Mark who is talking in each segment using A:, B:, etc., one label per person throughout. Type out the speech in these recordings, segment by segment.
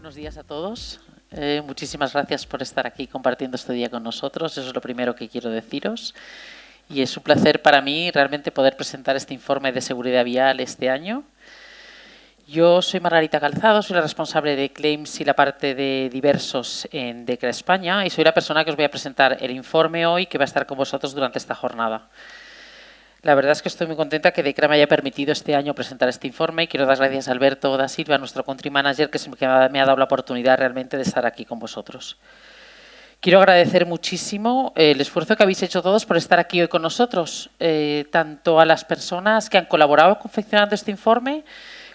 A: Buenos días a todos. Muchísimas gracias por estar aquí compartiendo este día con nosotros. Eso es lo primero que quiero deciros. Y es un placer para mí realmente poder presentar este informe de seguridad vial este año. Yo soy Margarita Calzado, soy la responsable de Claims y la parte de diversos en DECRA España y soy la persona que os voy a presentar el informe hoy que va a estar con vosotros durante esta jornada. La verdad es que estoy muy contenta que DECRA me haya permitido este año presentar este informe y quiero dar las gracias a Alberto da Silva, nuestro country manager, que me ha dado la oportunidad realmente de estar aquí con vosotros. Quiero agradecer muchísimo el esfuerzo que habéis hecho todos por estar aquí hoy con nosotros, tanto a las personas que han colaborado confeccionando este informe,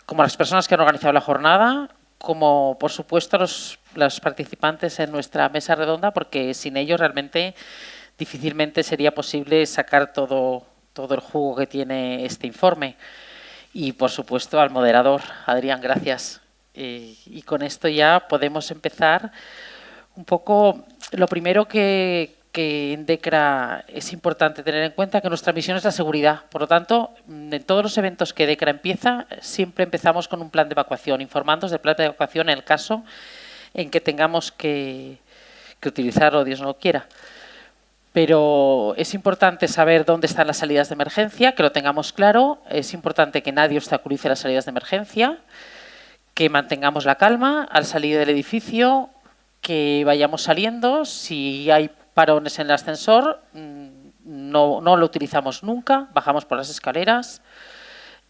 A: como a las personas que han organizado la jornada, como por supuesto a los participantes en nuestra mesa redonda, porque sin ellos realmente difícilmente sería posible sacar todo el jugo que tiene este informe. Y por supuesto al moderador, Adrián, gracias. Y con esto ya podemos empezar un poco. Lo primero que en DECRA es importante tener en cuenta que nuestra misión es la seguridad. Por lo tanto, en todos los eventos que DECRA empieza, siempre empezamos con un plan de evacuación, informándoos del plan de evacuación en el caso en que tengamos que utilizarlo, Dios no lo quiera. Pero es importante saber dónde están las salidas de emergencia, que lo tengamos claro. Es importante que nadie obstaculice las salidas de emergencia, que mantengamos la calma al salir del edificio, que vayamos saliendo. Si hay parones en el ascensor, no lo utilizamos nunca, bajamos por las escaleras,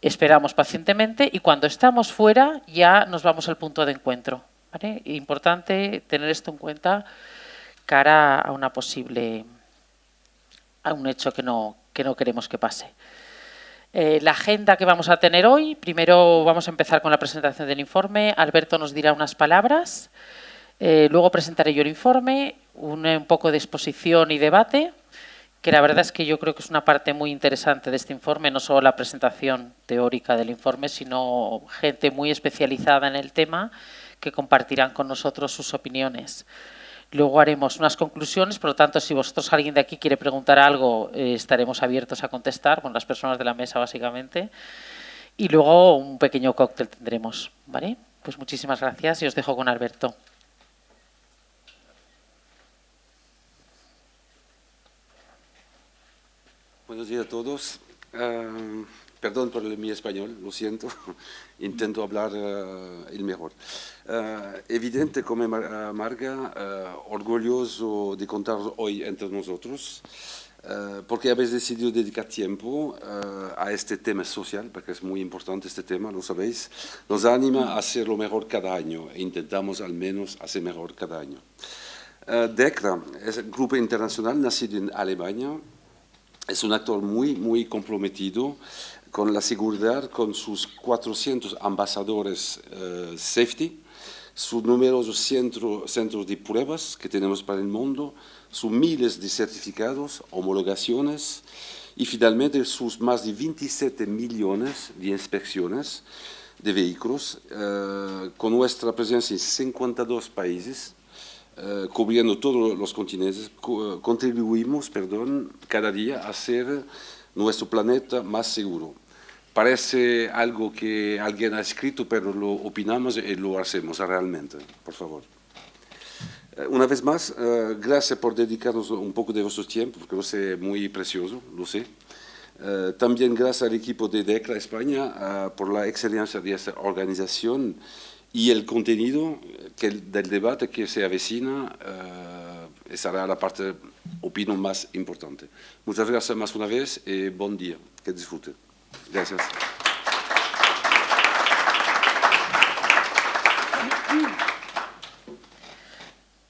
A: esperamos pacientemente y cuando estamos fuera ya nos vamos al punto de encuentro, ¿vale? Importante tener esto en cuenta cara a una posible... a un hecho que no queremos que pase. La agenda que vamos a tener hoy, primero vamos a empezar con la presentación del informe. Alberto nos dirá unas palabras, luego presentaré yo el informe, un poco de exposición y debate, que la verdad es que yo creo que es una parte muy interesante de este informe, no solo la presentación teórica del informe, sino gente muy especializada en el tema que compartirán con nosotros sus opiniones. Luego haremos unas conclusiones, por lo tanto, si vosotros, alguien de aquí quiere preguntar algo, estaremos abiertos a contestar, con las personas de la mesa básicamente. Y luego un pequeño cóctel tendremos, ¿vale? Pues muchísimas gracias y os dejo con Alberto.
B: Buenos días a todos. Perdón por mi español, lo siento. Intento hablar el mejor. Evidente, como Marga, orgulloso de contar hoy entre nosotros, porque habéis decidido dedicar tiempo a este tema social, porque es muy importante este tema, lo sabéis. Nos anima a hacer lo mejor cada año e intentamos al menos hacer mejor cada año. DECRA es un grupo internacional nacido en Alemania. Es un actor muy comprometido con la seguridad, con sus 400 ambasadores safety, sus numerosos centros de pruebas que tenemos para el mundo, sus miles de certificados, homologaciones y finalmente sus más de 27 millones de inspecciones de vehículos, con nuestra presencia en 52 países. Cubriendo todos los continentes, contribuimos cada día a hacer nuestro planeta más seguro. Parece algo que alguien ha escrito, pero lo opinamos y lo hacemos realmente, por favor. Una vez más, gracias por dedicarnos un poco de vuestro tiempo, porque lo sé muy precioso, lo sé. También gracias al equipo de DECRA España por la excelencia de esta organización y el contenido del debate que se avecina será la parte, opino, más importante. Muchas gracias más una vez y buen día. Que disfruten. Gracias.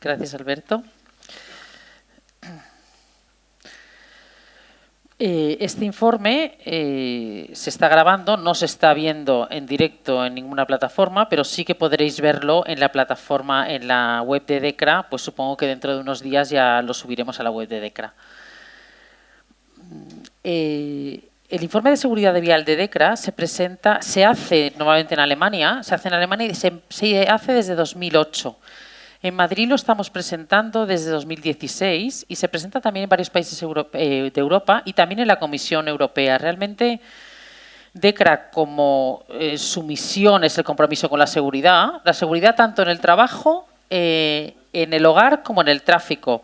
A: Gracias, Alberto. Este informe se está grabando, no se está viendo en directo en ninguna plataforma, pero sí que podréis verlo en la plataforma, en la web de DECRA, pues supongo que dentro de unos días ya lo subiremos a la web de DECRA. El informe de seguridad vial de DECRA se hace normalmente en Alemania, y se hace desde 2008. En Madrid lo estamos presentando desde 2016 y se presenta también en varios países de Europa y también en la Comisión Europea. Realmente DECRA, como su misión es el compromiso con la seguridad tanto en el trabajo, en el hogar como en el tráfico.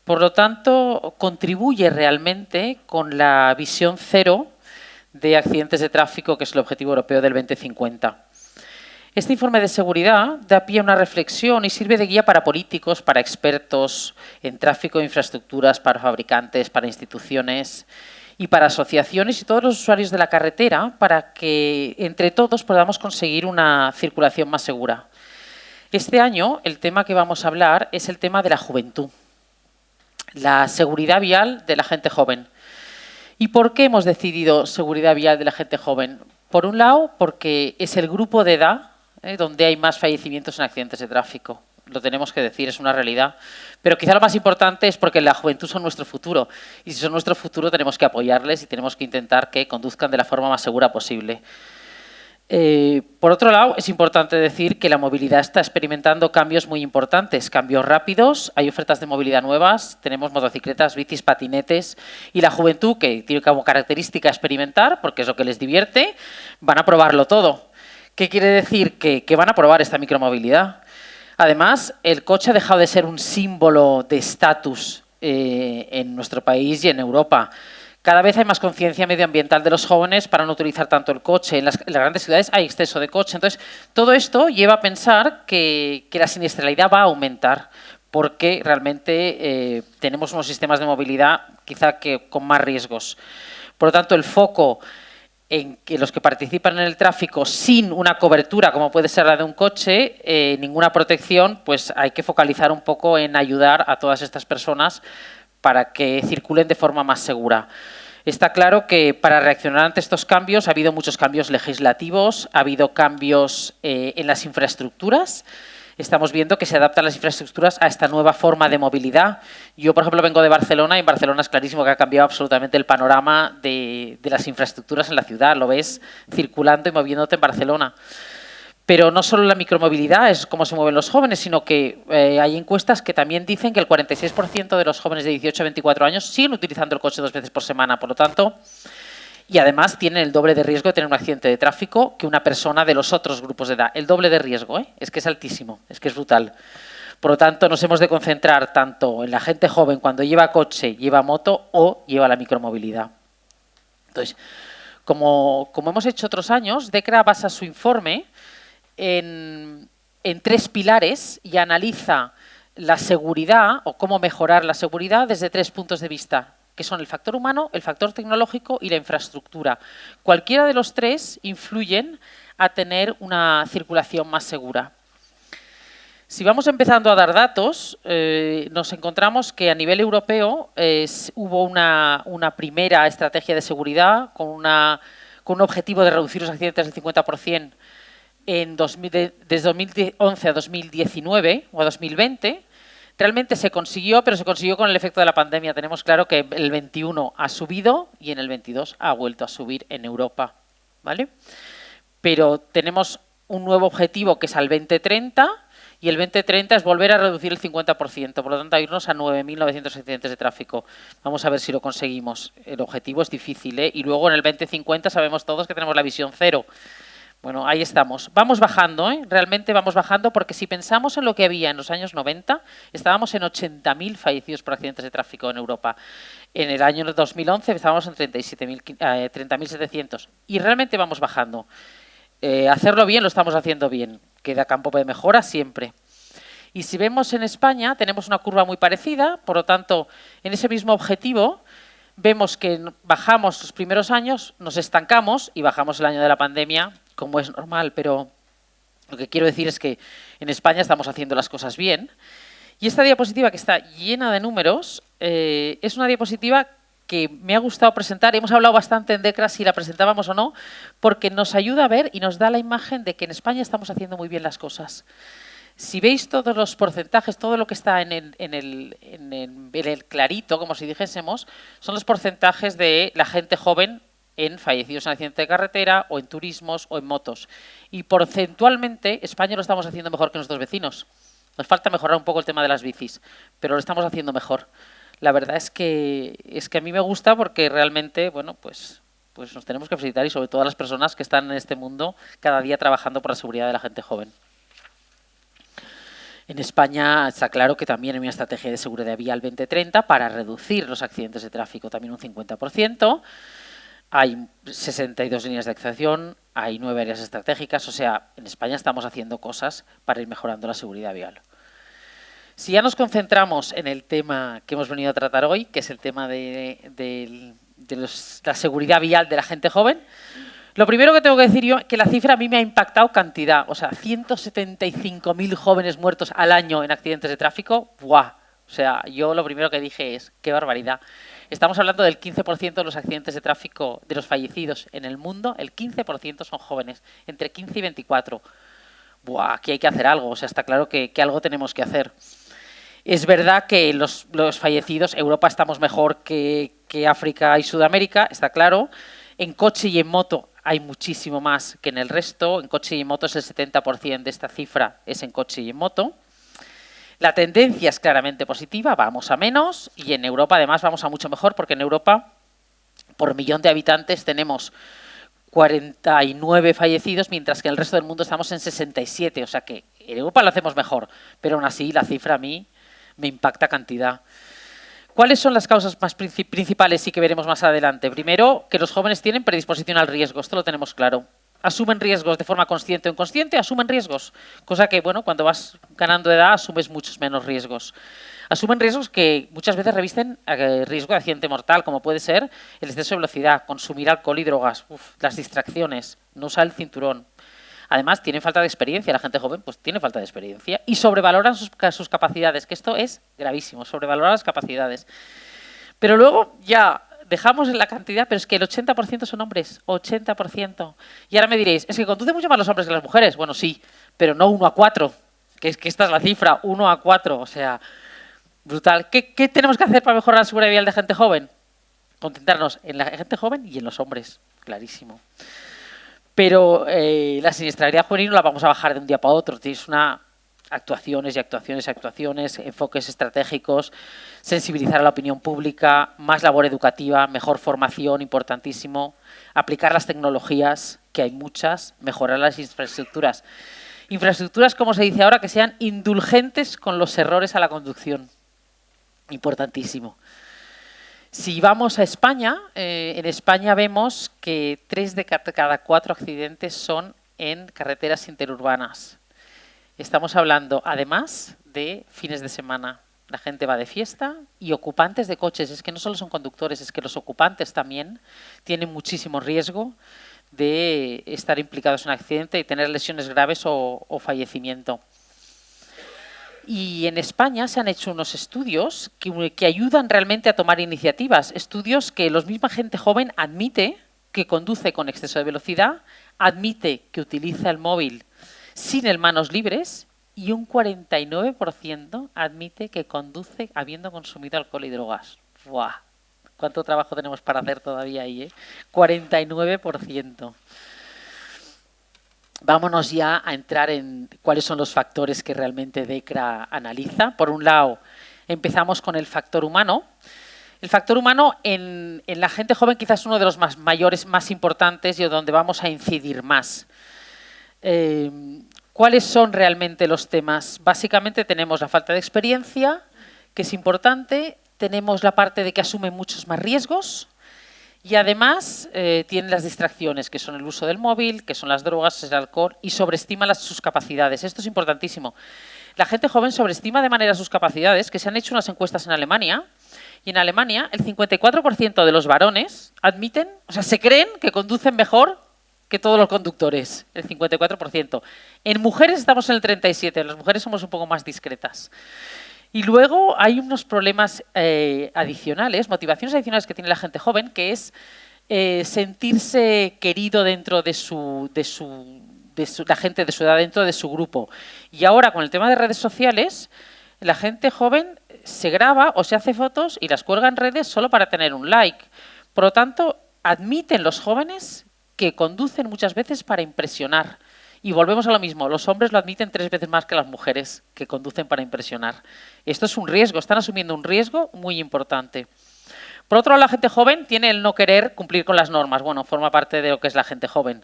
A: Por lo tanto, contribuye realmente con la visión cero de accidentes de tráfico, que es el objetivo europeo del 2050. Este informe de seguridad da pie a una reflexión y sirve de guía para políticos, para expertos en tráfico e infraestructuras, para fabricantes, para instituciones y para asociaciones y todos los usuarios de la carretera, para que entre todos podamos conseguir una circulación más segura. Este año el tema que vamos a hablar es el tema de la juventud, la seguridad vial de la gente joven. ¿Y por qué hemos decidido seguridad vial de la gente joven? Por un lado, porque es el grupo de edad donde hay más fallecimientos en accidentes de tráfico. Lo tenemos que decir, es una realidad. Pero quizá lo más importante es porque la juventud son nuestro futuro. Y si son nuestro futuro tenemos que apoyarles y tenemos que intentar que conduzcan de la forma más segura posible. Por otro lado, es importante decir que la movilidad está experimentando cambios muy importantes, cambios rápidos, hay ofertas de movilidad nuevas, tenemos motocicletas, bicis, patinetes, y la juventud, que tiene como característica experimentar, porque es lo que les divierte, van a probarlo todo. ¿Qué quiere decir? Que van a probar esta micromovilidad. Además, el coche ha dejado de ser un símbolo de estatus en nuestro país y en Europa. Cada vez hay más conciencia medioambiental de los jóvenes para no utilizar tanto el coche. En las grandes ciudades hay exceso de coche. Entonces, todo esto lleva a pensar que la siniestralidad va a aumentar porque realmente tenemos unos sistemas de movilidad quizá que con más riesgos. Por lo tanto, el foco en que los que participan en el tráfico sin una cobertura, como puede ser la de un coche, ninguna protección, pues hay que focalizar un poco en ayudar a todas estas personas para que circulen de forma más segura. Está claro que para reaccionar ante estos cambios ha habido muchos cambios legislativos, ha habido cambios en las infraestructuras. Estamos viendo que se adaptan las infraestructuras a esta nueva forma de movilidad. Yo, por ejemplo, vengo de Barcelona y en Barcelona es clarísimo que ha cambiado absolutamente el panorama de las infraestructuras en la ciudad. Lo ves circulando y moviéndote en Barcelona. Pero no solo la micromovilidad es cómo se mueven los jóvenes, sino que hay encuestas que también dicen que el 46% de los jóvenes de 18 a 24 años siguen utilizando el coche 2 veces por semana. Por lo tanto, y además tienen el doble de riesgo de tener un accidente de tráfico que una persona de los otros grupos de edad. El doble de riesgo, es que es altísimo, es que es brutal. Por lo tanto, nos hemos de concentrar tanto en la gente joven cuando lleva coche, lleva moto o lleva la micromovilidad. Entonces, como hemos hecho otros años, DECRA basa su informe en 3 pilares y analiza la seguridad o cómo mejorar la seguridad desde 3 puntos de vista, que son el factor humano, el factor tecnológico y la infraestructura. Cualquiera de los 3 influyen a tener una circulación más segura. Si vamos empezando a dar datos, nos encontramos que a nivel europeo hubo una primera estrategia de seguridad con un objetivo de reducir los accidentes del 50% desde 2011 a 2019 o a 2020. Realmente se consiguió, pero se consiguió con el efecto de la pandemia. Tenemos claro que el 21 ha subido y en el 22 ha vuelto a subir en Europa, ¿vale? Pero tenemos un nuevo objetivo que es al 2030 y el 2030 es volver a reducir el 50%, por lo tanto a irnos a 9.900 accidentes de tráfico. Vamos a ver si lo conseguimos. El objetivo es difícil, y luego en el 2050 sabemos todos que tenemos la visión cero. Bueno, ahí estamos. Vamos bajando, realmente vamos bajando, porque si pensamos en lo que había en los años 90, estábamos en 80.000 fallecidos por accidentes de tráfico en Europa. En el año 2011 estábamos en 30.700 y realmente vamos bajando. Hacerlo bien lo estamos haciendo bien. Queda campo de mejora siempre. Y si vemos en España, tenemos una curva muy parecida, por lo tanto, en ese mismo objetivo, vemos que bajamos los primeros años, nos estancamos y bajamos el año de la pandemia, como es normal, pero lo que quiero decir es que en España estamos haciendo las cosas bien. Y esta diapositiva, que está llena de números, es una diapositiva que me ha gustado presentar. Hemos hablado bastante en DECRA si la presentábamos o no, porque nos ayuda a ver y nos da la imagen de que en España estamos haciendo muy bien las cosas. Si veis todos los porcentajes, todo lo que está en el clarito, como si dijésemos, son los porcentajes de la gente joven en fallecidos en accidente de carretera o en turismos o en motos. Y porcentualmente España lo estamos haciendo mejor que nuestros vecinos. Nos falta mejorar un poco el tema de las bicis, pero lo estamos haciendo mejor. La verdad es que a mí me gusta porque realmente, bueno, pues pues nos tenemos que felicitar y sobre todo a las personas que están en este mundo cada día trabajando por la seguridad de la gente joven. En España está claro que también hay una estrategia de seguridad vial 2030 para reducir los accidentes de tráfico también un 50%. Hay 62 líneas de actuación, hay 9 áreas estratégicas, o sea, en España estamos haciendo cosas para ir mejorando la seguridad vial. Si ya nos concentramos en el tema que hemos venido a tratar hoy, que es el tema de la seguridad vial de la gente joven, lo primero que tengo que decir yo es que la cifra a mí me ha impactado cantidad. O sea, 175.000 jóvenes muertos al año en accidentes de tráfico. ¡Buah! O sea, yo lo primero que dije es, ¡qué barbaridad! Estamos hablando del 15% de los accidentes de tráfico, de los fallecidos en el mundo, el 15% son jóvenes, entre 15 y 24. ¡Buah! Aquí hay que hacer algo, o sea, está claro que algo tenemos que hacer. Es verdad que los fallecidos, Europa estamos mejor que África y Sudamérica, está claro. En coche y en moto hay muchísimo más que en el resto. En coche y en moto es el 70% de esta cifra, es en coche y en moto. La tendencia es claramente positiva, vamos a menos, y en Europa además vamos a mucho mejor, porque en Europa, por millón de habitantes, tenemos 49 fallecidos, mientras que en el resto del mundo estamos en 67. O sea que en Europa lo hacemos mejor, pero aún así la cifra a mí me impacta cantidad. ¿Cuáles son las causas más principales y que veremos más adelante? Primero, que los jóvenes tienen predisposición al riesgo, esto lo tenemos claro. Asumen riesgos de forma consciente o inconsciente, asumen riesgos. Cosa que, bueno, cuando vas ganando edad asumes muchos menos riesgos. Asumen riesgos que muchas veces revisten riesgo de accidente mortal, como puede ser el exceso de velocidad, consumir alcohol y drogas, las distracciones, no usar el cinturón. Además, tienen falta de experiencia, la gente joven pues tiene falta de experiencia y sobrevaloran sus capacidades, que esto es gravísimo, sobrevalorar las capacidades. Pero luego ya dejamos en la cantidad, pero es que el 80% son hombres, 80%. Y ahora me diréis, es que conducen mucho más los hombres que las mujeres. Bueno, sí, pero no 1 a 4, que esta es la cifra, 1 a 4, o sea, brutal. ¿Qué tenemos que hacer para mejorar la seguridad vial de gente joven? Concentrarnos en la gente joven y en los hombres, clarísimo. Pero la siniestralidad juvenil no la vamos a bajar de un día para otro. Tienes actuaciones y actuaciones y actuaciones, enfoques estratégicos, sensibilizar a la opinión pública, más labor educativa, mejor formación, importantísimo, aplicar las tecnologías, que hay muchas, mejorar las infraestructuras. Infraestructuras, como se dice ahora, que sean indulgentes con los errores a la conducción. Importantísimo. Si vamos a España, en España vemos que 3 de cada 4 accidentes son en carreteras interurbanas. Estamos hablando, además, de fines de semana. La gente va de fiesta y ocupantes de coches. Es que no solo son conductores, es que los ocupantes también tienen muchísimo riesgo de estar implicados en un accidente y tener lesiones graves o fallecimiento. Y en España se han hecho unos estudios que ayudan realmente a tomar iniciativas. Estudios que la misma gente joven admite que conduce con exceso de velocidad, admite que utiliza el móvil sin el manos libres y un 49% admite que conduce habiendo consumido alcohol y drogas. ¡Buah! ¿Cuánto trabajo tenemos para hacer todavía ahí? 49%. Vámonos ya a entrar en cuáles son los factores que realmente DECRA analiza. Por un lado, empezamos con el factor humano. El factor humano en la gente joven quizás es uno de los mayores, más importantes y donde vamos a incidir más. ¿Cuáles son realmente los temas? Básicamente tenemos la falta de experiencia, que es importante. Tenemos la parte de que asumen muchos más riesgos. Y además tienen las distracciones, que son el uso del móvil, que son las drogas, el alcohol, y sobreestima sus capacidades. Esto es importantísimo. La gente joven sobreestima de manera sus capacidades, que se han hecho unas encuestas en Alemania, y en Alemania el 54% de los varones admiten, o sea, se creen que conducen mejor que todos los conductores, el 54%. En mujeres estamos en el 37%, las mujeres somos un poco más discretas. Y luego hay unos problemas adicionales, motivaciones adicionales que tiene la gente joven, que es sentirse querido dentro de la gente de su edad, dentro de su grupo. Y ahora con el tema de redes sociales, la gente joven se graba o se hace fotos y las cuelga en redes solo para tener un like. Por lo tanto, admiten los jóvenes que conducen muchas veces para impresionar. Y volvemos a lo mismo, los hombres lo admiten 3 veces más que las mujeres que conducen para impresionar. Esto es un riesgo, están asumiendo un riesgo muy importante. Por otro lado, la gente joven tiene el no querer cumplir con las normas. Bueno, forma parte de lo que es la gente joven.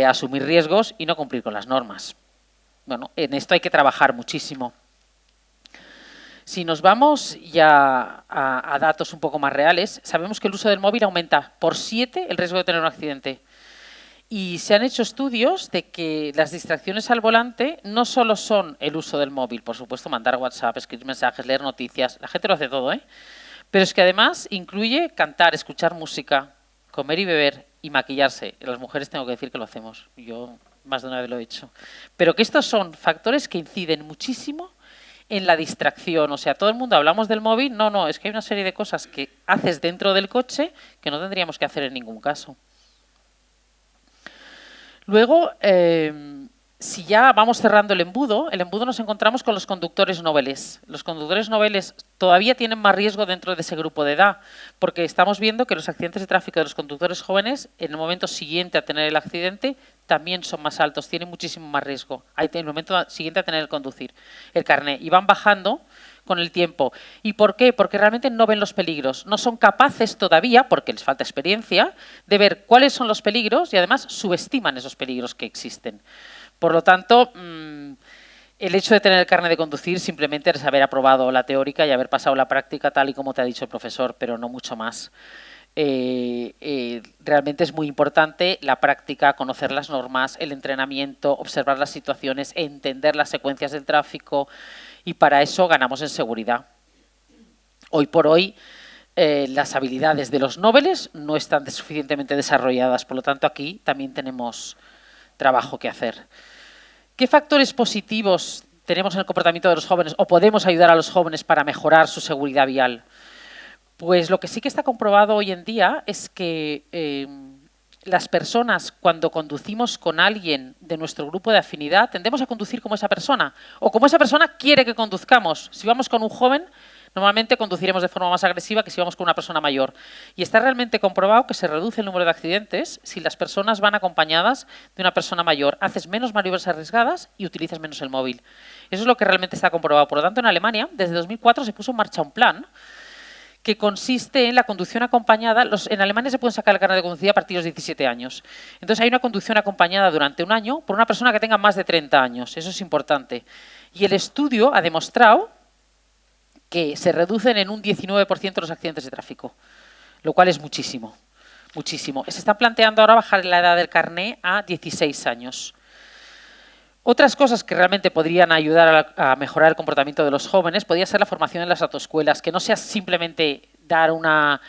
A: Asumir riesgos y no cumplir con las normas. Bueno, en esto hay que trabajar muchísimo. Si nos vamos ya a datos un poco más reales, sabemos que el uso del móvil aumenta por 7 el riesgo de tener un accidente. Y se han hecho estudios de que las distracciones al volante no solo son el uso del móvil, por supuesto, mandar WhatsApp, escribir mensajes, leer noticias, la gente lo hace todo, pero es que además incluye cantar, escuchar música, comer y beber y maquillarse. Las mujeres tengo que decir que lo hacemos, yo más de una vez lo he hecho. Pero que estos son factores que inciden muchísimo en la distracción. O sea, todo el mundo hablamos del móvil, no, es que hay una serie de cosas que haces dentro del coche que no tendríamos que hacer en ningún caso. Luego, si ya vamos cerrando el embudo nos encontramos con los conductores noveles. Los conductores noveles todavía tienen más riesgo dentro de ese grupo de edad, porque estamos viendo que los accidentes de tráfico de los conductores jóvenes, en el momento siguiente a tener el accidente, también son más altos, tienen muchísimo más riesgo. En el momento siguiente a tener el carné, y van bajando con el tiempo. ¿Y por qué? Porque realmente no ven los peligros. No son capaces todavía, porque les falta experiencia, de ver cuáles son los peligros y además subestiman esos peligros que existen. Por lo tanto, el hecho de tener el carnet de conducir simplemente es haber aprobado la teórica y haber pasado la práctica tal y como te ha dicho el profesor, pero no mucho más. Realmente es muy importante la práctica, conocer las normas, el entrenamiento, observar las situaciones, entender las secuencias del tráfico, y para eso ganamos en seguridad. Hoy por hoy las habilidades de los noveles no están suficientemente desarrolladas, por lo tanto aquí también tenemos trabajo que hacer. ¿Qué factores positivos tenemos en el comportamiento de los jóvenes o podemos ayudar a los jóvenes para mejorar su seguridad vial? Pues lo que sí que está comprobado hoy en día es que las personas, cuando conducimos con alguien de nuestro grupo de afinidad, tendemos a conducir como esa persona o como esa persona quiere que conduzcamos. Si vamos con un joven, normalmente conduciremos de forma más agresiva que si vamos con una persona mayor. Y está realmente comprobado que se reduce el número de accidentes si las personas van acompañadas de una persona mayor. Haces menos maniobras arriesgadas y utilizas menos el móvil. Eso es lo que realmente está comprobado. Por lo tanto, en Alemania, desde 2004, se puso en marcha un plan que consiste en la conducción acompañada. En Alemania se pueden sacar el carnet de conducir a partir de los 17 años. Entonces hay una conducción acompañada durante un año por una persona que tenga más de 30 años. Eso es importante. Y el estudio ha demostrado que se reducen en un 19% los accidentes de tráfico, lo cual es muchísimo, muchísimo. Se está planteando ahora bajar la edad del carné a 16 años. Otras cosas que realmente podrían ayudar a mejorar el comportamiento de los jóvenes podría ser la formación en las autoescuelas, que no sea simplemente dar una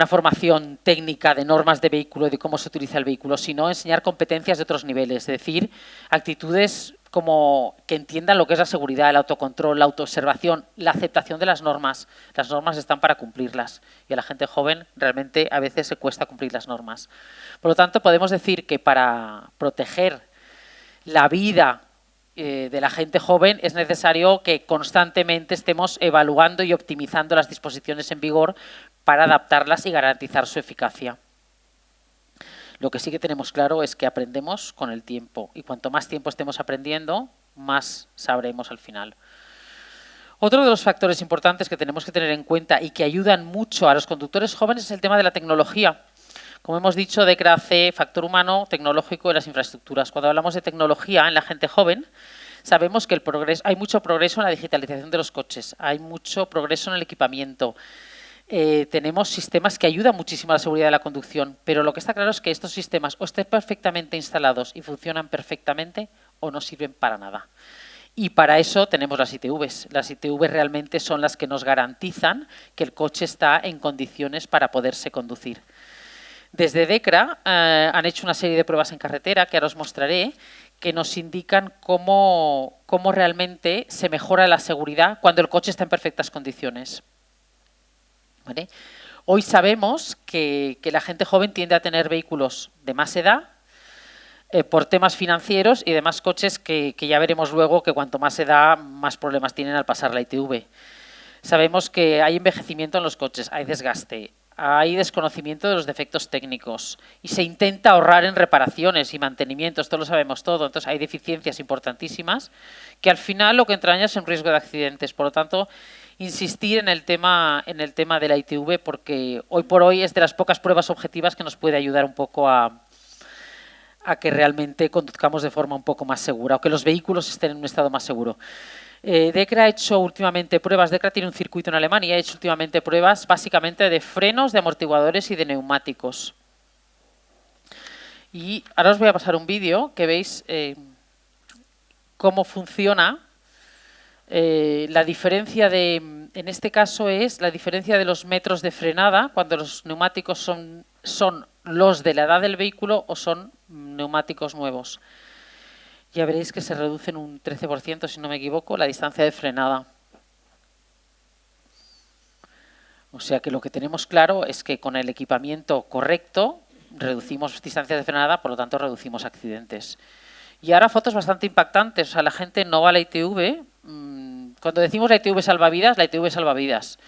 A: formación técnica de normas de vehículo y de cómo se utiliza el vehículo, sino enseñar competencias de otros niveles, es decir, actitudes como que entiendan lo que es la seguridad, el autocontrol, la autoobservación, la aceptación de las normas. Las normas están para cumplirlas y a la gente joven realmente a veces se cuesta cumplir las normas. Por lo tanto, podemos decir que para proteger la vida de la gente joven es necesario que constantemente estemos evaluando y optimizando las disposiciones en vigor para adaptarlas y garantizar su eficacia. Lo que sí que tenemos claro es que aprendemos con el tiempo y cuanto más tiempo estemos aprendiendo, más sabremos al final. Otro de los factores importantes que tenemos que tener en cuenta y que ayudan mucho a los conductores jóvenes es el tema de la tecnología. Como hemos dicho, DECRA hace factor humano, tecnológico y las infraestructuras. Cuando hablamos de tecnología en la gente joven, sabemos que hay mucho progreso en la digitalización de los coches, hay mucho progreso en el equipamiento. Tenemos sistemas que ayudan muchísimo a la seguridad de la conducción, pero lo que está claro es que estos sistemas o estén perfectamente instalados y funcionan perfectamente o no sirven para nada. Y para eso tenemos las ITVs. Las ITVs realmente son las que nos garantizan que el coche está en condiciones para poderse conducir. Desde DECRA han hecho una serie de pruebas en carretera, que ahora os mostraré, que nos indican cómo realmente se mejora la seguridad cuando el coche está en perfectas condiciones. ¿Vale? Hoy sabemos que la gente joven tiende a tener vehículos de más edad por temas financieros y demás coches que ya veremos luego que cuanto más edad, más problemas tienen al pasar la ITV. Sabemos que hay envejecimiento en los coches, hay desgaste, hay desconocimiento de los defectos técnicos y se intenta ahorrar en reparaciones y mantenimientos, esto lo sabemos todo, entonces hay deficiencias importantísimas que al final lo que entraña es un riesgo de accidentes. Por lo tanto, insistir en el tema de la ITV, porque hoy por hoy es de las pocas pruebas objetivas que nos puede ayudar un poco a que realmente conduzcamos de forma un poco más segura o que los vehículos estén en un estado más seguro. DEKRA ha hecho últimamente pruebas, DEKRA tiene un circuito en Alemania y ha hecho últimamente pruebas básicamente de frenos, de amortiguadores y de neumáticos. Y ahora os voy a pasar un vídeo que veis cómo funciona. La diferencia en este caso es la diferencia de los metros de frenada cuando los neumáticos son los de la edad del vehículo o son neumáticos nuevos. Ya veréis que se reduce en un 13%, si no me equivoco, la distancia de frenada. O sea que lo que tenemos claro es que con el equipamiento correcto reducimos distancia de frenada, por lo tanto reducimos accidentes. Y ahora fotos bastante impactantes. O sea, la gente no va a la ITV. Cuando decimos la ITV salva vidas.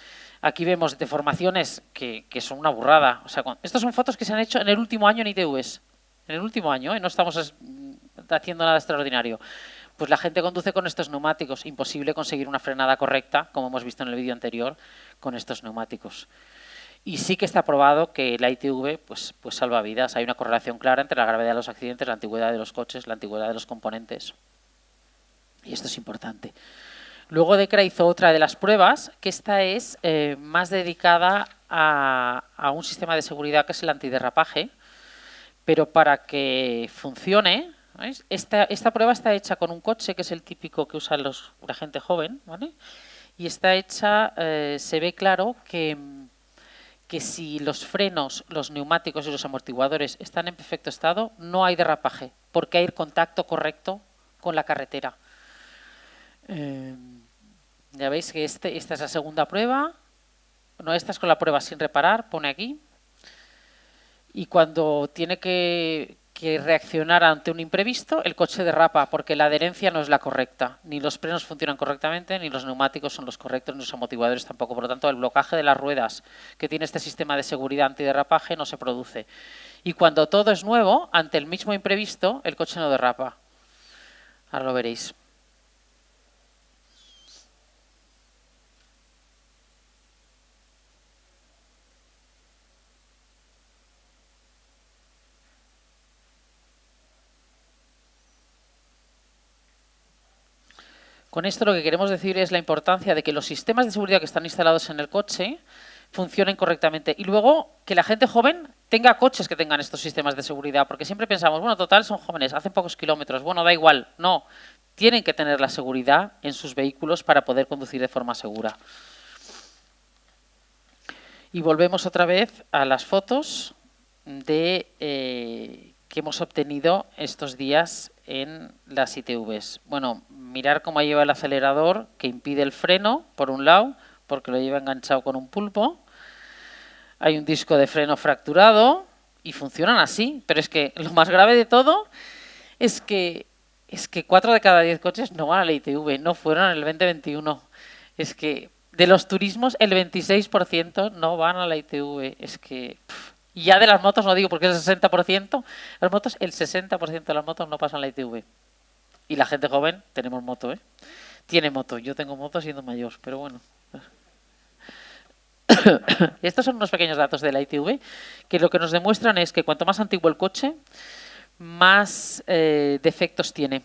A: Aquí vemos deformaciones que son una burrada. O sea, estas son fotos que se han hecho en el último año en ITVs. En el último año, no estamos haciendo nada extraordinario. Pues la gente conduce con estos neumáticos. Imposible conseguir una frenada correcta, como hemos visto en el vídeo anterior, con estos neumáticos. Y sí que está probado que la ITV pues salva vidas. Hay una correlación clara entre la gravedad de los accidentes, la antigüedad de los coches, la antigüedad de los componentes. Y esto es importante. Luego DEKRA hizo otra de las pruebas, que esta es más dedicada a un sistema de seguridad que es el antiderrapaje. Pero para que funcione, ¿veis? Esta prueba está hecha con un coche, que es el típico que usa la gente joven, ¿vale? Y está hecha, se ve claro que si los frenos, los neumáticos y los amortiguadores están en perfecto estado, no hay derrapaje, porque hay contacto correcto con la carretera. Ya veis que esta es la segunda prueba. No, esta es con la prueba sin reparar, pone aquí. Y cuando tiene que reaccionar ante un imprevisto, el coche derrapa porque la adherencia no es la correcta. Ni los frenos funcionan correctamente, ni los neumáticos son los correctos, ni los amortiguadores tampoco. Por lo tanto, el blocaje de las ruedas que tiene este sistema de seguridad antiderrapaje no se produce. Y cuando todo es nuevo, ante el mismo imprevisto, el coche no derrapa. Ahora lo veréis. Con esto lo que queremos decir es la importancia de que los sistemas de seguridad que están instalados en el coche funcionen correctamente. Y luego que la gente joven tenga coches que tengan estos sistemas de seguridad, porque siempre pensamos, bueno, total, son jóvenes, hacen pocos kilómetros, bueno, da igual. No, tienen que tener la seguridad en sus vehículos para poder conducir de forma segura. Y volvemos otra vez a las fotos que hemos obtenido estos días en las ITVs. Bueno, mirar cómo lleva el acelerador, que impide el freno, por un lado, porque lo lleva enganchado con un pulpo. Hay un disco de freno fracturado y funcionan así. Pero es que lo más grave de todo es que 4 de cada 10 coches no van a la ITV, no fueron en el 2021. Es que de los turismos el 26% no van a la ITV. Es que... Y ya de las motos no digo porque es el 60%, las motos, el 60% de las motos no pasan la ITV. Y la gente joven, tenemos moto, ¿eh? Tiene moto, yo tengo moto siendo mayor, pero bueno. Estos son unos pequeños datos de la ITV que lo que nos demuestran es que cuanto más antiguo el coche, más defectos tiene,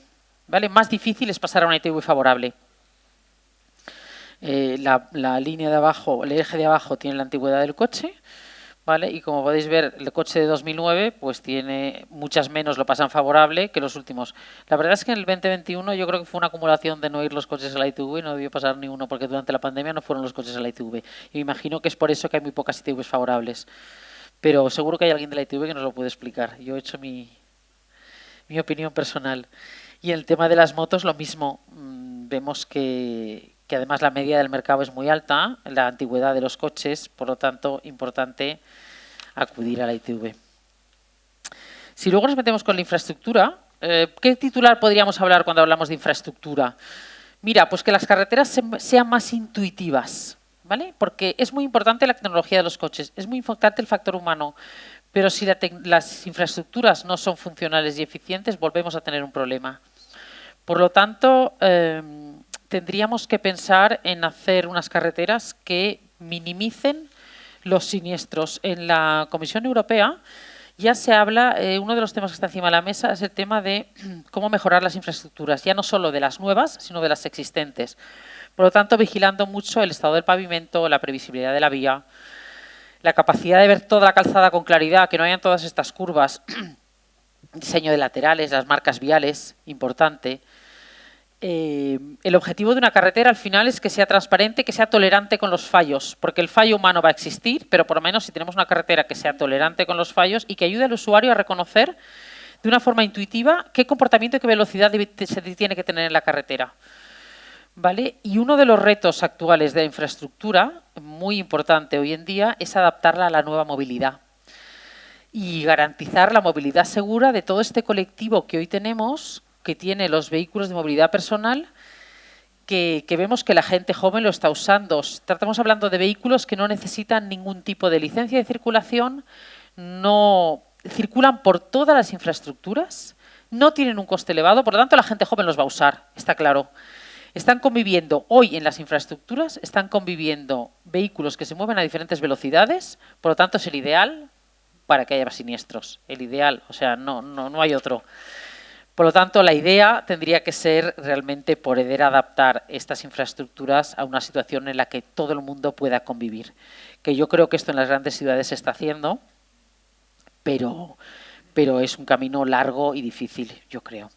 A: ¿vale? Más difícil es pasar a una ITV favorable. La línea de abajo, el eje de abajo tiene la antigüedad del coche, ¿vale? Y como podéis ver, el coche de 2009 pues tiene muchas menos, lo pasan favorable que los últimos. La verdad es que en el 2021 yo creo que fue una acumulación de no ir los coches a la ITV y no debió pasar ni uno porque durante la pandemia no fueron los coches a la ITV. Y me imagino que es por eso que hay muy pocas ITVs favorables. Pero seguro que hay alguien de la ITV que nos lo puede explicar. Yo he hecho mi opinión personal. Y en el tema de las motos lo mismo. Vemos que además la media del mercado es muy alta, la antigüedad de los coches, por lo tanto, importante acudir a la ITV. Si luego nos metemos con la infraestructura, ¿qué titular podríamos hablar cuando hablamos de infraestructura? Mira, pues que las carreteras sean más intuitivas. ¿vale? Porque es muy importante la tecnología de los coches, es muy importante el factor humano, pero si las infraestructuras no son funcionales y eficientes, volvemos a tener un problema. Por lo tanto, tendríamos que pensar en hacer unas carreteras que minimicen los siniestros. En la Comisión Europea ya se habla, uno de los temas que está encima de la mesa es el tema de cómo mejorar las infraestructuras, ya no solo de las nuevas, sino de las existentes. Por lo tanto, vigilando mucho el estado del pavimento, la previsibilidad de la vía, la capacidad de ver toda la calzada con claridad, que no hayan todas estas curvas, diseño de laterales, las marcas viales, importante. El objetivo de una carretera al final es que sea transparente, que sea tolerante con los fallos, porque el fallo humano va a existir, pero por lo menos si tenemos una carretera que sea tolerante con los fallos y que ayude al usuario a reconocer de una forma intuitiva qué comportamiento y qué velocidad se tiene que tener en la carretera. ¿Vale? Y uno de los retos actuales de la infraestructura, muy importante hoy en día, es adaptarla a la nueva movilidad y garantizar la movilidad segura de todo este colectivo que hoy tenemos, que tiene los vehículos de movilidad personal, que vemos que la gente joven lo está usando. Estamos hablando de vehículos que no necesitan ningún tipo de licencia de circulación, no circulan por todas las infraestructuras, no tienen un coste elevado, por lo tanto la gente joven los va a usar, está claro. Están conviviendo hoy en las infraestructuras, están conviviendo vehículos que se mueven a diferentes velocidades, por lo tanto es el ideal para que haya siniestros, el ideal, o sea, no hay otro. Por lo tanto, la idea tendría que ser realmente poder adaptar estas infraestructuras a una situación en la que todo el mundo pueda convivir. Que yo creo que esto en las grandes ciudades se está haciendo, pero es un camino largo y difícil, yo creo.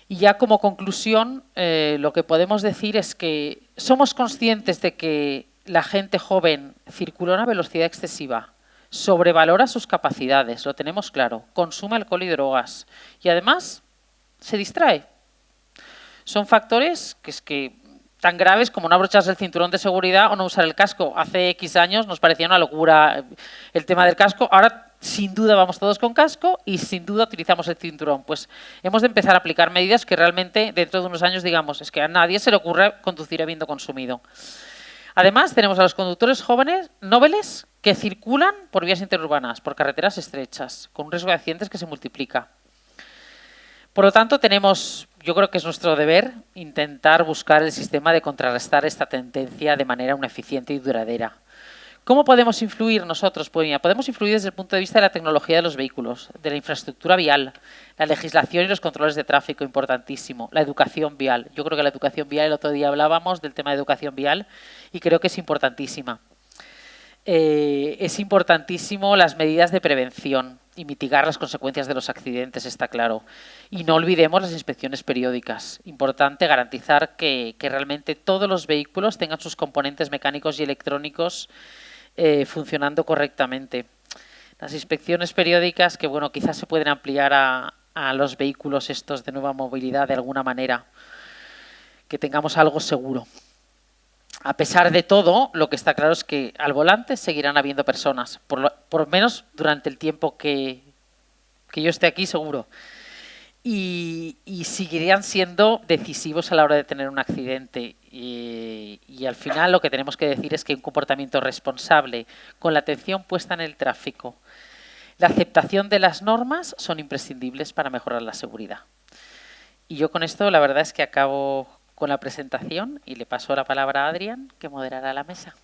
A: Y ya como conclusión, lo que podemos decir es que somos conscientes de que la gente joven circula a una velocidad excesiva, sobrevalora sus capacidades, lo tenemos claro, consume alcohol y drogas y además se distrae. Son factores que tan graves como no abrocharse el cinturón de seguridad o no usar el casco. Hace X años nos parecía una locura el tema del casco, ahora sin duda vamos todos con casco y sin duda utilizamos el cinturón. Pues hemos de empezar a aplicar medidas que realmente dentro de unos años digamos, es que a nadie se le ocurre conducir habiendo consumido. Además, tenemos a los conductores jóvenes, nobles, que circulan por vías interurbanas, por carreteras estrechas, con un riesgo de accidentes que se multiplica. Por lo tanto, yo creo que es nuestro deber intentar buscar el sistema de contrarrestar esta tendencia de manera eficiente y duradera. ¿Cómo podemos influir nosotros? Pues mira, podemos influir desde el punto de vista de la tecnología de los vehículos, de la infraestructura vial, la legislación y los controles de tráfico, importantísimo, la educación vial. Yo creo que la educación vial, el otro día hablábamos del tema de educación vial y creo que es importantísima. Es importantísimo las medidas de prevención y mitigar las consecuencias de los accidentes, está claro. Y no olvidemos las inspecciones periódicas. Importante garantizar que realmente todos los vehículos tengan sus componentes mecánicos y electrónicos funcionando correctamente. Las inspecciones periódicas que, bueno, quizás se pueden ampliar a los vehículos estos de nueva movilidad de alguna manera. Que tengamos algo seguro. A pesar de todo, lo que está claro es que al volante seguirán habiendo personas, por lo menos durante el tiempo que yo esté aquí, seguro. Y seguirían siendo decisivos a la hora de tener un accidente. Y al final lo que tenemos que decir es que un comportamiento responsable, con la atención puesta en el tráfico, la aceptación de las normas son imprescindibles para mejorar la seguridad. Y yo con esto la verdad es que acabo con la presentación y le paso la palabra a Adrián, que moderará la mesa.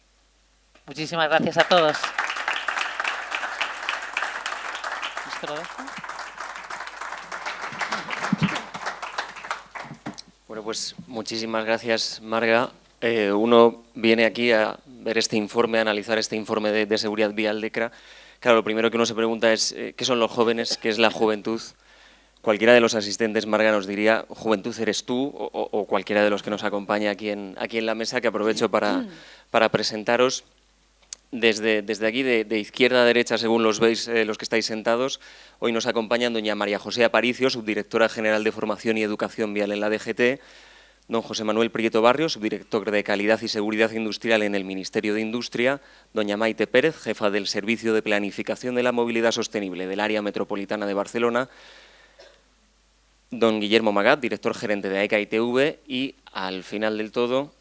A: Muchísimas gracias a todos. ¿Esto lo dejo?
C: Bueno, pues muchísimas gracias, Marga. Uno viene aquí a ver este informe, a analizar este informe de seguridad vial de CRA. Claro, lo primero que uno se pregunta es ¿qué son los jóvenes? ¿Qué es la juventud? Cualquiera de los asistentes, Marga, nos diría, juventud eres tú o cualquiera de los que nos acompaña aquí en la mesa, que aprovecho para presentaros. Desde aquí, de izquierda a derecha, según los veis, los que estáis sentados, hoy nos acompañan doña María José Aparicio, subdirectora general de Formación y Educación Vial en la DGT, don José Manuel Prieto Barrio, subdirector de Calidad y Seguridad Industrial en el Ministerio de Industria, doña Maite Pérez, jefa del Servicio de Planificación de la Movilidad Sostenible del Área Metropolitana de Barcelona, don Guillermo Magat, director gerente de AECA ITV y, al final del todo,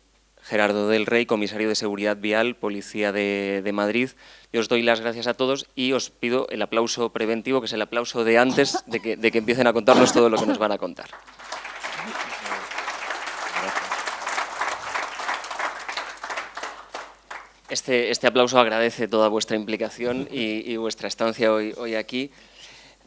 C: Gerardo del Rey, comisario de Seguridad Vial, Policía de Madrid. Yo os doy las gracias a todos y os pido el aplauso preventivo, que es el aplauso de antes de que empiecen a contarnos todo lo que nos van a contar. Este aplauso agradece toda vuestra implicación y vuestra estancia hoy aquí.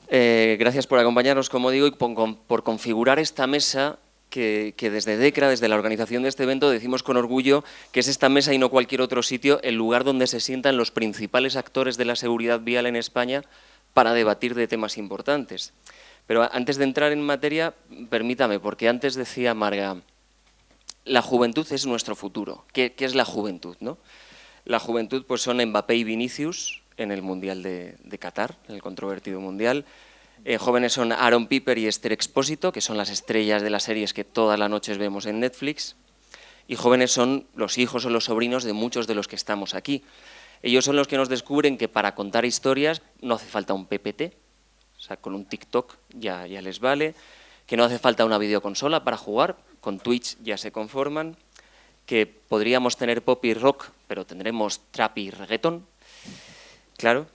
C: Gracias por acompañarnos, como digo, y por configurar esta mesa que desde DECRA, desde la organización de este evento, decimos con orgullo que es esta mesa y no cualquier otro sitio el lugar donde se sientan los principales actores de la seguridad vial en España para debatir de temas importantes. Pero antes de entrar en materia, permítame, porque antes decía Marga, la juventud es nuestro futuro. ¿Qué es la juventud, no? La juventud pues son Mbappé y Vinicius en el Mundial de Qatar, en el controvertido Mundial. Jóvenes son Aaron Piper y Esther Expósito, que son las estrellas de las series que todas las noches vemos en Netflix. Y jóvenes son los hijos o los sobrinos de muchos de los que estamos aquí. Ellos son los que nos descubren que para contar historias no hace falta un PPT, o sea, con un TikTok ya les vale, que no hace falta una videoconsola para jugar, con Twitch ya se conforman, que podríamos tener pop y rock, pero tendremos trap y reggaeton, claro,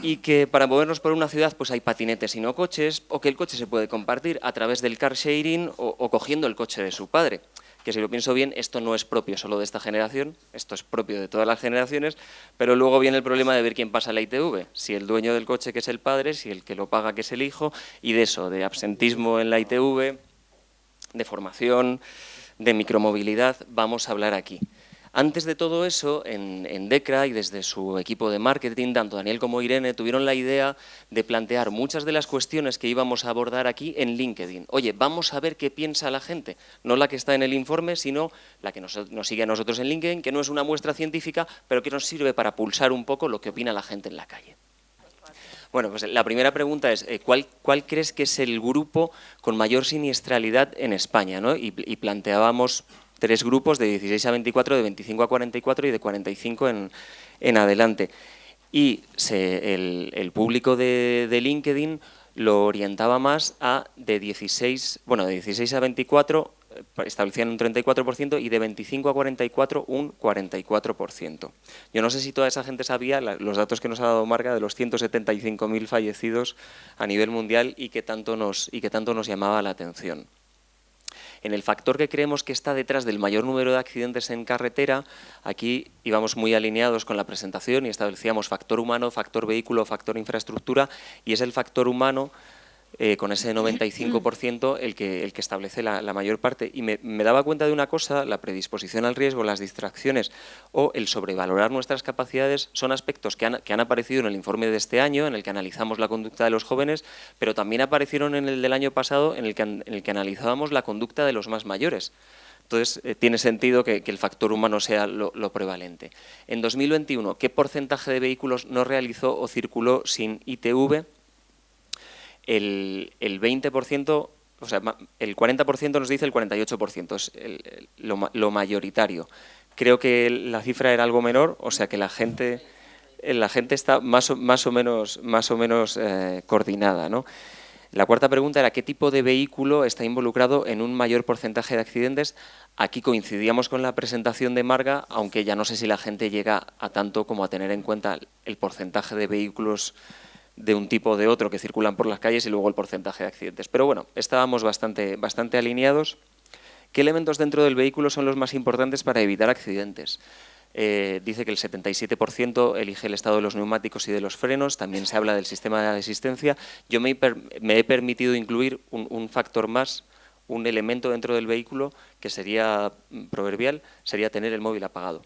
C: y que para movernos por una ciudad pues hay patinetes y no coches, o que el coche se puede compartir a través del car sharing o cogiendo el coche de su padre, que si lo pienso bien, esto no es propio solo de esta generación, esto es propio de todas las generaciones, pero luego viene el problema de ver quién pasa la ITV, si el dueño del coche que es el padre, si el que lo paga que es el hijo, y de eso, de absentismo en la ITV, de formación, de micromovilidad, vamos a hablar aquí. Antes de todo eso, en DECRA y desde su equipo de marketing, tanto Daniel como Irene tuvieron la idea de plantear muchas de las cuestiones que íbamos a abordar aquí en LinkedIn. Oye, vamos a ver qué piensa la gente, no la que está en el informe, sino la que nos sigue a nosotros en LinkedIn, que no es una muestra científica, pero que nos sirve para pulsar un poco lo que opina la gente en la calle. Bueno, pues la primera pregunta es, ¿cuál crees que es el grupo con mayor siniestralidad en España, ¿no? Y planteábamos 3 grupos de 16 a 24, de 25 a 44 y de 45 en adelante. Y el público de LinkedIn lo orientaba más a de 16 a 24, establecían un 34% y de 25 a 44 un 44%. Yo no sé si toda esa gente sabía los datos que nos ha dado Marga de los 175.000 fallecidos a nivel mundial y que tanto nos llamaba la atención. En el factor que creemos que está detrás del mayor número de accidentes en carretera, aquí íbamos muy alineados con la presentación y establecíamos factor humano, factor vehículo, factor infraestructura, y es el factor humano con ese 95% el que establece la mayor parte. Y me daba cuenta de una cosa, la predisposición al riesgo, las distracciones o el sobrevalorar nuestras capacidades son aspectos que han aparecido en el informe de este año, en el que analizamos la conducta de los jóvenes, pero también aparecieron en el del año pasado, en el que analizábamos la conducta de los más mayores. Entonces, tiene sentido que el factor humano sea lo prevalente. En 2021, ¿qué porcentaje de vehículos no realizó o circuló sin ITV? El 20%, o sea, el 40% nos dice el 48%, es lo mayoritario. Creo que la cifra era algo menor, o sea que la gente está más o menos coordinada, ¿no? La cuarta pregunta era ¿qué tipo de vehículo está involucrado en un mayor porcentaje de accidentes? Aquí coincidíamos con la presentación de Marga, aunque ya no sé si la gente llega a tanto como a tener en cuenta el porcentaje de vehículos de un tipo o de otro que circulan por las calles y luego el porcentaje de accidentes. Pero bueno, estábamos bastante alineados. ¿Qué elementos dentro del vehículo son los más importantes para evitar accidentes? Dice que el 77% elige el estado de los neumáticos y de los frenos, también se habla del sistema de asistencia. Yo me he permitido incluir un factor más, un elemento dentro del vehículo que sería proverbial, sería tener el móvil apagado.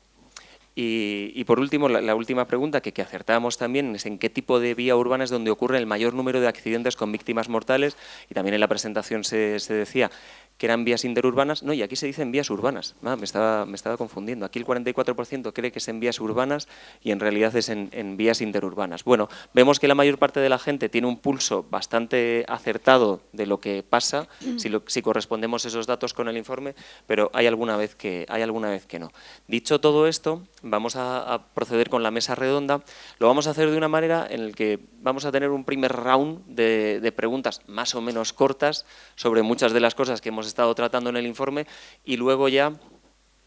C: Y por último, la última pregunta que acertábamos también es en qué tipo de vía urbana es donde ocurre el mayor número de accidentes con víctimas mortales, y también en la presentación se decía que eran vías interurbanas, no, y aquí se dicen vías urbanas, me estaba confundiendo, aquí el 44% cree que es en vías urbanas y en realidad es en vías interurbanas. Bueno, vemos que la mayor parte de la gente tiene un pulso bastante acertado de lo que pasa, si correspondemos esos datos con el informe, pero hay alguna vez que no. Dicho todo esto, vamos a proceder con la mesa redonda. Lo vamos a hacer de una manera en la que vamos a tener un primer round de preguntas más o menos cortas sobre muchas de las cosas que hemos estado tratando en el informe, y luego ya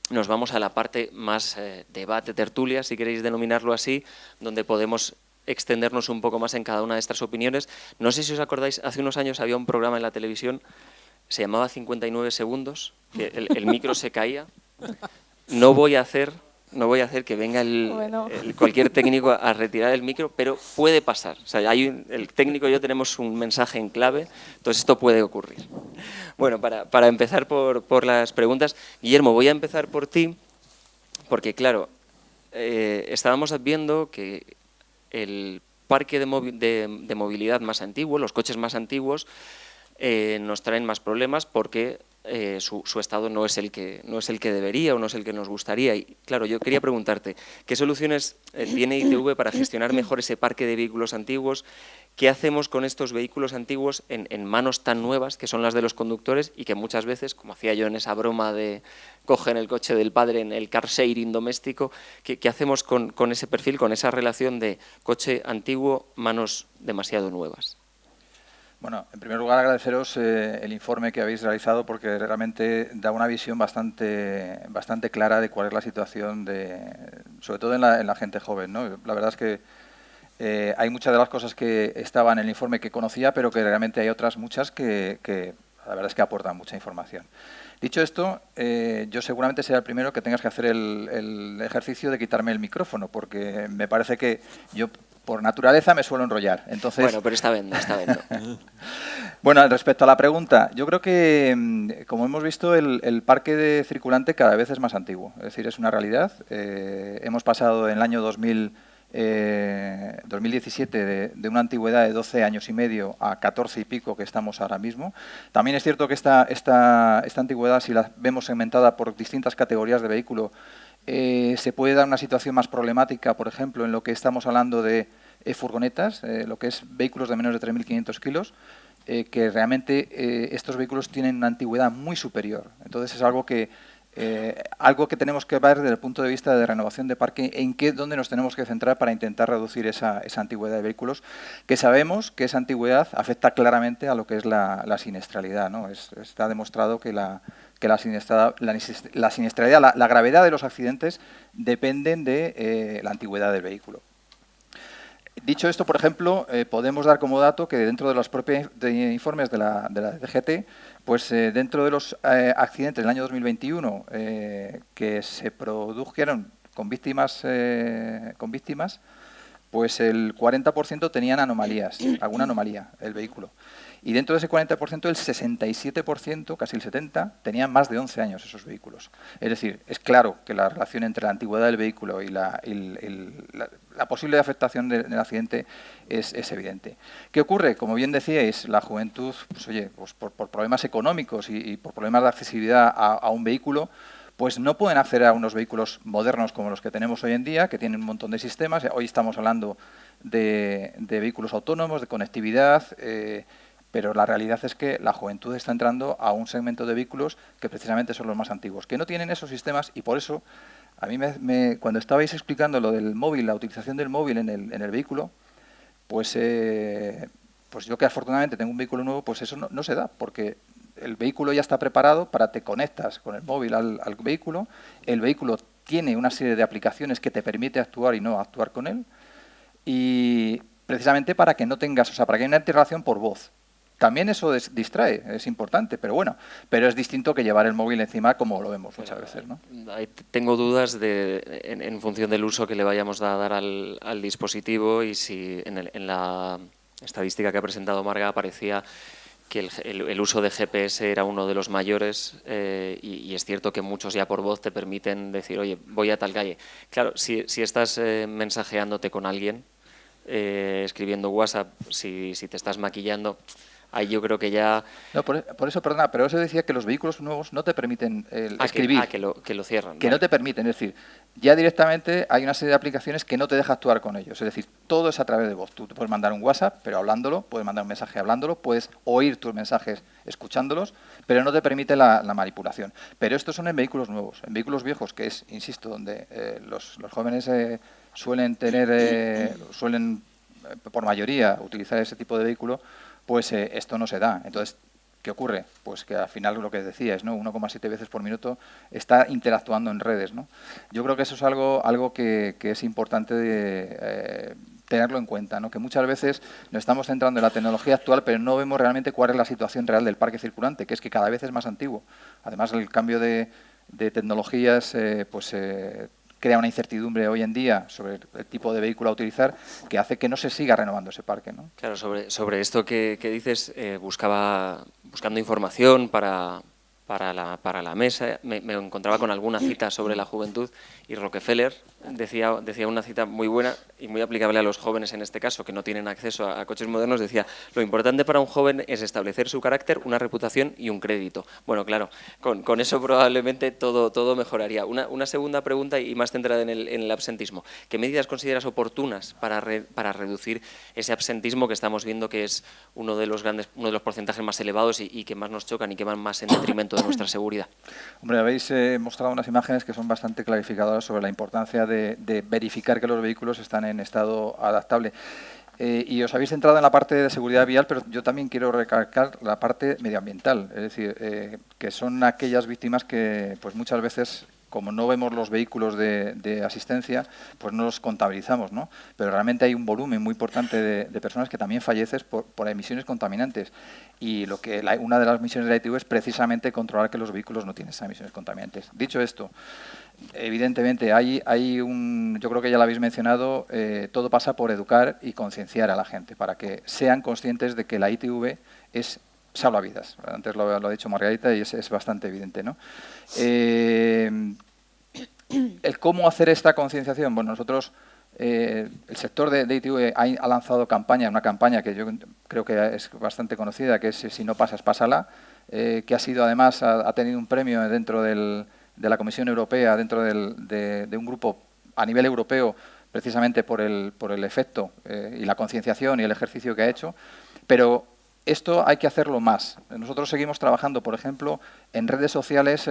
C: nos vamos a la parte más debate, tertulia, si queréis denominarlo así, donde podemos extendernos un poco más en cada una de estas opiniones. No sé si os acordáis, hace unos años había un programa en la televisión, se llamaba 59 segundos, que el micro se caía. No voy a hacer que venga cualquier técnico a retirar el micro, pero puede pasar. O sea, el técnico y yo tenemos un mensaje en clave, entonces esto puede ocurrir. Bueno, para empezar por las preguntas, Guillermo, voy a empezar por ti, porque claro, estábamos viendo que el parque de movilidad más antiguo, los coches más antiguos, nos traen más problemas porque su estado no es el que debería o no es el que nos gustaría. Y claro, yo quería preguntarte, ¿qué soluciones tiene ITV para gestionar mejor ese parque de vehículos antiguos? ¿Qué hacemos con estos vehículos antiguos en manos tan nuevas, que son las de los conductores, y que muchas veces, como hacía yo en esa broma de cogen el coche del padre en el car sharing doméstico, ¿qué hacemos con ese perfil, con esa relación de coche antiguo, manos demasiado nuevas?
D: Bueno, en primer lugar agradeceros el informe que habéis realizado, porque realmente da una visión bastante clara de cuál es la situación, sobre todo en la gente joven, ¿no? La verdad es que hay muchas de las cosas que estaban en el informe que conocía, pero que realmente hay otras muchas que la verdad es que aportan mucha información. Dicho esto, yo seguramente seré el primero que tengas que hacer el ejercicio de quitarme el micrófono, porque me parece que yo por naturaleza me suelo enrollar. Entonces,
C: bueno, pero esta vez no.
D: Bueno, respecto a la pregunta, yo creo que, como hemos visto, el parque de circulante cada vez es más antiguo. Es decir, es una realidad. Hemos pasado en el año 2017 de una antigüedad de 12 años y medio a 14 y pico que estamos ahora mismo. También es cierto que esta antigüedad, si la vemos segmentada por distintas categorías de vehículo, se puede dar una situación más problemática, por ejemplo, en lo que estamos hablando de furgonetas, lo que es vehículos de menos de 3.500 kilos, que realmente estos vehículos tienen una antigüedad muy superior. Entonces es algo que tenemos que ver desde el punto de vista de renovación de parque, dónde nos tenemos que centrar para intentar reducir esa antigüedad de vehículos, que sabemos que esa antigüedad afecta claramente a lo que es la siniestralidad, ¿no? Está demostrado que la siniestralidad, la gravedad de los accidentes dependen de la antigüedad del vehículo. Dicho esto, por ejemplo, podemos dar como dato que dentro de los propios informes de la DGT, pues dentro de los accidentes del año 2021 que se produjeron con víctimas, pues el 40% tenían anomalías, alguna anomalía, el vehículo. Y dentro de ese 40%, el 67%, casi el 70%, tenían más de 11 años esos vehículos. Es decir, es claro que la relación entre la antigüedad del vehículo y la posible afectación del accidente es evidente. ¿Qué ocurre? Como bien decíais, la juventud, pues, oye, pues por problemas económicos y por problemas de accesibilidad a un vehículo, pues no pueden acceder a unos vehículos modernos como los que tenemos hoy en día, que tienen un montón de sistemas. Hoy estamos hablando de vehículos autónomos, de conectividad, pero la realidad es que la juventud está entrando a un segmento de vehículos que precisamente son los más antiguos, que no tienen esos sistemas, y por eso a mí cuando estabais explicando lo del móvil, la utilización del móvil en el vehículo, pues yo que afortunadamente tengo un vehículo nuevo, pues eso no se da, porque el vehículo ya está preparado para te conectas con el móvil al vehículo, el vehículo tiene una serie de aplicaciones que te permite actuar y no actuar con él, y precisamente para que no tengas, o sea, para que haya una interacción por voz. También eso distrae, es importante, pero bueno, pero es distinto que llevar el móvil encima como lo vemos muchas veces, ¿no?
C: Tengo dudas en función del uso que le vayamos a dar al dispositivo, y si en la estadística que ha presentado Marga aparecía que el uso de GPS era uno de los mayores, y es cierto que muchos ya por voz te permiten decir, oye, voy a tal calle. Claro, si estás mensajeándote con alguien, escribiendo WhatsApp, si te estás maquillando, ahí yo creo que ya...
D: No, por eso, perdona, pero eso decía que los vehículos nuevos no te permiten escribir.
C: Que lo cierran.
D: Que vale. No te permiten, es decir, ya directamente hay una serie de aplicaciones que no te deja actuar con ellos. Es decir, todo es a través de voz. Tú te puedes mandar un WhatsApp, pero hablándolo, puedes mandar un mensaje hablándolo, puedes oír tus mensajes escuchándolos, pero no te permite la manipulación. Pero estos son en vehículos nuevos. En vehículos viejos, que es, insisto, donde los jóvenes suelen por mayoría utilizar ese tipo de vehículo, pues esto no se da. Entonces, ¿Qué ocurre? Pues que al final lo que decías, ¿no? 1,7 veces por minuto está interactuando en redes, ¿no? Yo creo que eso es algo que es importante tenerlo en cuenta, ¿no? Que muchas veces nos estamos centrando en la tecnología actual, pero no vemos realmente cuál es la situación real del parque circulante, que es que cada vez es más antiguo. Además, el cambio de tecnologías crea una incertidumbre hoy en día sobre el tipo de vehículo a utilizar que hace que no se siga renovando ese parque, ¿no?
C: Claro, sobre esto que dices, buscando información para la mesa, me encontraba con alguna cita sobre la juventud y Rockefeller decía una cita muy buena y muy aplicable a los jóvenes en este caso, que no tienen acceso a coches modernos. Decía, lo importante para un joven es establecer su carácter, una reputación y un crédito. Bueno, claro, con eso probablemente todo mejoraría. Una segunda pregunta y más centrada en el absentismo. ¿Qué medidas consideras oportunas para reducir ese absentismo que estamos viendo que es uno de los porcentajes más elevados y que más nos chocan y que van más en detrimento de nuestra seguridad?
D: Hombre, habéis mostrado unas imágenes que son bastante clarificadoras sobre la importancia de verificar que los vehículos están en estado adaptable. Y os habéis centrado en la parte de seguridad vial, pero yo también quiero recalcar la parte medioambiental, es decir, que son aquellas víctimas que pues muchas veces, como no vemos los vehículos de asistencia, pues no los contabilizamos, ¿no? Pero realmente hay un volumen muy importante de personas que también fallecen por emisiones contaminantes. Y una de las misiones de la ITV es precisamente controlar que los vehículos no tienen esas emisiones contaminantes. Dicho esto, evidentemente yo creo que ya lo habéis mencionado, todo pasa por educar y concienciar a la gente para que sean conscientes de que la ITV salva vidas. Antes lo ha dicho Margarita y es bastante evidente, ¿no? El cómo hacer esta concienciación. Bueno, nosotros, el sector de ITV ha lanzado una campaña que yo creo que es bastante conocida, que es Si no pasas, pásala, que ha sido además, ha tenido un premio dentro de la Comisión Europea, dentro de un grupo a nivel europeo, precisamente por el efecto y la concienciación y el ejercicio que ha hecho, pero esto hay que hacerlo más. Nosotros seguimos trabajando, por ejemplo, en redes sociales,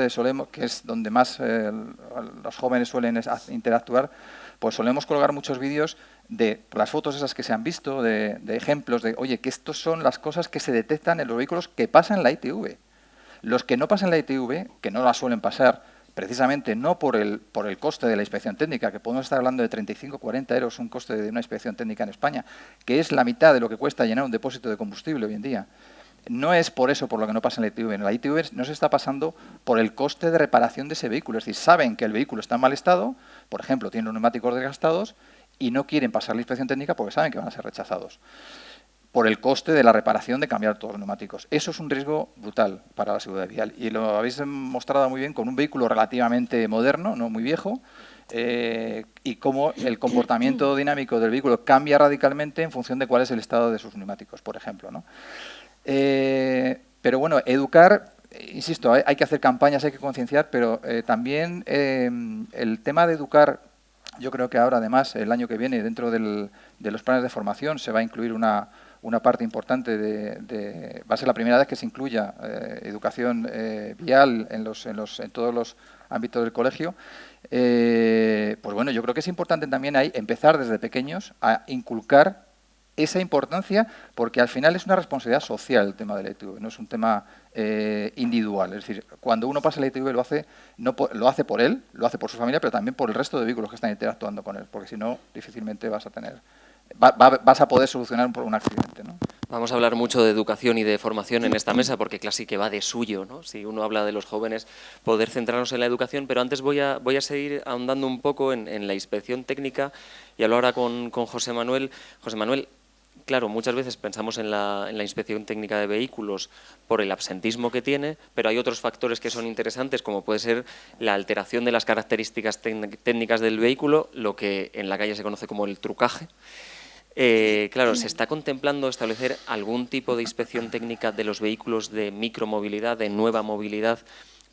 D: que es donde más los jóvenes suelen interactuar, pues solemos colgar muchos vídeos de las fotos esas que se han visto, de ejemplos de, oye, que estos son las cosas que se detectan en los vehículos que pasan la ITV. Los que no pasan la ITV, que no la suelen pasar, precisamente no por el coste de la inspección técnica, que podemos estar hablando de 35-40 euros un coste de una inspección técnica en España, que es la mitad de lo que cuesta llenar un depósito de combustible hoy en día. No es por eso por lo que no pasa en la ITV. En la ITV no se está pasando por el coste de reparación de ese vehículo. Es decir, saben que el vehículo está en mal estado, por ejemplo, tiene los neumáticos desgastados y no quieren pasar la inspección técnica porque saben que van a ser rechazados por el coste de la reparación de cambiar todos los neumáticos. Eso es un riesgo brutal para la seguridad vial y lo habéis mostrado muy bien con un vehículo relativamente moderno, no muy viejo, y cómo el comportamiento dinámico del vehículo cambia radicalmente en función de cuál es el estado de sus neumáticos, por ejemplo, ¿no? Pero bueno, educar, insisto, hay que hacer campañas, hay que concienciar, pero también el tema de educar, yo creo que ahora además el año que viene dentro de los planes de formación se va a incluir una parte importante va a ser la primera vez que se incluya educación vial en todos los ámbitos del colegio. Pues bueno, yo creo que es importante también ahí empezar desde pequeños a inculcar esa importancia, porque al final es una responsabilidad social el tema de la ITV, no es un tema individual. Es decir, cuando uno pasa la ITV lo hace por él, lo hace por su familia, pero también por el resto de vehículos que están interactuando con él, porque si no, difícilmente vas a poder solucionar un accidente, ¿no?
C: Vamos a hablar mucho de educación y de formación en esta mesa, porque casi que va de suyo, ¿no? Si uno habla de los jóvenes, poder centrarnos en la educación, pero antes voy a seguir ahondando un poco en la inspección técnica y hablo ahora con José Manuel. José Manuel, claro, muchas veces pensamos en la inspección técnica de vehículos por el absentismo que tiene, pero hay otros factores que son interesantes, como puede ser la alteración de las características técnicas del vehículo, lo que en la calle se conoce como el trucaje. Claro, ¿se está contemplando establecer algún tipo de inspección técnica de los vehículos de micromovilidad, de nueva movilidad,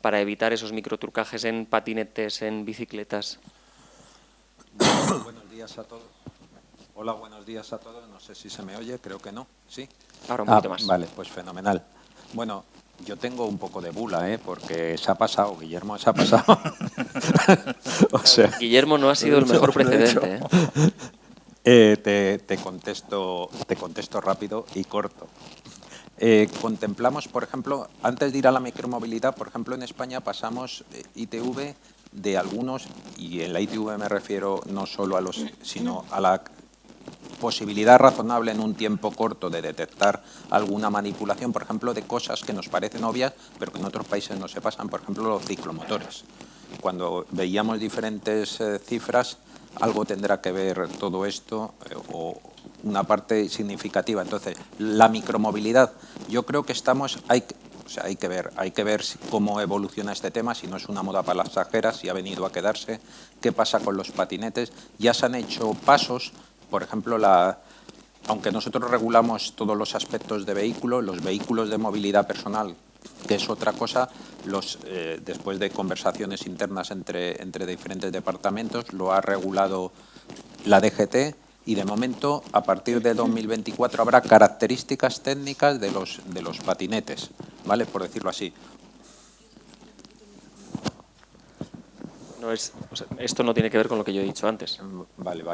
C: para evitar esos microtrucajes en patinetes, en bicicletas?
E: Buenos días a todos. Hola, buenos días a todos. No sé si se me oye, creo que no. ¿Sí?
C: Ahora un poquito más.
E: Vale, pues fenomenal. Bueno, yo tengo un poco de bula, porque se ha pasado, Guillermo se ha pasado. O sea,
C: Guillermo no ha sido el mejor precedente.
E: Te contesto rápido y corto. contemplamos, por ejemplo, antes de ir a la micromovilidad, por ejemplo, en España pasamos ITV de algunos, y en la ITV me refiero no solo a los, sino a la posibilidad razonable en un tiempo corto de detectar alguna manipulación, por ejemplo, de cosas que nos parecen obvias, pero que en otros países no se pasan, por ejemplo, los ciclomotores. Cuando veíamos diferentes cifras, algo tendrá que ver todo esto o una parte significativa. Entonces, la micromovilidad, yo creo que hay que ver cómo evoluciona este tema, si no es una moda pasajera, si ha venido a quedarse, qué pasa con los patinetes. Ya se han hecho pasos, por ejemplo, aunque nosotros regulamos todos los aspectos de vehículos, los vehículos de movilidad personal, que es otra cosa, después de conversaciones internas entre diferentes departamentos, lo ha regulado la DGT y de momento, a partir de 2024, habrá características técnicas de los patinetes, ¿vale? Por decirlo así.
C: No es, o sea, esto no tiene que ver con lo que yo he dicho antes.
E: Vale.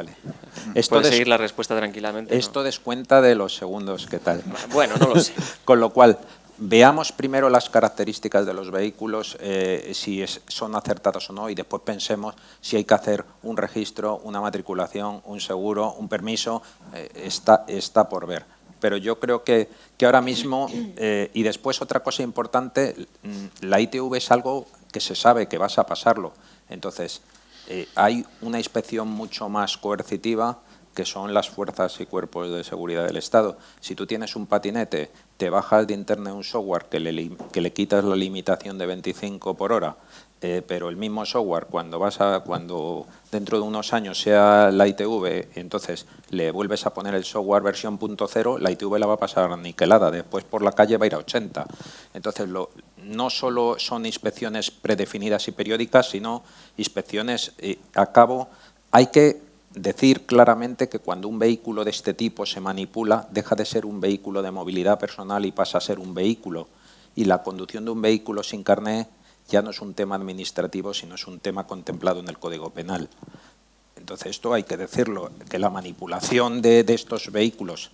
C: Puedes seguir la respuesta tranquilamente.
E: Esto descuenta de los segundos, ¿qué tal?
C: Bueno, no lo sé.
E: Con lo cual, veamos primero las características de los vehículos, si son acertadas o no, y después pensemos si hay que hacer un registro, una matriculación, un seguro, un permiso, está por ver. Pero yo creo que ahora mismo, y después otra cosa importante, la ITV es algo que se sabe que vas a pasarlo. Entonces, hay una inspección mucho más coercitiva, que son las fuerzas y cuerpos de seguridad del Estado. Si tú tienes un patinete, te bajas de internet un software que le quitas la limitación de 25 por hora, pero el mismo software, cuando dentro de unos años sea la ITV, entonces le vuelves a poner el software versión .0, la ITV la va a pasar niquelada, después por la calle va a ir a 80. Entonces, no solo son inspecciones predefinidas y periódicas, sino inspecciones a cabo. Hay que decir claramente que cuando un vehículo de este tipo se manipula, deja de ser un vehículo de movilidad personal y pasa a ser un vehículo. Y la conducción de un vehículo sin carné ya no es un tema administrativo, sino es un tema contemplado en el Código Penal. Entonces, esto hay que decirlo, que la manipulación de estos vehículos,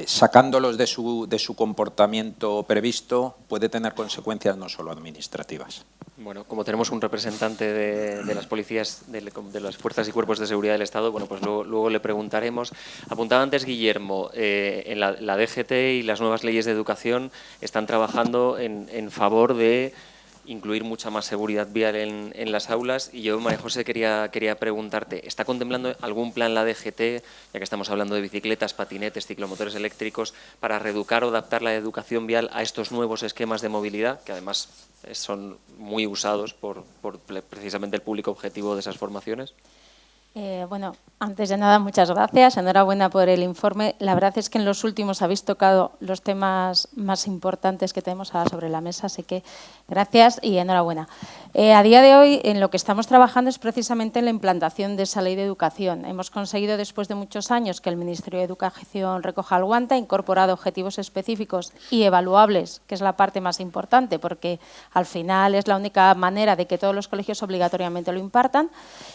E: sacándolos de su comportamiento previsto, puede tener consecuencias no solo administrativas.
C: Bueno, como tenemos un representante de las policías, de las fuerzas y cuerpos de seguridad del Estado, bueno, pues luego le preguntaremos. Apuntaba antes Guillermo, en la DGT y las nuevas leyes de educación están trabajando en favor de incluir mucha más seguridad vial en las aulas, y yo, María José, quería preguntarte, ¿está contemplando algún plan la DGT, ya que estamos hablando de bicicletas, patinetes, ciclomotores eléctricos, para reeducar o adaptar la educación vial a estos nuevos esquemas de movilidad, que además son muy usados por precisamente el público objetivo de esas formaciones?
F: Bueno, antes de nada, muchas gracias. Enhorabuena por el informe. La verdad es que en los últimos habéis tocado los temas más importantes que tenemos ahora sobre la mesa, así que gracias y enhorabuena. A día de hoy, en lo que estamos trabajando es precisamente en la implantación de esa ley de educación. Hemos conseguido, después de muchos años, que el Ministerio de Educación recoja el guante, ha incorporado objetivos específicos y evaluables, que es la parte más importante, porque al final es la única manera de que todos los colegios obligatoriamente lo impartan,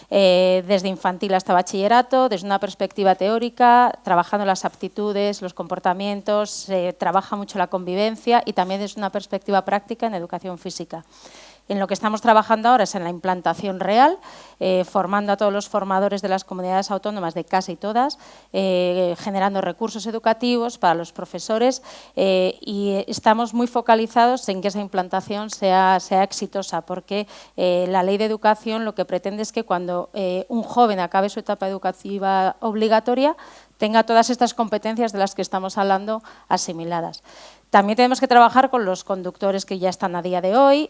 F: desde infantil hasta bachillerato, desde una perspectiva teórica, trabajando las aptitudes, los comportamientos, se trabaja mucho la convivencia y también desde una perspectiva práctica en educación física. En lo que estamos trabajando ahora es en la implantación real, formando a todos los formadores de las comunidades autónomas, de casi todas, generando recursos educativos para los profesores, y estamos muy focalizados en que esa implantación sea exitosa, porque la ley de educación lo que pretende es que cuando un joven acabe su etapa educativa obligatoria tenga todas estas competencias de las que estamos hablando asimiladas. También tenemos que trabajar con los conductores que ya están a día de hoy.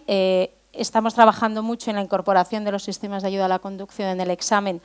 F: Estamos trabajando mucho en la incorporación de los sistemas de ayuda a la conducción en el examen,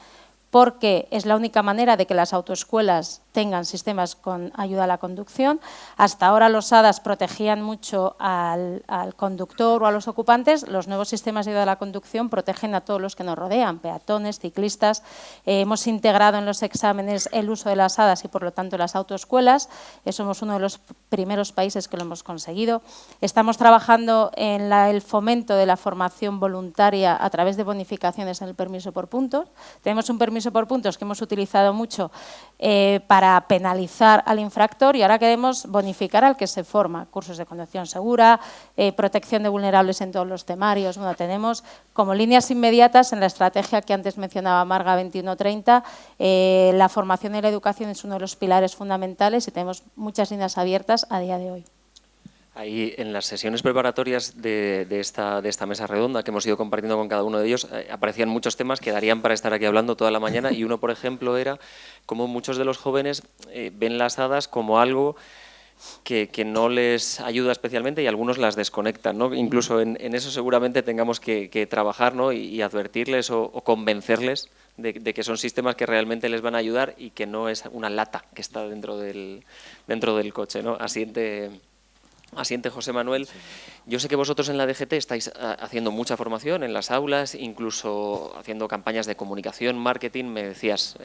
F: porque es la única manera de que las autoescuelas tengan sistemas con ayuda a la conducción. Hasta ahora los ADAS protegían mucho al conductor o a los ocupantes. Los nuevos sistemas de ayuda a la conducción protegen a todos los que nos rodean, peatones, ciclistas. Hemos integrado en los exámenes el uso de las ADAS y, por lo tanto, las autoescuelas. Somos uno de los primeros países que lo hemos conseguido. Estamos trabajando en el fomento de la formación voluntaria a través de bonificaciones en el permiso por puntos. Tenemos un permiso por puntos que hemos utilizado mucho para para penalizar al infractor y ahora queremos bonificar al que se forma, cursos de conducción segura, protección de vulnerables en todos los temarios. Bueno, tenemos como líneas inmediatas en la estrategia que antes mencionaba Marga 2130, la formación y la educación es uno de los pilares fundamentales y tenemos muchas líneas abiertas a día de hoy.
C: Ahí en las sesiones preparatorias de esta mesa redonda que hemos ido compartiendo con cada uno de ellos, aparecían muchos temas que darían para estar aquí hablando toda la mañana y uno, por ejemplo, era cómo muchos de los jóvenes ven las hadas como algo que no les ayuda especialmente y algunos las desconectan, ¿no? Incluso en eso seguramente tengamos que trabajar, ¿no? y advertirles o convencerles de que son sistemas que realmente les van a ayudar y que no es una lata que está dentro del coche, ¿no? Asiente José Manuel. Yo sé que vosotros en la DGT estáis haciendo mucha formación en las aulas, incluso haciendo campañas de comunicación, marketing. Me decías,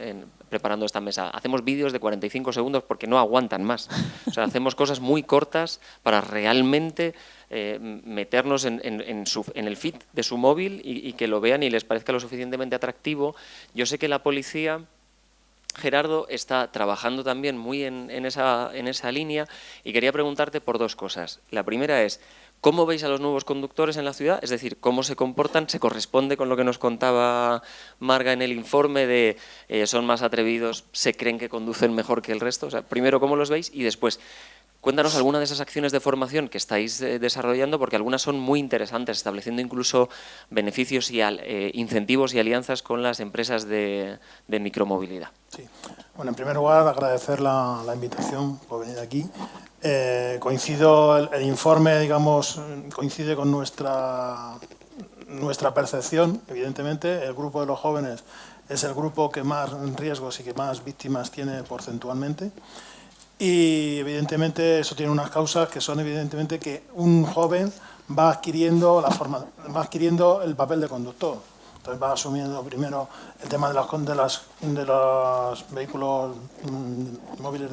C: preparando esta mesa, hacemos vídeos de 45 segundos porque no aguantan más. O sea, hacemos cosas muy cortas para realmente meternos en el feed de su móvil y que lo vean y les parezca lo suficientemente atractivo. Yo sé que la policía, Gerardo, está trabajando también muy en esa línea y quería preguntarte por dos cosas. La primera es, ¿cómo veis a los nuevos conductores en la ciudad? Es decir, ¿cómo se comportan? ¿Se corresponde con lo que nos contaba Marga en el informe de son más atrevidos, se creen que conducen mejor que el resto? O sea, primero, ¿cómo los veis? Y después, cuéntanos alguna de esas acciones de formación que estáis desarrollando, porque algunas son muy interesantes, estableciendo incluso beneficios y incentivos y alianzas con las empresas de micromovilidad.
G: Sí. Bueno, en primer lugar, agradecer la invitación por venir aquí. Coincido, el informe, digamos, coincide con nuestra percepción, evidentemente. El grupo de los jóvenes es el grupo que más riesgos y que más víctimas tiene porcentualmente. Y evidentemente eso tiene unas causas que son evidentemente que un joven va adquiriendo el papel de conductor. Entonces va asumiendo primero el tema de los vehículos móviles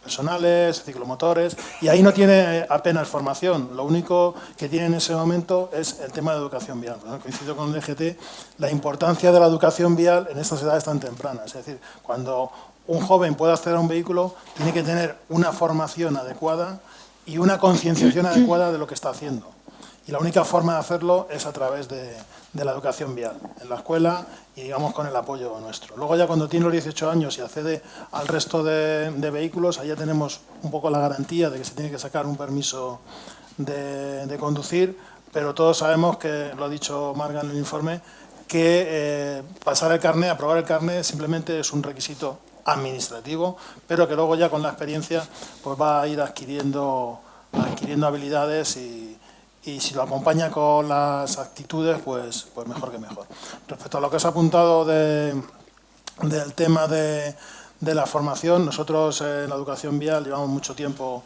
G: personales, ciclomotores, y ahí no tiene apenas formación. Lo único que tiene en ese momento es el tema de educación vial. Coincido con el DGT, la importancia de la educación vial en estas edades tan tempranas. Es decir, cuando un joven puede acceder a un vehículo, tiene que tener una formación adecuada y una concienciación adecuada de lo que está haciendo. Y la única forma de hacerlo es a través de la educación vial, en la escuela y, digamos, con el apoyo nuestro. Luego ya cuando tiene los 18 años y accede al resto de vehículos, ahí ya tenemos un poco la garantía de que se tiene que sacar un permiso de conducir, pero todos sabemos que, lo ha dicho Marga en el informe, que pasar el carné, aprobar el carné, simplemente es un requisito administrativo, pero que luego ya con la experiencia pues va a ir adquiriendo habilidades y si lo acompaña con las actitudes, pues mejor que mejor. Respecto a lo que has apuntado del tema de la formación, nosotros en la educación vial llevamos mucho tiempo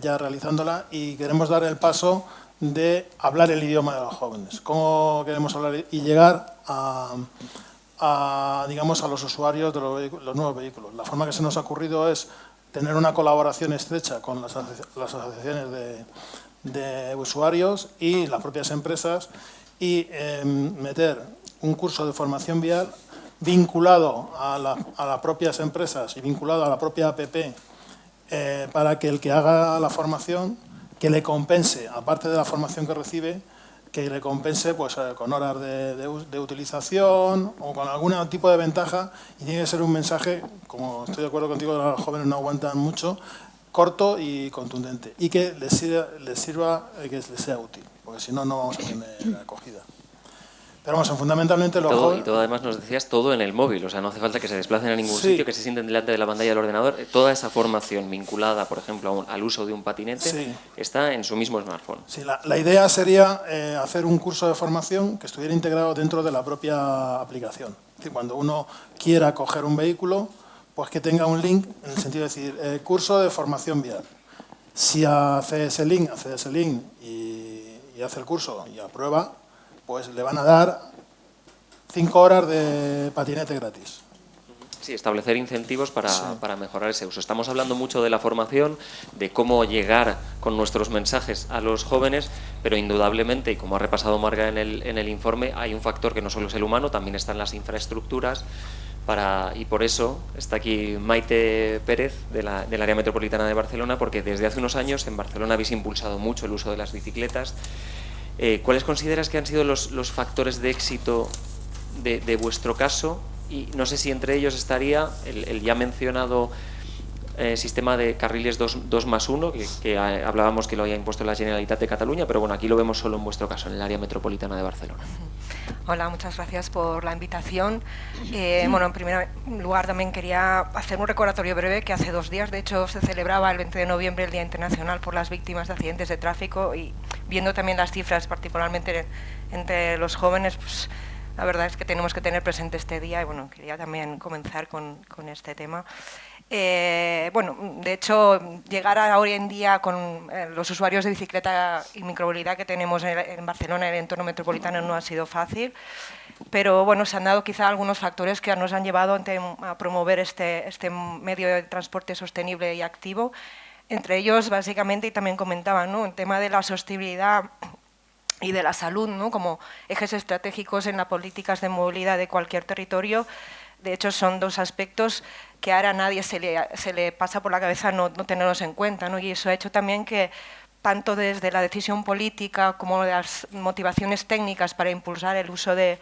G: ya realizándola y queremos dar el paso de hablar el idioma de los jóvenes. ¿Cómo queremos hablar y llegar digamos, a los usuarios de los nuevos vehículos? La forma que se nos ha ocurrido es tener una colaboración estrecha con las asociaciones de usuarios y las propias empresas y meter un curso de formación vial vinculado a las propias empresas y vinculado a la propia APP para que el que haga la formación, que le compense, aparte de la formación que recibe, que le compense pues con horas de utilización o con algún tipo de ventaja, y tiene que ser un mensaje, como estoy de acuerdo contigo, los jóvenes no aguantan mucho, corto y contundente, y que les sirva, que les sea útil, porque si no, no vamos a tener acogida. Pero vamos, fundamentalmente los jóvenes...
C: Y todo, además nos decías, todo en el móvil, o sea, no hace falta que se desplacen a ningún sitio, que se sienten delante de la pantalla del ordenador. Toda esa formación vinculada, por ejemplo, al uso de un patinete, está en su mismo smartphone. Sí, la idea sería hacer un curso de formación que estuviera integrado dentro de la propia aplicación. Es decir, cuando uno quiera coger un vehículo, pues que tenga un link, en el sentido de decir, curso de formación vial. Si accede ese link y hace el curso y aprueba, pues le van a dar 5 horas de patinete gratis. Sí, establecer incentivos para mejorar ese uso. Estamos hablando mucho de la formación, de cómo llegar con nuestros mensajes a los jóvenes, pero indudablemente, y como ha repasado Marga en el informe, hay un factor que no solo es el humano, también están las infraestructuras y por eso está aquí Maite Pérez del Área Metropolitana de Barcelona, porque desde hace unos años en Barcelona habéis impulsado mucho el uso de las bicicletas. ¿Cuáles consideras que han sido los factores de éxito de vuestro caso? Y no sé si entre ellos estaría el ya mencionado sistema de carriles 2+1, que hablábamos que lo había impuesto la Generalitat de Cataluña, pero bueno, aquí lo vemos solo en vuestro caso, en el área metropolitana de Barcelona.
H: Hola, muchas gracias por la invitación. Bueno, en primer lugar también quería hacer un recordatorio breve que hace 2 días, de hecho, se celebraba el 20 de noviembre el Día Internacional por las Víctimas de Accidentes de Tráfico, y viendo también las cifras, particularmente entre los jóvenes, pues la verdad es que tenemos que tener presente este día, y bueno, quería también comenzar con este tema. Bueno, de hecho, llegar a hoy en día con los usuarios de bicicleta y micromovilidad que tenemos en Barcelona, en el entorno metropolitano, no ha sido fácil, pero bueno, se han dado quizá algunos factores que nos han llevado a promover este medio de transporte sostenible y activo. Entre ellos, básicamente, y también comentaban, ¿no?, el tema de la sostenibilidad y de la salud, ¿no?, como ejes estratégicos en las políticas de movilidad de cualquier territorio. De hecho, son 2 aspectos que ahora a nadie se le pasa por la cabeza no tenerlos en cuenta, ¿no? Y eso ha hecho también que, tanto desde la decisión política como las motivaciones técnicas para impulsar el uso de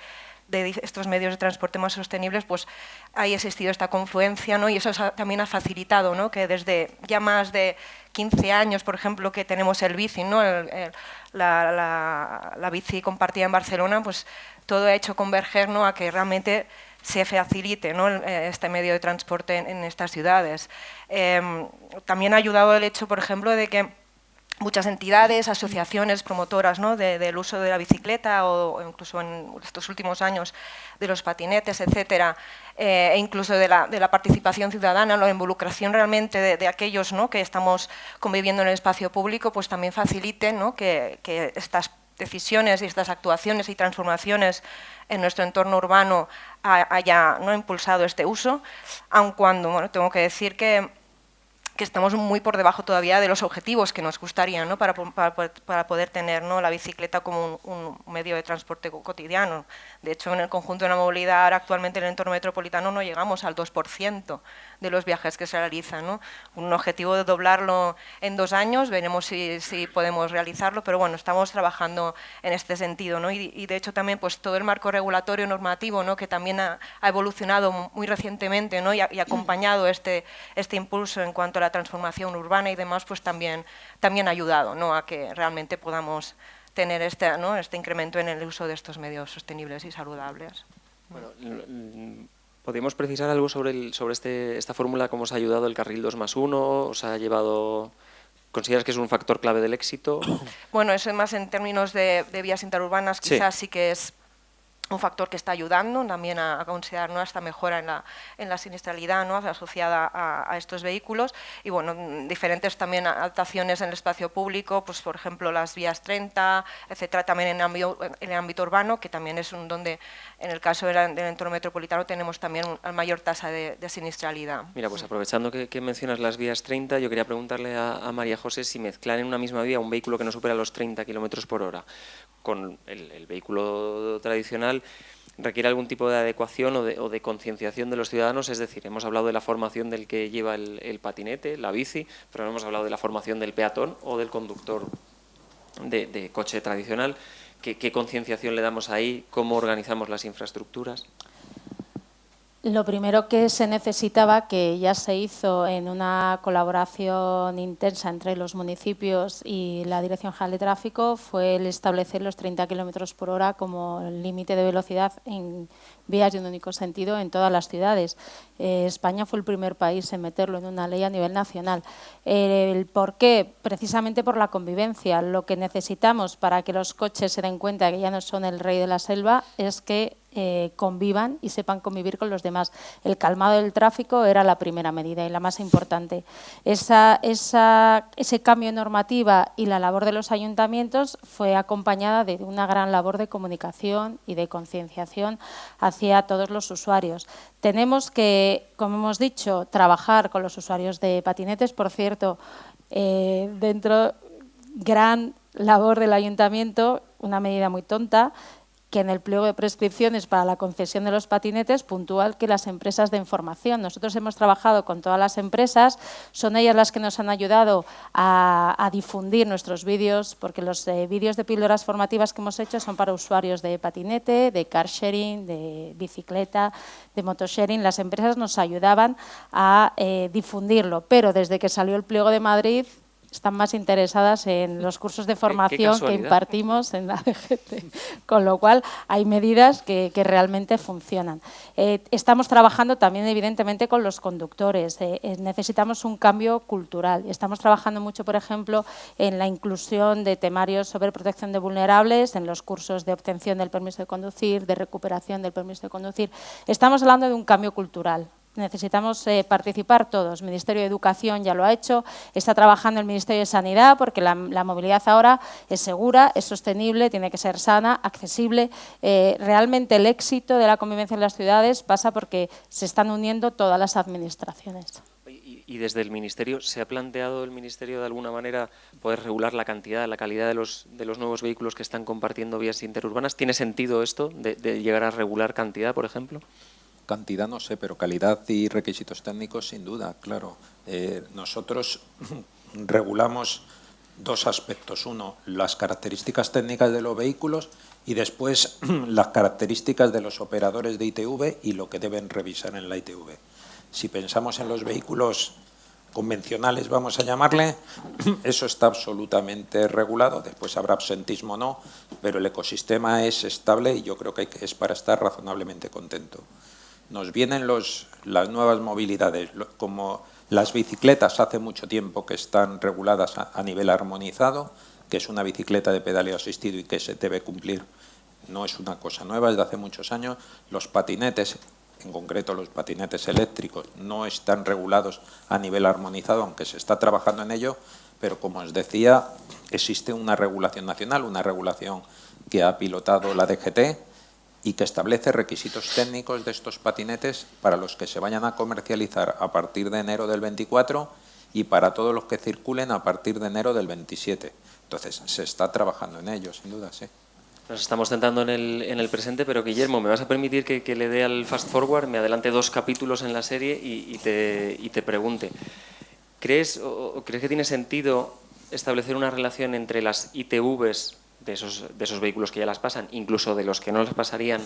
H: estos medios de transporte más sostenibles, pues haya existido esta confluencia, ¿no? Y eso también ha facilitado, ¿no?, que desde ya más de 15 años, por ejemplo, que tenemos el bici, ¿no?, la bici compartida en Barcelona, pues todo ha hecho converger, ¿no?, a que realmente se facilite, ¿no?, este medio de transporte en estas ciudades. También ha ayudado el hecho, por ejemplo, de que muchas entidades, asociaciones promotoras, ¿no?, del uso de la bicicleta, o incluso en estos últimos años de los patinetes, etcétera, e incluso de la participación ciudadana, la involucración realmente de aquellos, ¿no?, que estamos conviviendo en el espacio público, pues también faciliten, ¿no?, que estas decisiones y estas actuaciones y transformaciones en nuestro entorno urbano haya, ¿no?, impulsado este uso, aun cuando, bueno, tengo que decir que estamos muy por debajo todavía de los objetivos que nos gustaría, ¿no?, para poder tener, ¿no?, la bicicleta como un medio de transporte cotidiano. De hecho, en el conjunto de la movilidad, ahora actualmente en el entorno metropolitano no llegamos al 2% de los viajes que se realizan, ¿no? Un objetivo de doblarlo en 2 años, veremos si podemos realizarlo, pero bueno, estamos trabajando en este sentido, ¿no? Y de hecho también, pues todo el marco regulatorio normativo, ¿no?, que también ha evolucionado muy recientemente, ¿no?, y acompañado este impulso en cuanto a la transformación urbana y demás, pues también ha ayudado, ¿no?, a que realmente podamos tener este incremento en el uso de estos medios sostenibles y saludables.
C: Bueno, ¿podríamos precisar algo sobre esta fórmula? ¿Cómo os ha ayudado el carril 2+1? ¿Os ha llevado...? ¿Consideras que es un factor clave del éxito?
H: Bueno, eso es más en términos de vías interurbanas, quizás sí que es un factor que está ayudando también a considerar, ¿no?, esta mejora en la siniestralidad, ¿no?, asociada a estos vehículos, y bueno, diferentes también adaptaciones en el espacio público, pues por ejemplo las vías 30, etcétera, también en el ámbito urbano, que también es donde en el caso del entorno metropolitano tenemos también una mayor tasa de siniestralidad.
C: Mira, pues aprovechando que mencionas las vías 30, yo quería preguntarle a María José si mezclar en una misma vía un vehículo que no supera los 30 km/h con el vehículo tradicional requiere algún tipo de adecuación o de concienciación de los ciudadanos. Es decir, hemos hablado de la formación del que lleva el patinete, la bici, pero no hemos hablado de la formación del peatón o del conductor de coche tradicional. ¿Qué concienciación le damos ahí? ¿Cómo organizamos las infraestructuras?
F: Lo primero que se necesitaba, que ya se hizo en una colaboración intensa entre los municipios y la Dirección General de Tráfico, fue el establecer los 30 km/h como límite de velocidad en vías de un único sentido en todas las ciudades. España fue el primer país en meterlo en una ley a nivel nacional. ¿El por qué? Precisamente por la convivencia. Lo que necesitamos para que los coches se den cuenta que ya no son el rey de la selva es que convivan y sepan convivir con los demás. El calmado del tráfico era la primera medida y la más importante. Ese cambio de normativa y la labor de los ayuntamientos fue acompañada de una gran labor de comunicación y de concienciación hacia todos los usuarios. Tenemos que, como hemos dicho, trabajar con los usuarios de patinetes. Por cierto, dentro gran labor del ayuntamiento, una medida muy tonta, que en el pliego de prescripciones para la concesión de los patinetes puntúa que las empresas de información. Nosotros hemos trabajado con todas las empresas, son ellas las que nos han ayudado a difundir nuestros vídeos, porque los vídeos de píldoras formativas que hemos hecho son para usuarios de patinete, de car sharing, de bicicleta, de motosharing. Las empresas nos ayudaban a difundirlo, pero desde que salió el pliego de Madrid están más interesadas en los cursos de formación que impartimos en la DGT, con lo cual hay medidas que realmente funcionan. Estamos trabajando también, evidentemente, con los conductores. Necesitamos un cambio cultural. Estamos trabajando mucho, por ejemplo, en la inclusión de temarios sobre protección de vulnerables, en los cursos de obtención del permiso de conducir, de recuperación del permiso de conducir. Estamos hablando de un cambio cultural. Necesitamos participar todos. El Ministerio de Educación ya lo ha hecho, está trabajando el Ministerio de Sanidad porque la movilidad ahora es segura, es sostenible, tiene que ser sana, accesible. Realmente el éxito de la convivencia en las ciudades pasa porque se están uniendo todas las administraciones.
C: Y desde el Ministerio, ¿se ha planteado el Ministerio de alguna manera poder regular la cantidad, la calidad de los nuevos vehículos que están compartiendo vías interurbanas? ¿Tiene sentido esto de llegar a regular cantidad, por ejemplo?
E: Cantidad no sé, pero calidad y requisitos técnicos sin duda, claro. Nosotros regulamos dos aspectos. Uno, las características técnicas de los vehículos y después las características de los operadores de ITV y lo que deben revisar en la ITV. Si pensamos en los vehículos convencionales, vamos a llamarle, eso está absolutamente regulado. Después habrá absentismo o no, pero el ecosistema es estable y yo creo que es para estar razonablemente contento. Nos vienen las nuevas movilidades, como las bicicletas hace mucho tiempo que están reguladas a nivel armonizado, que es una bicicleta de pedaleo asistido y que se debe cumplir, no es una cosa nueva, desde hace muchos años. Los patinetes, en concreto los patinetes eléctricos, no están regulados a nivel armonizado, aunque se está trabajando en ello, pero como os decía, existe una regulación nacional, una regulación que ha pilotado la DGT, y que establece requisitos técnicos de estos patinetes para los que se vayan a comercializar a partir de enero del 24 y para todos los que circulen a partir de enero del 27. Entonces, se está trabajando en ello, sin duda, sí.
C: Nos estamos centrando en el presente, pero Guillermo, ¿me vas a permitir que le dé al fast forward, me adelante 2 capítulos en la serie y te pregunte? ¿Crees que tiene sentido establecer una relación entre las ITVs de esos vehículos que ya las pasan, incluso de los que no las pasarían,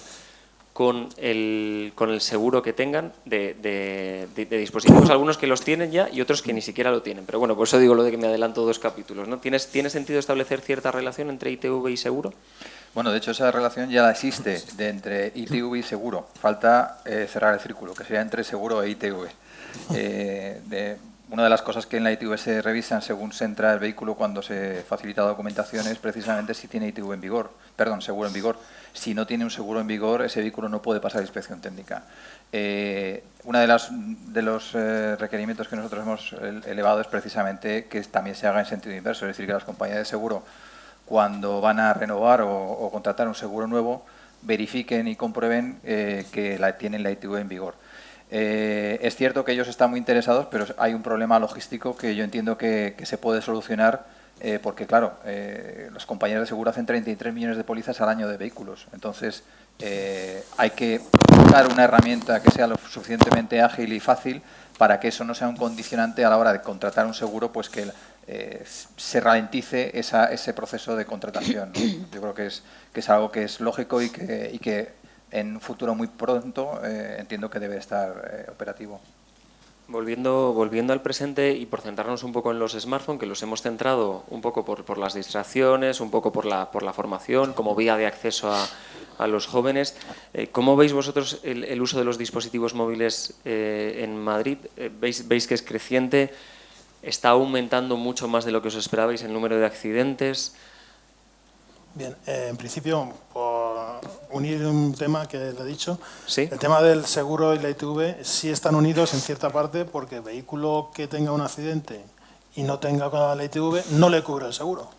C: con el seguro que tengan de dispositivos, algunos que los tienen ya y otros que ni siquiera lo tienen? Pero bueno, por eso digo lo de que me adelanto 2 capítulos, ¿no? ¿Tiene sentido establecer cierta relación entre ITV y seguro?
D: Bueno, de hecho esa relación ya existe entre ITV y seguro. Falta cerrar el círculo, que sería entre seguro e ITV. Una de las cosas que en la ITV se revisan según se entra el vehículo cuando se facilita documentación es precisamente si tiene ITV en vigor, seguro en vigor. Si no tiene un seguro en vigor, ese vehículo no puede pasar inspección técnica. Uno de los requerimientos que nosotros hemos elevado es precisamente que también se haga en sentido inverso, es decir, que las compañías de seguro, cuando van a renovar o contratar un seguro nuevo, verifiquen y comprueben que tienen la ITV en vigor. Es cierto que ellos están muy interesados, pero hay un problema logístico que yo entiendo que se puede solucionar porque, claro, las compañías de seguro hacen 33 millones de pólizas al año de vehículos. Entonces, hay que buscar una herramienta que sea lo suficientemente ágil y fácil para que eso no sea un condicionante a la hora de contratar un seguro, pues que se ralentice ese proceso de contratación, ¿no? Yo creo que es algo que es lógico y que en un futuro muy pronto entiendo que debe estar operativo.
C: Volviendo al presente y por centrarnos un poco en los smartphones, que los hemos centrado un poco por las distracciones, un poco por la formación, como vía de acceso a los jóvenes. ¿Cómo veis vosotros el uso de los dispositivos móviles en Madrid? ¿Veis que es creciente? ¿Está aumentando mucho más de lo que os esperabais el número de accidentes?
G: Bien, en principio, por unir un tema que le he dicho,
C: ¿sí?
G: El tema del seguro y la ITV sí están unidos en cierta parte porque el vehículo que tenga un accidente y no tenga la ITV no le cubre el seguro.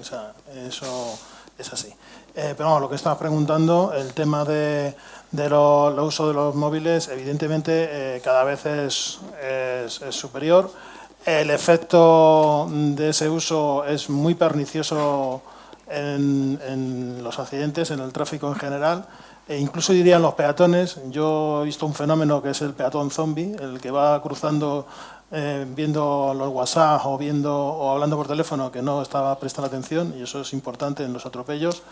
G: O sea, eso es así. Pero vamos, lo que estabas preguntando, el tema de el uso de los móviles, evidentemente cada vez es superior. El efecto de ese uso es muy pernicioso en los accidentes, en el tráfico en general, e incluso diría en los peatones. Yo he visto un fenómeno que es el peatón zombie, el que va cruzando viendo los WhatsApp o hablando por teléfono, que no estaba prestando atención, y eso es importante en los atropellos.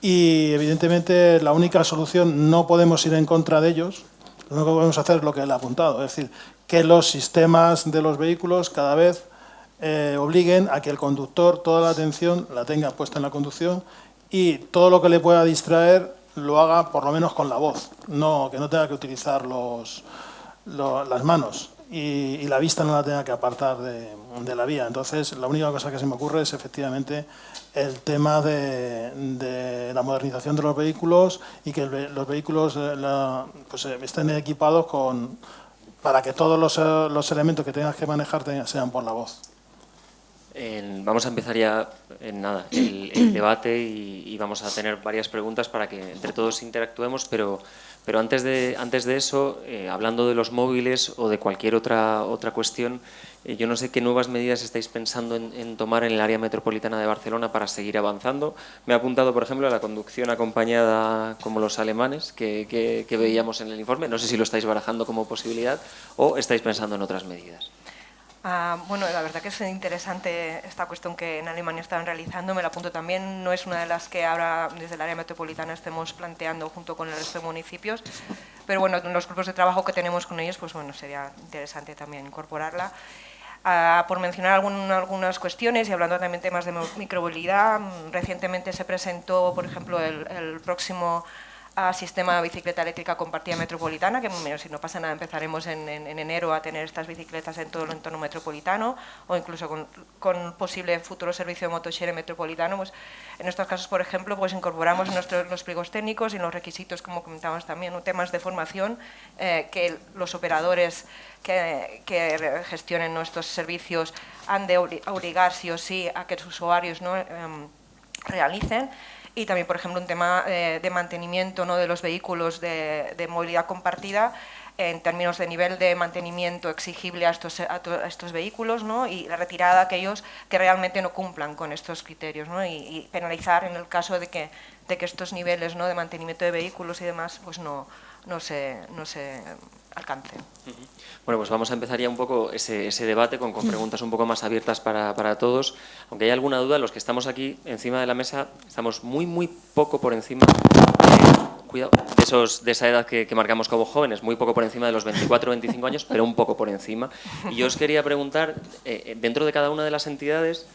G: Y evidentemente la única solución, no podemos ir en contra de ellos, lo único que podemos hacer es lo que él ha apuntado, es decir, que los sistemas de los vehículos cada vez obliguen a que el conductor toda la atención la tenga puesta en la conducción y todo lo que le pueda distraer lo haga por lo menos con la voz, que no tenga que utilizar las manos y la vista no la tenga que apartar de la vía. Entonces, la única cosa que se me ocurre es efectivamente el tema de la modernización de los vehículos y que los vehículos pues, estén equipados para que todos los elementos que tengas que manejar sean por la voz.
C: Vamos a empezar ya en nada el debate y vamos a tener varias preguntas para que entre todos interactuemos, pero antes de eso, hablando de los móviles o de cualquier otra cuestión, yo no sé qué nuevas medidas estáis pensando en tomar en el área metropolitana de Barcelona para seguir avanzando. Me he apuntado, por ejemplo, a la conducción acompañada como los alemanes que veíamos en el informe. No sé si lo estáis barajando como posibilidad o estáis pensando en otras medidas.
H: Bueno, la verdad que es interesante esta cuestión que en Alemania estaban realizando, me la apunto también, no es una de las que ahora desde el área metropolitana estemos planteando junto con el resto de municipios, pero bueno, en los grupos de trabajo que tenemos con ellos, pues bueno, sería interesante también incorporarla. Por mencionar algunas cuestiones y hablando también de temas de micromovilidad, recientemente se presentó, por ejemplo, el próximo sistema de bicicleta eléctrica compartida metropolitana, que si no pasa nada empezaremos en enero a tener estas bicicletas en todo el entorno metropolitano o incluso con posible futuro servicio de motoshare metropolitano. Pues en estos casos, por ejemplo, pues incorporamos en los pliegos técnicos y en los requisitos, como comentábamos también, temas de formación que los operadores que gestionen nuestros servicios han de obligar sí o sí a que sus usuarios realicen. Y también, por ejemplo, un tema de mantenimiento de los vehículos de movilidad compartida en términos de nivel de mantenimiento exigible a estos vehículos, ¿no? Y la retirada de aquellos que realmente no cumplan con estos criterios, ¿no? Y penalizar en el caso de que estos niveles, ¿no?, de mantenimiento de vehículos y demás pues no se alcancen.
C: Bueno, pues vamos a empezar ya un poco ese debate con preguntas un poco más abiertas para todos. Aunque hay alguna duda, los que estamos aquí encima de la mesa estamos muy poco por encima cuidado, de esa edad que marcamos como jóvenes, muy poco por encima de los 24 o 25 años, pero un poco por encima. Y yo os quería preguntar, dentro de cada una de las entidades,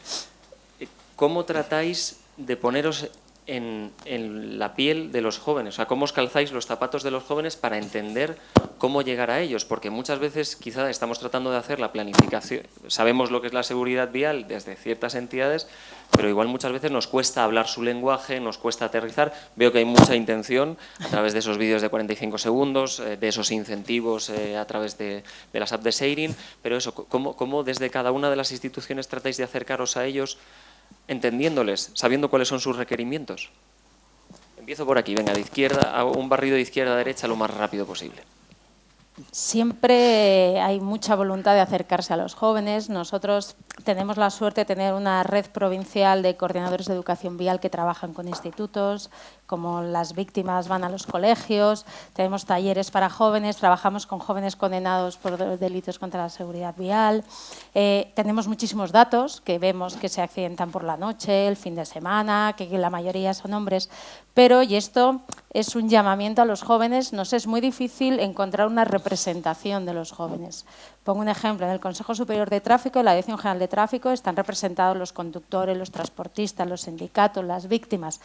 C: ¿cómo tratáis de poneros en la piel de los jóvenes? O sea, ¿cómo os calzáis los zapatos de los jóvenes para entender cómo llegar a ellos? Porque muchas veces quizá estamos tratando de hacer la planificación, sabemos lo que es la seguridad vial desde ciertas entidades, pero igual muchas veces nos cuesta hablar su lenguaje, nos cuesta aterrizar. Veo que hay mucha intención a través de esos vídeos de 45 segundos, de esos incentivos a través de las apps de sharing, pero eso, ¿cómo desde cada una de las instituciones tratáis de acercaros a ellos entendiéndoles, sabiendo cuáles son sus requerimientos? Empiezo por aquí, venga, de izquierda, hago un barrido de izquierda a derecha lo más rápido posible.
F: Siempre hay mucha voluntad de acercarse a los jóvenes. Nosotros tenemos la suerte de tener una red provincial de coordinadores de educación vial que trabajan con institutos, como las víctimas van a los colegios, tenemos talleres para jóvenes, trabajamos con jóvenes condenados por delitos contra la seguridad vial. Tenemos muchísimos datos que vemos que se accidentan por la noche, el fin de semana, que la mayoría son hombres, pero, y esto es un llamamiento a los jóvenes, nos es muy difícil encontrar una representación de los jóvenes. Pongo un ejemplo, en el Consejo Superior de Tráfico, en la Dirección General de Tráfico, están representados los conductores, los transportistas, los sindicatos, las víctimas.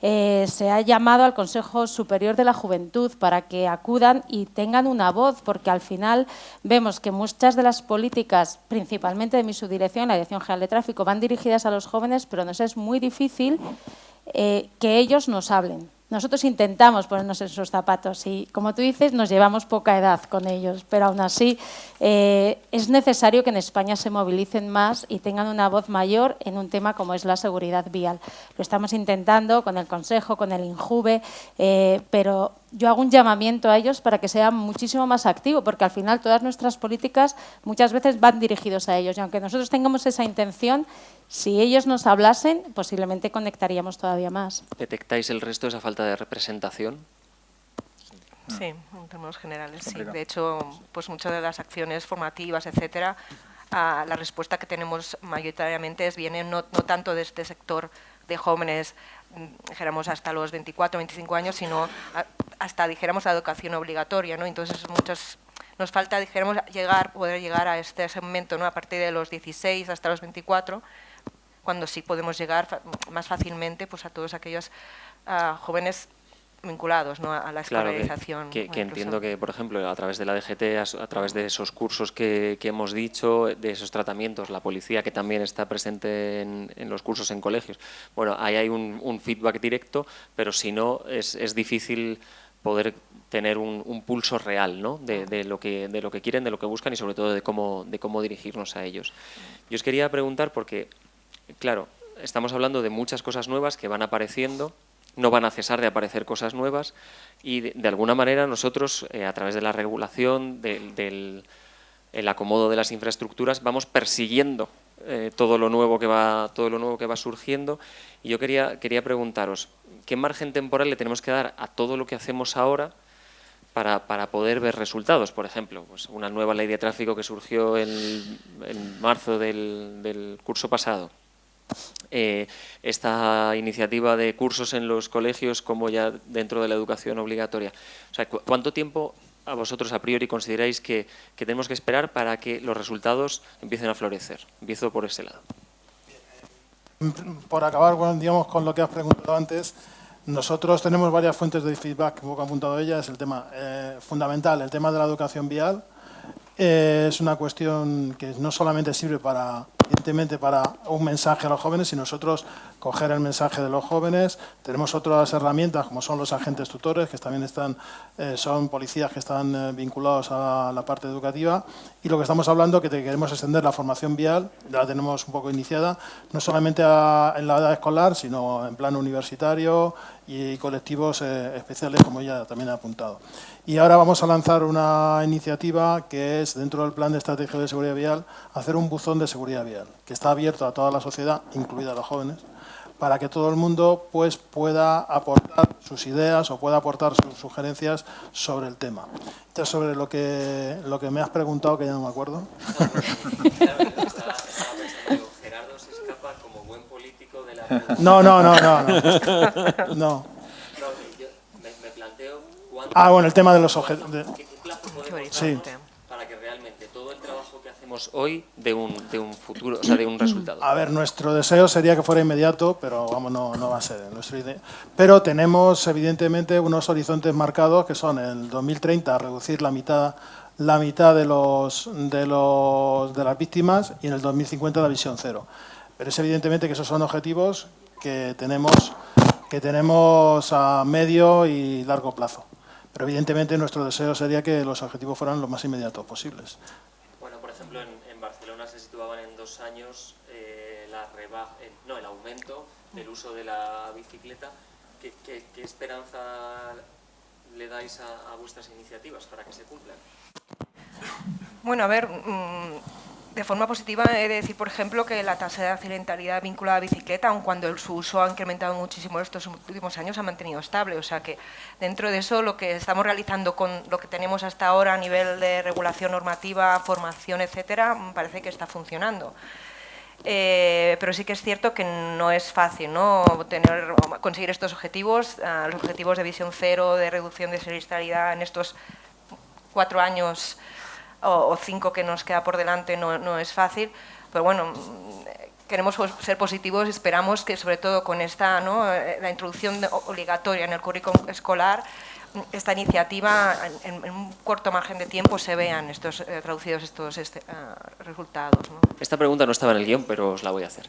F: Se ha llamado al Consejo Superior de la Juventud para que acudan y tengan una voz, porque al final vemos que muchas de las políticas, principalmente de mi subdirección, la Dirección General de Tráfico, van dirigidas a los jóvenes, pero nos es muy difícil que ellos nos hablen. Nosotros intentamos ponernos en sus zapatos y, como tú dices, nos llevamos poca edad con ellos, pero aún así es necesario que en España se movilicen más y tengan una voz mayor en un tema como es la seguridad vial. Lo estamos intentando con el Consejo, con el INJUVE, pero yo hago un llamamiento a ellos para que sean muchísimo más activos, porque al final todas nuestras políticas muchas veces van dirigidos a ellos. Y aunque nosotros tengamos esa intención, si ellos nos hablasen, posiblemente conectaríamos todavía más.
C: ¿Detectáis el resto de esa falta de representación?
H: Sí, en términos generales, sí. De hecho, pues muchas de las acciones formativas, etcétera, la respuesta que tenemos mayoritariamente viene no tanto de este sector de jóvenes, dijéramos hasta los 24, 25 años, sino hasta, dijéramos, la educación obligatoria, ¿no? Entonces, nos falta, dijéramos, poder llegar a este segmento, ¿no? A partir de los 16 hasta los 24, cuando sí podemos llegar más fácilmente, pues, a todos aquellos jóvenes vinculados, ¿no? A la escolarización.
C: Claro, que entiendo que, por ejemplo, a través de la DGT, a través de esos cursos que hemos dicho, de esos tratamientos, la policía que también está presente en los cursos en colegios, bueno, ahí hay un feedback directo, pero si no, es difícil poder tener un pulso real, ¿no? de lo que quieren, de lo que buscan y sobre todo de cómo dirigirnos a ellos. Yo os quería preguntar porque, claro, estamos hablando de muchas cosas nuevas que van apareciendo, no van a cesar de aparecer cosas nuevas y de alguna manera nosotros a través de la regulación, del acomodo de las infraestructuras, vamos persiguiendo todo lo nuevo que va surgiendo. Y yo quería preguntaros, ¿qué margen temporal le tenemos que dar a todo lo que hacemos ahora para poder ver resultados? Por ejemplo, pues una nueva ley de tráfico que surgió en marzo del curso pasado. Esta iniciativa de cursos en los colegios como ya dentro de la educación obligatoria. O sea, ¿cuánto tiempo a vosotros a priori consideráis que tenemos que esperar para que los resultados empiecen a florecer? Empiezo por ese lado.
G: Por acabar, digamos, con lo que has preguntado antes, nosotros tenemos varias fuentes de feedback, como he apuntado ella, es el tema fundamental, el tema de la educación vial. Es una cuestión que no solamente sirve evidentemente para un mensaje a los jóvenes, sino nosotros coger el mensaje de los jóvenes. Tenemos otras herramientas como son los agentes tutores, que también son policías que están vinculados a la parte educativa. Y lo que estamos hablando, que queremos extender la formación vial, ya la tenemos un poco iniciada, no solamente en la edad escolar, sino en plano universitario y colectivos especiales, como ella también ha apuntado. Y ahora vamos a lanzar una iniciativa que es, dentro del plan de estrategia de seguridad vial, hacer un buzón de seguridad vial, que está abierto a toda la sociedad, incluida a los jóvenes, para que todo el mundo pues, pueda aportar sus ideas o pueda aportar sus sugerencias sobre el tema. Entonces, sobre lo que me has preguntado, que ya no me acuerdo.
C: Gerardo se escapa como buen político de la...
G: No.
C: Me planteo cuánto...
G: Bueno, el tema de los objetivos.
C: ¿Qué plazo podemos
G: sí.
C: para que realmente todo el trabajo que hacemos hoy dé un futuro, o sea, de un resultado?
G: A ver, nuestro deseo sería que fuera inmediato, pero vamos, no va a ser nuestra idea. Pero tenemos, evidentemente, unos horizontes marcados que son el 2030 reducir la mitad de las víctimas y en el 2050 la visión cero. Pero es evidentemente que esos son objetivos que tenemos a medio y largo plazo. Pero evidentemente nuestro deseo sería que los objetivos fueran lo más inmediatos posibles.
C: Bueno, por ejemplo, en Barcelona se situaban en 2 años el aumento del uso de la bicicleta. ¿Qué esperanza le dais a vuestras iniciativas para que se cumplan?
H: Bueno, a ver, de forma positiva he de decir, por ejemplo, que la tasa de accidentalidad vinculada a bicicleta, aun cuando su uso ha incrementado muchísimo estos últimos años, ha mantenido estable. O sea que dentro de eso lo que estamos realizando con lo que tenemos hasta ahora a nivel de regulación normativa, formación, etcétera, parece que está funcionando. Pero sí que es cierto que no es fácil, ¿no? Conseguir estos objetivos, los objetivos de visión cero, de reducción de siniestralidad en estos 4 años o 5 que nos queda por delante no es fácil, pero bueno, queremos ser positivos y esperamos que sobre todo con esta, ¿no? La introducción obligatoria en el currículum escolar, esta iniciativa en un corto margen de tiempo se vean traducidos estos resultados, ¿no?
C: Esta pregunta no estaba en el guión, pero os la voy a hacer.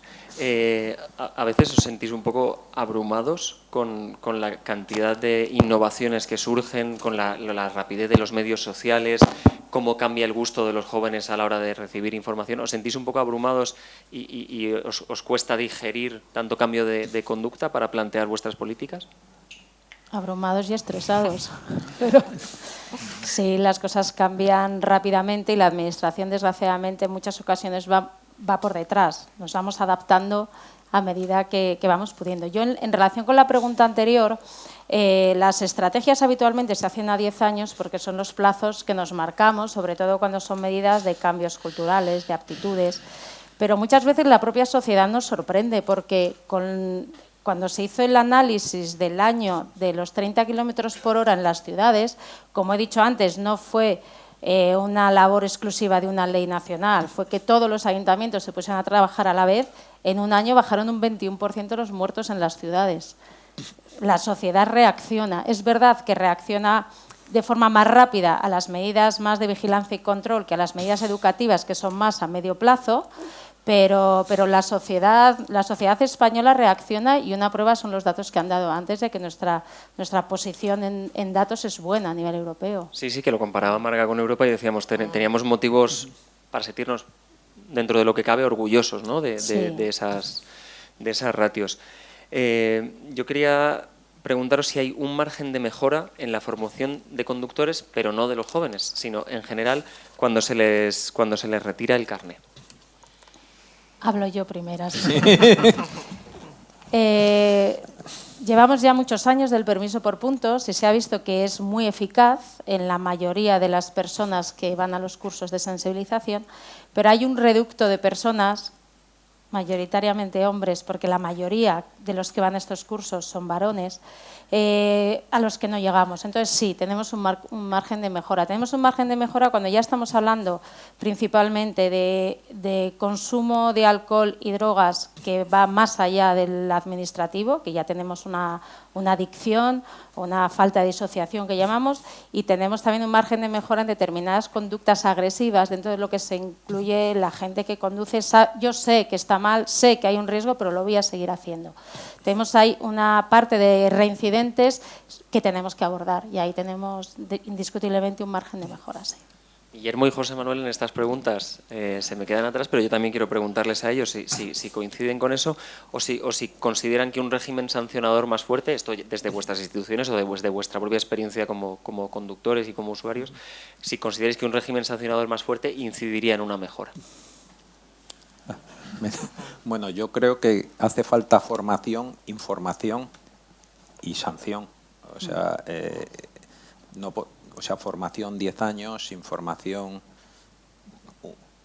C: A veces os sentís un poco abrumados con la cantidad de innovaciones que surgen, con la rapidez de los medios sociales, cómo cambia el gusto de los jóvenes a la hora de recibir información. ¿Os sentís un poco abrumados y os cuesta digerir tanto cambio de conducta para plantear vuestras políticas?
F: Abrumados y estresados. Pero sí, las cosas cambian rápidamente y la Administración, desgraciadamente, en muchas ocasiones va por detrás. Nos vamos adaptando a medida que vamos pudiendo. Yo, en relación con la pregunta anterior, las estrategias habitualmente se hacen a 10 años porque son los plazos que nos marcamos, sobre todo cuando son medidas de cambios culturales, de aptitudes. Pero muchas veces la propia sociedad nos sorprende porque cuando se hizo el análisis del año de los 30 kilómetros por hora en las ciudades, como he dicho antes, no fue una labor exclusiva de una ley nacional, fue que todos los ayuntamientos se pusieron a trabajar a la vez. En un año bajaron un 21% los muertos en las ciudades. La sociedad reacciona. Es verdad que reacciona de forma más rápida a las medidas más de vigilancia y control que a las medidas educativas, que son más a medio plazo, pero la sociedad española reacciona, y una prueba son los datos que han dado antes de que nuestra posición en datos es buena a nivel europeo.
C: Sí, que lo comparaba Marga con Europa y decíamos, teníamos motivos para sentirnos, dentro de lo que cabe, orgullosos, ¿no? de esas ratios. Yo quería preguntaros si hay un margen de mejora en la formación de conductores, pero no de los jóvenes, sino en general cuando se les retira el carné.
F: Hablo yo primero. Sí. Llevamos ya muchos años del permiso por puntos y se ha visto que es muy eficaz en la mayoría de las personas que van a los cursos de sensibilización, pero hay un reducto de personas, mayoritariamente hombres, porque la mayoría de los que van a estos cursos son varones, a los que no llegamos. Entonces sí, tenemos un margen de mejora. Tenemos un margen de mejora cuando ya estamos hablando principalmente de consumo de alcohol y drogas que va más allá del administrativo, que ya tenemos una adicción, una falta de disociación que llamamos, y tenemos también un margen de mejora en determinadas conductas agresivas, dentro de lo que se incluye la gente que conduce. Yo sé que está mal, sé que hay un riesgo, pero lo voy a seguir haciendo. Tenemos ahí una parte de reincidentes que tenemos que abordar, y ahí tenemos indiscutiblemente un margen de mejora. Sí.
C: Guillermo y José Manuel, en estas preguntas se me quedan atrás, pero yo también quiero preguntarles a ellos si coinciden con eso o si consideran que un régimen sancionador más fuerte, esto desde vuestras instituciones o desde vuestra propia experiencia como conductores y como usuarios, si consideráis que un régimen sancionador más fuerte incidiría en una mejora.
E: Bueno, yo creo que hace falta formación, información y sanción. O sea, formación 10 años, información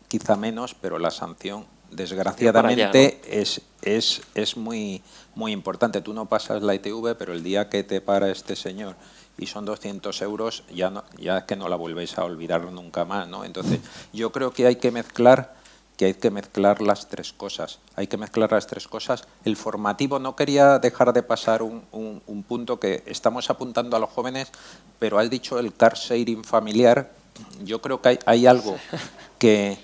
E: quizá menos, pero la sanción, desgraciadamente, es muy importante. Tú no pasas la ITV, pero el día que te para este señor y son 200 euros, ya que no la volvéis a olvidar nunca más, ¿no? Entonces, yo creo que hay que mezclar las tres cosas. Hay que mezclar las tres cosas. El formativo, no quería dejar de pasar un punto que estamos apuntando a los jóvenes, pero has dicho el car sharing familiar. Yo creo que hay algo que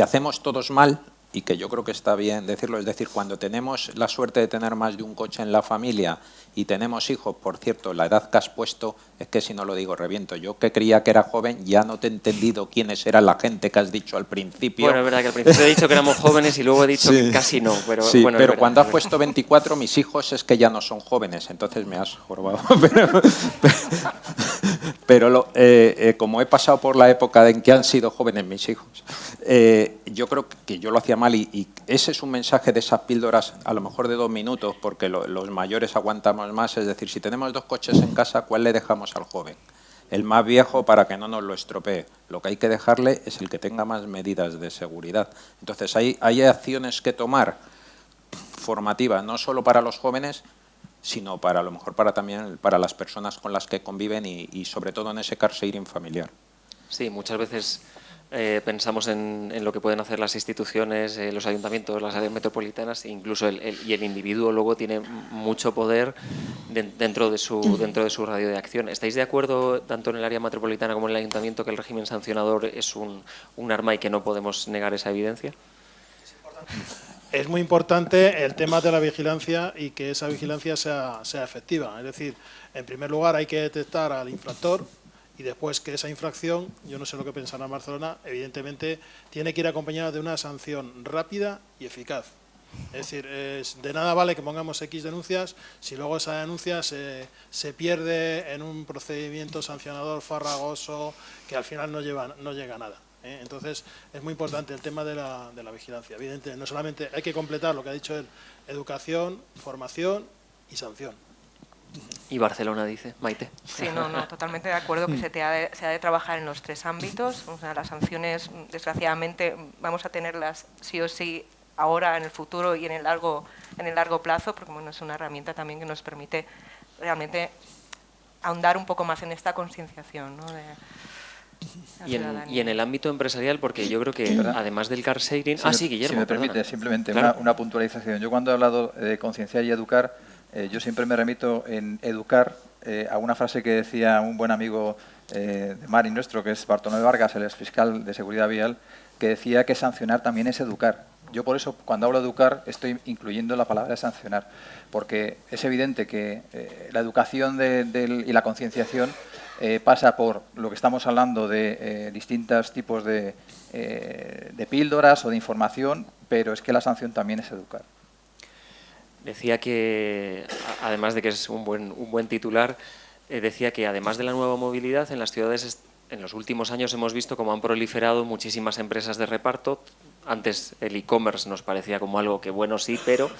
E: hacemos todos mal y que yo creo que está bien decirlo. Es decir, cuando tenemos la suerte de tener más de un coche en la familia y tenemos hijos, por cierto, la edad que has puesto, es que si no lo digo reviento. Yo que creía que era joven, ya no te he entendido quiénes era la gente que has dicho al principio.
C: Bueno, es verdad que al principio he dicho que éramos jóvenes y luego he dicho que casi no. Pero,
E: sí,
C: bueno,
E: pero cuando has puesto 24, mis hijos es que ya no son jóvenes, entonces me has jorobado. Pero como he pasado por la época en que han sido jóvenes mis hijos, yo creo que yo lo hacía mal y ese es un mensaje de esas píldoras, a lo mejor de 2 minutos, porque los mayores aguantamos más. Es decir, si tenemos 2 coches en casa, ¿cuál le dejamos al joven? El más viejo, para que no nos lo estropee. Lo que hay que dejarle es el que tenga más medidas de seguridad. Entonces hay acciones que tomar formativas, no solo para los jóvenes, sino a lo mejor también para las personas con las que conviven y sobre todo en ese car sharing familiar.
C: Sí, muchas veces pensamos en lo que pueden hacer las instituciones, los ayuntamientos, las áreas metropolitanas, e incluso y el individuo luego tiene mucho poder dentro de su radio de acción. ¿Estáis de acuerdo, tanto en el área metropolitana como en el ayuntamiento, que el régimen sancionador es un arma y que no podemos negar esa evidencia?
G: Es muy importante el tema de la vigilancia y que esa vigilancia sea efectiva. Es decir, en primer lugar hay que detectar al infractor y después que esa infracción, yo no sé lo que pensará Barcelona, evidentemente tiene que ir acompañada de una sanción rápida y eficaz. Es decir, de nada vale que pongamos X denuncias si luego esa denuncia se pierde en un procedimiento sancionador farragoso que al final no llega a nada. Entonces, es muy importante el tema de la vigilancia. Evidentemente, no solamente hay que completar lo que ha dicho él, educación, formación y sanción.
C: Y Barcelona dice, Maite.
H: Sí, no, totalmente de acuerdo que se ha de trabajar en los tres ámbitos. O sea, las sanciones, desgraciadamente, vamos a tenerlas sí o sí ahora, en el futuro y en el largo plazo, porque bueno, es una herramienta también que nos permite realmente ahondar un poco más en esta concienciación, ¿no?
C: Y en el ámbito empresarial, porque yo creo que además del car sharing... sí, Guillermo,
D: si me permite, simplemente
C: claro.
D: una puntualización. Yo cuando he hablado de concienciar y educar, yo siempre me remito en educar a una frase que decía un buen amigo de Mari nuestro, que es Bartolomé Vargas, el exfiscal de Seguridad Vial, que decía que sancionar también es educar. Yo por eso, cuando hablo de educar, estoy incluyendo la palabra sancionar, porque es evidente que la educación y la concienciación pasa por lo que estamos hablando de distintos tipos de píldoras o de información, pero es que la sanción también es educar.
C: Decía que, además de que es un buen titular, decía que además de la nueva movilidad en las ciudades, en los últimos años hemos visto cómo han proliferado muchísimas empresas de reparto. Antes el e-commerce nos parecía como algo que bueno sí, pero...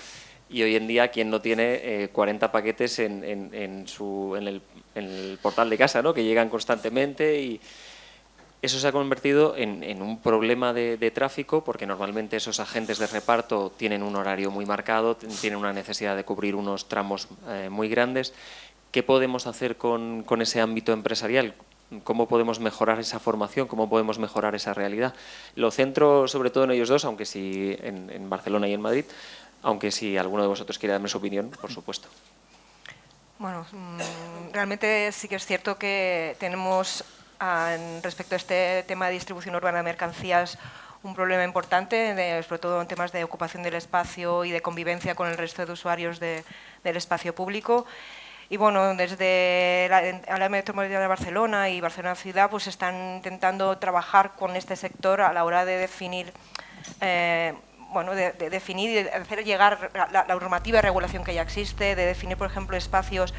C: Y hoy en día, ¿quién no tiene 40 paquetes en el portal de casa, ¿no? Que llegan constantemente? Y eso se ha convertido en un problema de tráfico, porque normalmente esos agentes de reparto tienen un horario muy marcado, tienen una necesidad de cubrir unos tramos muy grandes. ¿Qué podemos hacer con ese ámbito empresarial? ¿Cómo podemos mejorar esa formación? ¿Cómo podemos mejorar esa realidad? Lo centro sobre todo en ellos dos, aunque sí en Barcelona y en Madrid, aunque si alguno de vosotros quiere darme su opinión, por supuesto.
H: Bueno, realmente sí que es cierto que tenemos, respecto a este tema de distribución urbana de mercancías, un problema importante, sobre todo en temas de ocupación del espacio y de convivencia con el resto de usuarios del espacio público. Y bueno, desde la Metropolitana de Barcelona y Barcelona Ciudad pues están intentando trabajar con este sector a la hora de definir de definir y de hacer llegar la normativa de regulación que ya existe, de definir, por ejemplo, espacios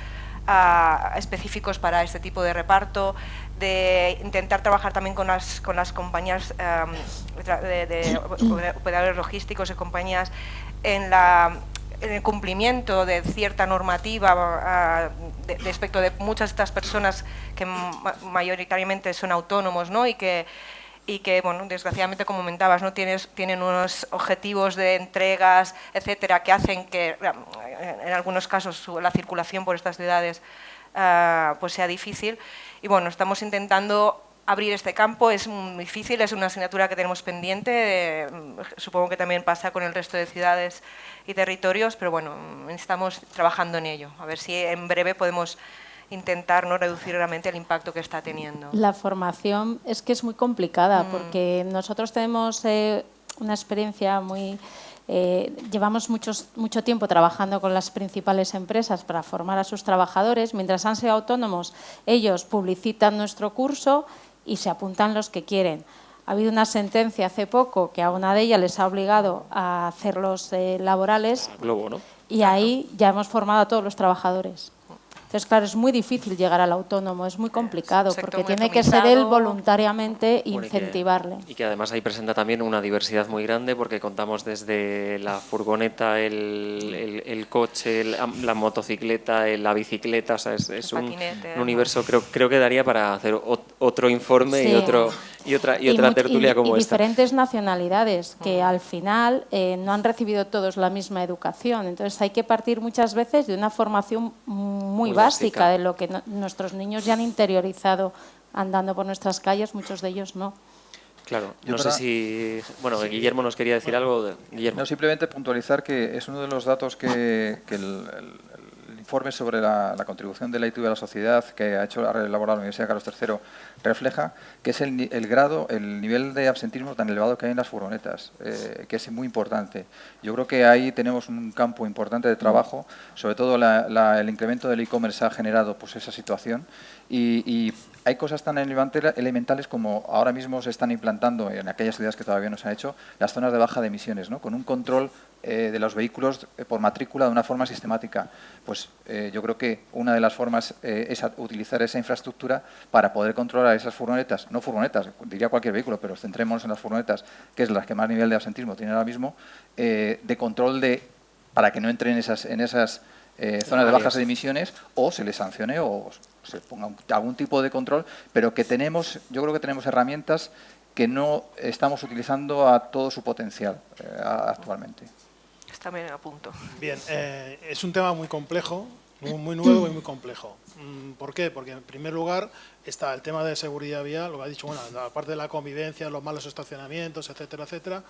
H: específicos para este tipo de reparto, de intentar trabajar también con las compañías de operadores logísticos y compañías en el cumplimiento de cierta normativa respecto de muchas de estas personas que mayoritariamente son autónomos, ¿no? y que bueno, desgraciadamente, como comentabas, ¿no? tienen unos objetivos de entregas, etcétera, que hacen que, en algunos casos, la circulación por estas ciudades pues sea difícil. Y bueno, estamos intentando abrir este campo. Es muy difícil, es una asignatura que tenemos pendiente, supongo que también pasa con el resto de ciudades y territorios, pero bueno, estamos trabajando en ello. A ver si en breve podemos intentar no reducir realmente el impacto que está teniendo.
F: La formación es que es muy complicada porque nosotros tenemos una experiencia muy... llevamos mucho tiempo trabajando con las principales empresas para formar a sus trabajadores. Mientras han sido autónomos, ellos publicitan nuestro curso y se apuntan los que quieren. Ha habido una sentencia hace poco que a una de ellas les ha obligado a hacer los laborales.
C: Globo, ¿no?
F: Y ahí ya hemos formado a todos los trabajadores. Entonces, claro, es muy difícil llegar al autónomo, es muy complicado, porque tiene que ser él voluntariamente incentivarle.
C: Y que además ahí presenta también una diversidad muy grande, porque contamos desde la furgoneta, el coche, la motocicleta, la bicicleta, o sea, es un universo, creo que daría para hacer otro informe y otra tertulia como esta.
F: Y diferentes nacionalidades, que al final no han recibido todos la misma educación, entonces hay que partir muchas veces de una formación muy básica de lo que nuestros niños ya han interiorizado andando por nuestras calles, muchos de ellos no.
C: Claro, no sé si... Bueno, Guillermo nos quería decir algo. Guillermo.
D: No, simplemente puntualizar que es uno de los datos que el informe sobre la contribución de la ITV a la sociedad que ha elaborado la Universidad Carlos III refleja, que es el nivel de absentismo tan elevado que hay en las furgonetas, que es muy importante. Yo creo que ahí tenemos un campo importante de trabajo, sobre todo el incremento del e-commerce ha generado pues esa situación y hay cosas tan elementales como ahora mismo se están implantando en aquellas ciudades que todavía no se han hecho, las zonas de baja de emisiones, ¿no? Con un control de los vehículos por matrícula de una forma sistemática. Pues yo creo que una de las formas es utilizar esa infraestructura para poder controlar esas furgonetas, no furgonetas, diría cualquier vehículo, pero centrémonos en las furgonetas, que es las que más nivel de absentismo tienen ahora mismo, de control para que no entren en esas zonas de bajas emisiones, o se les sancione o se ponga algún tipo de control, pero que yo creo que tenemos herramientas que no estamos utilizando a todo su potencial actualmente.
H: Está bien a punto.
G: Bien, es un tema muy complejo, muy nuevo y muy complejo. ¿Por qué? Porque en primer lugar está el tema de seguridad vial, lo que ha dicho, bueno, aparte de la convivencia, los malos estacionamientos, etcétera, etcétera,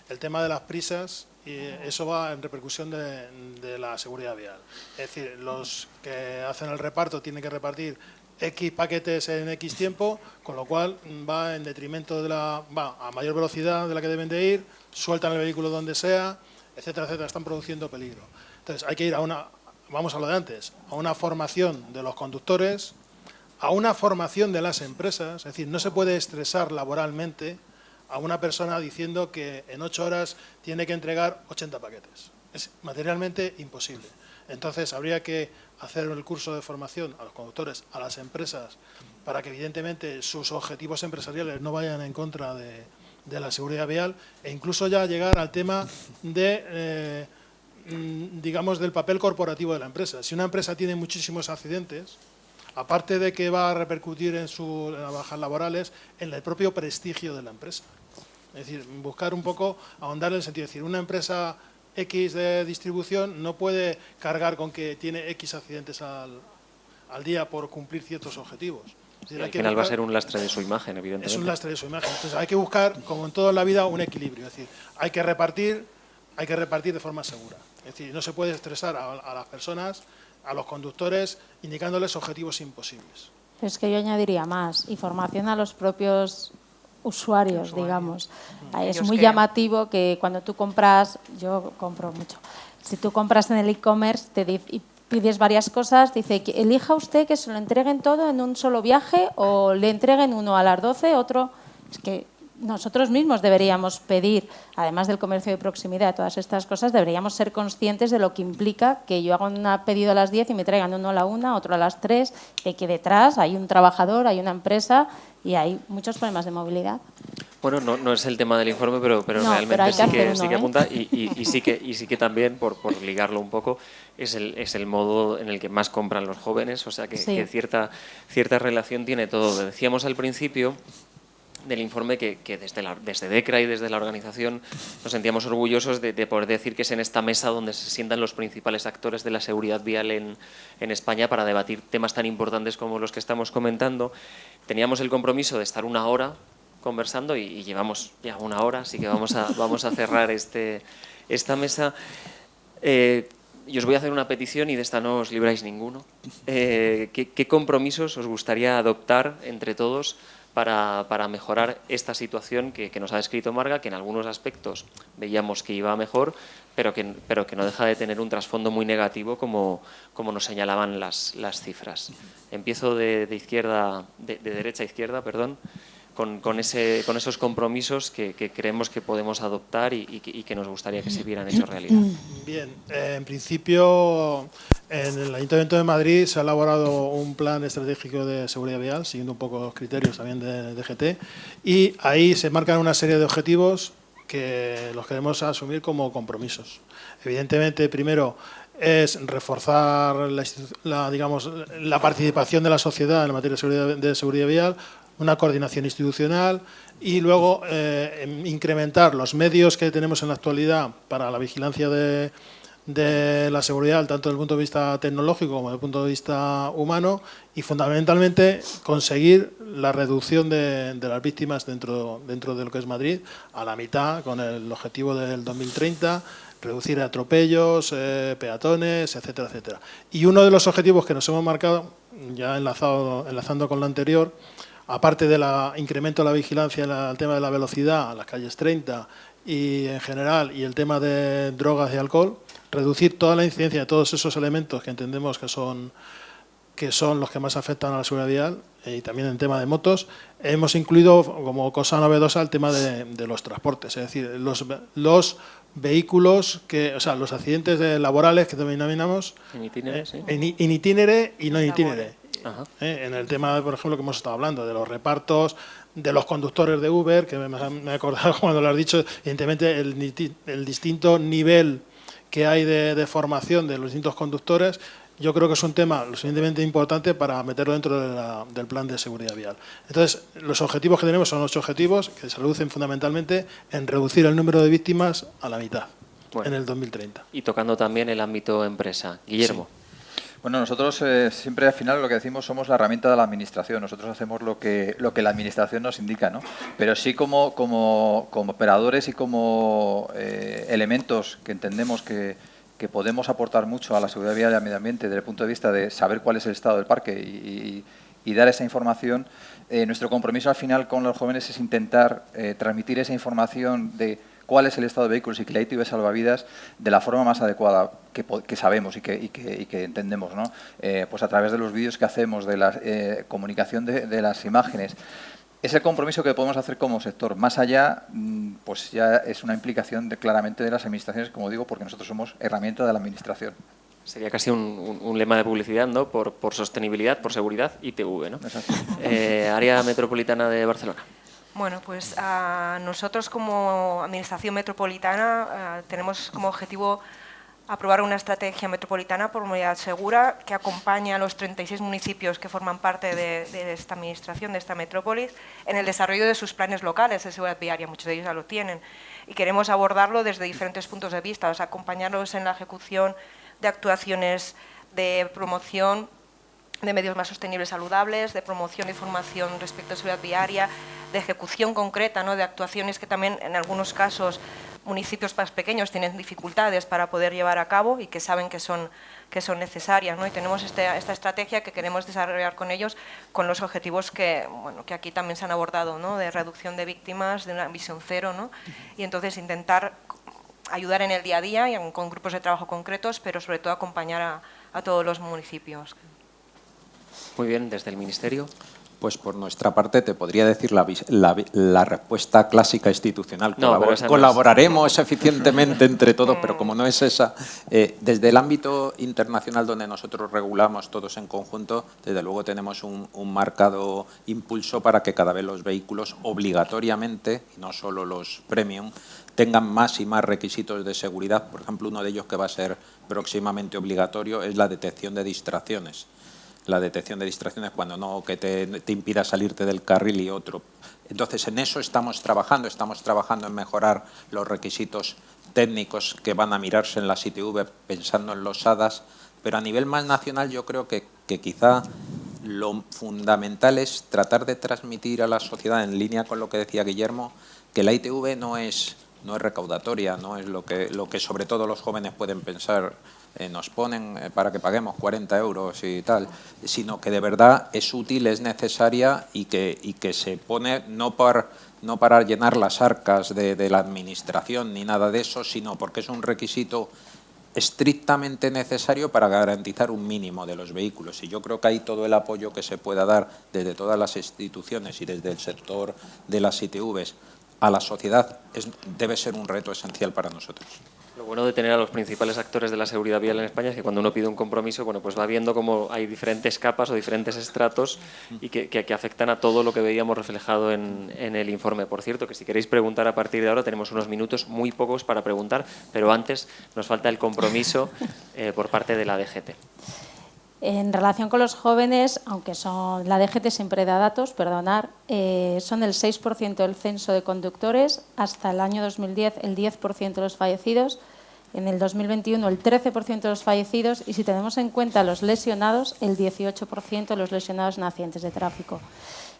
G: el tema de las prisas, y eso va en repercusión de la seguridad vial. Es decir, los que hacen el reparto tienen que repartir X paquetes en X tiempo, con lo cual va en detrimento va a mayor velocidad de la que deben de ir, sueltan el vehículo donde sea, etcétera, etcétera, están produciendo peligro. Entonces hay que ir vamos a lo de antes, a una formación de los conductores, a una formación de las empresas, es decir, no se puede estresar laboralmente a una persona diciendo que en 8 horas tiene que entregar 80 paquetes. Es materialmente imposible. Entonces habría que hacer el curso de formación a los conductores, a las empresas, para que evidentemente sus objetivos empresariales no vayan en contra de la seguridad vial, e incluso ya llegar al tema de, digamos, del papel corporativo de la empresa. Si una empresa tiene muchísimos accidentes, aparte de que va a repercutir en las bajas laborales, en el propio prestigio de la empresa. Es decir, buscar un poco, ahondar en el sentido de decir, una empresa X de distribución no puede cargar con que tiene X accidentes al día por cumplir ciertos objetivos. Es decir,
C: al final va a ser un lastre de su imagen, evidentemente.
G: Es un lastre de su imagen. Entonces hay que buscar, como en toda la vida, un equilibrio. Es decir, hay que repartir de forma segura. Es decir, no se puede estresar a las personas, a los conductores, indicándoles objetivos imposibles.
F: Es que yo añadiría más, información a los propios usuarios, digamos. Es muy llamativo que cuando tú compras, yo compro mucho, si tú compras en el e-commerce y pides varias cosas, dice, elija usted que se lo entreguen todo en un solo viaje o le entreguen uno a las 12, otro. Es que nosotros mismos deberíamos pedir, además del comercio de proximidad, todas estas cosas, deberíamos ser conscientes de lo que implica que yo haga un pedido a las 10 y me traigan uno a la 1, otro a las 3, y que detrás hay un trabajador, hay una empresa y hay muchos problemas de movilidad.
C: Bueno, no es el tema del informe, pero
F: No,
C: realmente
F: pero hay que
C: sí que apunta y sí que también, por ligarlo un poco, es el modo en el que más compran los jóvenes, o sea que cierta relación tiene todo. Decíamos al principio del informe que desde DECRA y desde la organización nos sentíamos orgullosos de poder decir que es en esta mesa donde se sientan los principales actores de la seguridad vial en España para debatir temas tan importantes como los que estamos comentando. Teníamos el compromiso de estar 1 hora conversando y llevamos ya 1 hora, así que vamos a cerrar esta mesa. Y os voy a hacer una petición y de esta no os libráis ninguno. ¿Qué compromisos os gustaría adoptar entre todos para mejorar esta situación que nos ha descrito Marga, que en algunos aspectos veíamos que iba mejor, pero que no deja de tener un trasfondo muy negativo, como nos señalaban las cifras? Empiezo de derecha a izquierda, perdón, con esos compromisos que creemos que podemos adoptar y que nos gustaría que se vieran hechos realidad.
G: Bien, en principio en el Ayuntamiento de Madrid se ha elaborado un plan estratégico de seguridad vial, siguiendo un poco los criterios también de DGT, y ahí se marcan una serie de objetivos que los queremos asumir como compromisos. Evidentemente, primero es reforzar la participación de la sociedad en la materia de seguridad vial, una coordinación institucional y luego incrementar los medios que tenemos en la actualidad para la vigilancia de la seguridad, tanto desde el punto de vista tecnológico como desde el punto de vista humano, y fundamentalmente conseguir la reducción de las víctimas dentro de lo que es Madrid a la mitad, con el objetivo del 2030, reducir atropellos, peatones, etcétera, etcétera. Y uno de los objetivos que nos hemos marcado, ya enlazando con lo anterior, aparte del incremento de la vigilancia en el tema de la velocidad a las calles 30 y en general, y el tema de drogas y alcohol, reducir toda la incidencia de todos esos elementos que entendemos que que son los que más afectan a la seguridad vial, y también en tema de motos, hemos incluido como cosa novedosa el tema de los transportes, es decir, los vehículos, o sea, los accidentes laborales que denominamos
C: en itinere, sí.
G: en itinere y no en itinere.
C: Ajá.
G: En el tema, por ejemplo, que hemos estado hablando, de los repartos, de los conductores de Uber, que me he acordado cuando lo has dicho, evidentemente el distinto nivel que hay de formación de los distintos conductores. Yo creo que es un tema lo suficientemente importante para meterlo dentro del plan de seguridad vial. Entonces, los objetivos que tenemos son 8 objetivos que se reducen fundamentalmente en reducir el número de víctimas a la mitad en el 2030.
C: Y tocando también el ámbito empresa. Guillermo.
D: Sí. Bueno, nosotros siempre al final lo que decimos somos la herramienta de la administración. Nosotros hacemos lo que la administración nos indica, ¿no? Pero sí como operadores y como elementos que entendemos que podemos aportar mucho a la seguridad vial y al medio ambiente desde el punto de vista de saber cuál es el estado del parque y dar esa información. Nuestro compromiso al final con los jóvenes es intentar transmitir esa información de cuál es el estado de vehículos y que la ITV salvavidas de la forma más adecuada que sabemos y que entendemos, ¿no? Pues a través de los vídeos que hacemos, de la comunicación de las imágenes. Es el compromiso que podemos hacer como sector. Más allá, pues ya es una implicación claramente de las administraciones, como digo, porque nosotros somos herramienta de la administración.
C: Sería casi un lema de publicidad, ¿no? Por sostenibilidad, por seguridad, ITV, ¿no?
D: Exacto.
C: Área Metropolitana de Barcelona.
H: Bueno, pues nosotros como Administración Metropolitana tenemos como objetivo aprobar una estrategia metropolitana por movilidad segura que acompaña a los 36 municipios que forman parte de esta administración, de esta metrópolis, en el desarrollo de sus planes locales de seguridad viaria. Muchos de ellos ya lo tienen. Y queremos abordarlo desde diferentes puntos de vista, o sea, acompañarlos en la ejecución de actuaciones de promoción de medios más sostenibles saludables, de promoción y formación respecto a seguridad viaria, de ejecución concreta, ¿no? De actuaciones que también en algunos casos municipios más pequeños tienen dificultades para poder llevar a cabo y que saben que son necesarias, ¿no? Y tenemos esta estrategia que queremos desarrollar con ellos con los objetivos que aquí también se han abordado, ¿no? De reducción de víctimas, de una visión cero, ¿no? Y entonces intentar ayudar en el día a día y con grupos de trabajo concretos, pero sobre todo acompañar a todos los municipios.
C: Muy bien, desde el Ministerio.
E: Pues por nuestra parte te podría decir la respuesta clásica institucional. Colaboraremos eficientemente entre todos, pero como no es esa, desde el ámbito internacional donde nosotros regulamos todos en conjunto, desde luego tenemos un marcado impulso para que cada vez los vehículos obligatoriamente, y no solo los premium, tengan más y más requisitos de seguridad. Por ejemplo, uno de ellos que va a ser próximamente obligatorio es la detección de distracciones. La detección de distracciones cuando no que te impida salirte del carril y otro. Entonces, en eso estamos trabajando en mejorar los requisitos técnicos que van a mirarse en las ITV pensando en los ADAS, pero a nivel más nacional yo creo que quizá lo fundamental es tratar de transmitir a la sociedad, en línea con lo que decía Guillermo, que la ITV no es recaudatoria, no es lo que sobre todo los jóvenes pueden pensar. Nos ponen para que paguemos 40 euros y tal, sino que de verdad es útil, es necesaria y que se pone no para llenar las arcas de la administración ni nada de eso, sino porque es un requisito estrictamente necesario para garantizar un mínimo de los vehículos. Y yo creo que hay todo el apoyo que se pueda dar desde todas las instituciones y desde el sector de las ITVs a la sociedad debe ser un reto esencial para nosotros.
C: Lo bueno de tener a los principales actores de la seguridad vial en España es que cuando uno pide un compromiso, bueno, pues va viendo cómo hay diferentes capas o diferentes estratos y que afectan a todo lo que veíamos reflejado en el informe. Por cierto, que si queréis preguntar a partir de ahora tenemos unos minutos muy pocos para preguntar, pero antes nos falta el compromiso por parte de la DGT.
F: En relación con los jóvenes, aunque la DGT siempre da datos, son el 6% del censo de conductores, hasta el año 2010 el 10% de los fallecidos, en el 2021 el 13% de los fallecidos y si tenemos en cuenta los lesionados, el 18% de los lesionados en accidentes de tráfico.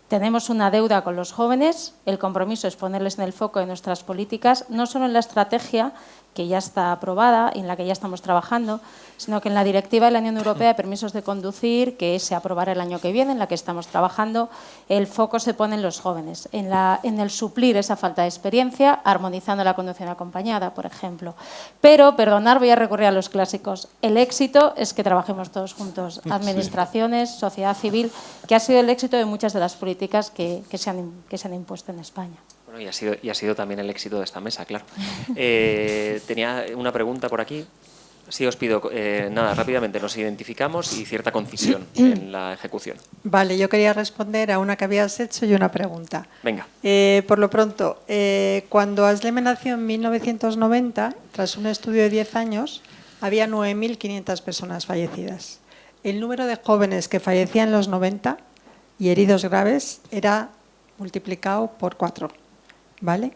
F: Tenemos una deuda con los jóvenes, el compromiso es ponerles en el foco de nuestras políticas, no solo en la estrategia, que ya está aprobada y en la que ya estamos trabajando, sino que en la Directiva de la Unión Europea de Permisos de Conducir, que se aprobará el año que viene, en la que estamos trabajando, el foco se pone en los jóvenes, en el suplir esa falta de experiencia, armonizando la conducción acompañada, por ejemplo. Pero, perdonar, voy a recurrir a los clásicos. El éxito es que trabajemos todos juntos, administraciones, sociedad civil, que ha sido el éxito de muchas de las políticas que se han impuesto en España.
C: Bueno, y ha sido también el éxito de esta mesa, claro. Tenía una pregunta por aquí. Sí, os pido, nada, rápidamente, nos identificamos y cierta concisión en la ejecución.
I: Vale, yo quería responder a una que habías hecho y una pregunta.
C: Venga.
I: Por lo pronto, cuando Asleme nació en 1990, tras un estudio de 10 años, había 9.500 personas fallecidas. El número de jóvenes que fallecían en los 90 y heridos graves era multiplicado por 4. ¿Vale?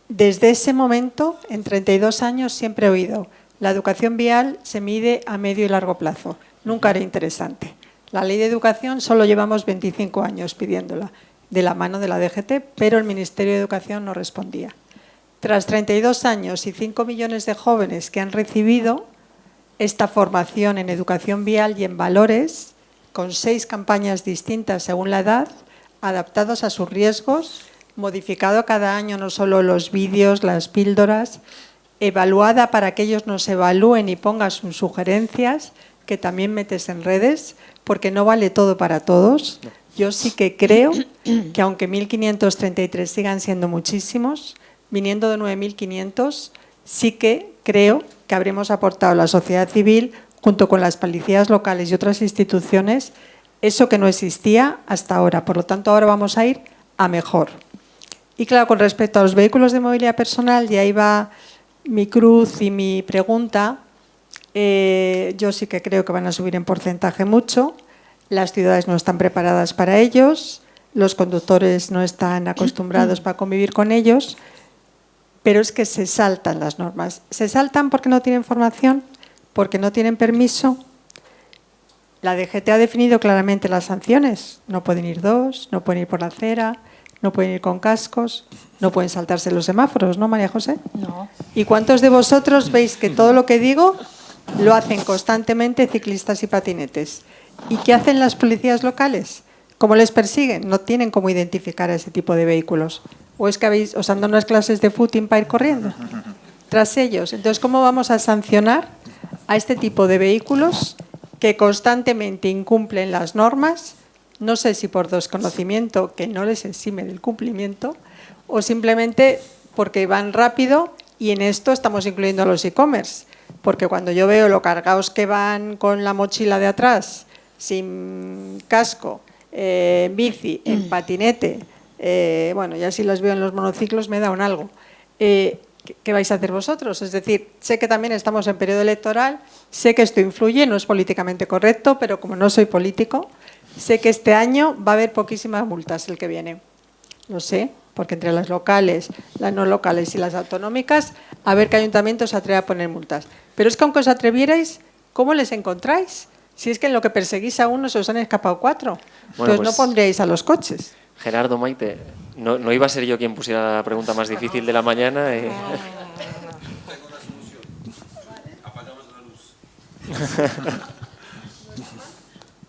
I: Desde ese momento, en 32 años, siempre he oído: la educación vial se mide a medio y largo plazo. Nunca era interesante. La ley de educación solo llevamos 25 años pidiéndola, de la mano de la DGT, pero el Ministerio de Educación no respondía. Tras 32 años y 5 millones de jóvenes que han recibido esta formación en educación vial y en valores, con 6 campañas distintas según la edad, adaptados a sus riesgos, modificado cada año no solo los vídeos, las píldoras, evaluada para que ellos nos evalúen y pongan sus sugerencias, que también metes en redes, porque no vale todo para todos. Yo sí que creo que aunque 1.533 sigan siendo muchísimos, viniendo de 9.500, sí que creo que habremos aportado a la sociedad civil, junto con las policías locales y otras instituciones, eso que no existía hasta ahora. Por lo tanto, ahora vamos a ir a mejor. Y claro, con respecto a los vehículos de movilidad personal, y ahí va mi cruz y mi pregunta, yo sí que creo que van a subir en porcentaje mucho. Las ciudades no están preparadas para ellos, los conductores no están acostumbrados para convivir con ellos, pero es que se saltan las normas. Se saltan porque no tienen formación, porque no tienen permiso. La DGT ha definido claramente las sanciones. No pueden ir 2, no pueden ir por la acera, no pueden ir con cascos, no pueden saltarse los semáforos, ¿no, María José?
F: No.
I: ¿Y cuántos de vosotros veis que todo lo que digo lo hacen constantemente ciclistas y patinetes? ¿Y qué hacen las policías locales? ¿Cómo les persiguen? No tienen cómo identificar a ese tipo de vehículos. ¿O es que os han dado unas clases de footing para ir corriendo tras ellos? Entonces, ¿cómo vamos a sancionar a este tipo de vehículos que constantemente incumplen las normas? No sé si por desconocimiento, que no les exime del cumplimiento, o simplemente porque van rápido, y en esto estamos incluyendo a los e-commerce, porque cuando yo veo lo cargados que van con la mochila de atrás, sin casco, en bici, en patinete, bueno, ya si los veo en los monociclos me da un algo. ¿Qué vais a hacer vosotros? Es decir, sé que también estamos en periodo electoral, sé que esto influye, no es políticamente correcto, pero como no soy político, sé que este año va a haber poquísimas multas el que viene. Lo sé, porque entre las locales, las no locales y las autonómicas, a ver qué ayuntamiento se atreve a poner multas. Pero es que aunque os atrevierais, ¿cómo les encontráis? Si es que en lo que perseguís a uno se os han escapado 4.
C: Bueno,
I: Entonces
C: pues,
I: no pondríais a los coches.
C: Gerardo, Maite, no iba a ser yo quien pusiera la pregunta más difícil de la mañana.
B: Tengo una solución. Apagamos la luz.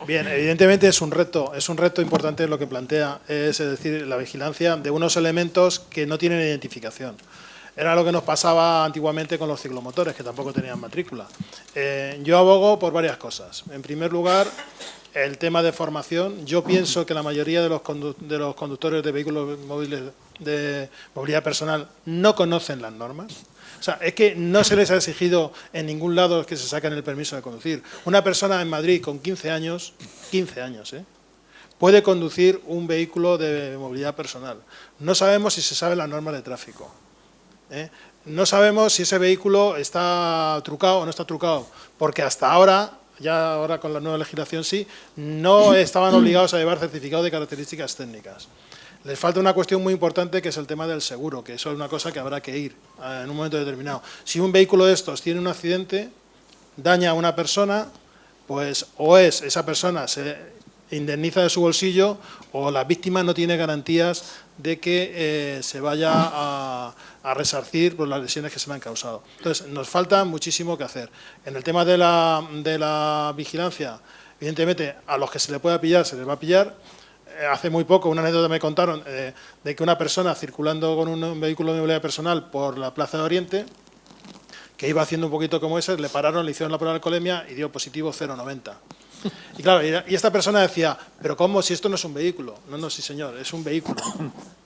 G: Bien, evidentemente es un reto importante lo que plantea, es decir, la vigilancia de unos elementos que no tienen identificación. Era lo que nos pasaba antiguamente con los ciclomotores, que tampoco tenían matrícula. Yo abogo por varias cosas. En primer lugar, el tema de formación. Yo pienso que la mayoría de los conductores de vehículos móviles de movilidad personal no conocen las normas. O sea, es que no se les ha exigido en ningún lado que se saquen el permiso de conducir. Una persona en Madrid con 15 años, puede conducir un vehículo de movilidad personal. No sabemos si se sabe las normas de tráfico. No sabemos si ese vehículo está trucado o no está trucado, porque hasta ahora, ya ahora con la nueva legislación sí, no estaban obligados a llevar certificado de características técnicas. Les falta una cuestión muy importante, que es el tema del seguro, que eso es una cosa que habrá que ir en un momento determinado. Si un vehículo de estos tiene un accidente, daña a una persona, pues o esa persona se indemniza de su bolsillo o la víctima no tiene garantías de que se vaya a resarcir por las lesiones que se le han causado. Entonces, nos falta muchísimo que hacer. En el tema de la vigilancia, evidentemente, a los que se les pueda pillar, se les va a pillar. Hace muy poco, una anécdota me contaron de que una persona circulando con un vehículo de movilidad personal por la Plaza de Oriente, que iba haciendo un poquito como ese, le pararon, le hicieron la prueba de alcoholemia y dio positivo 0,90. Y claro, y esta persona decía, pero ¿cómo si esto no es un vehículo? No, sí señor, es un vehículo.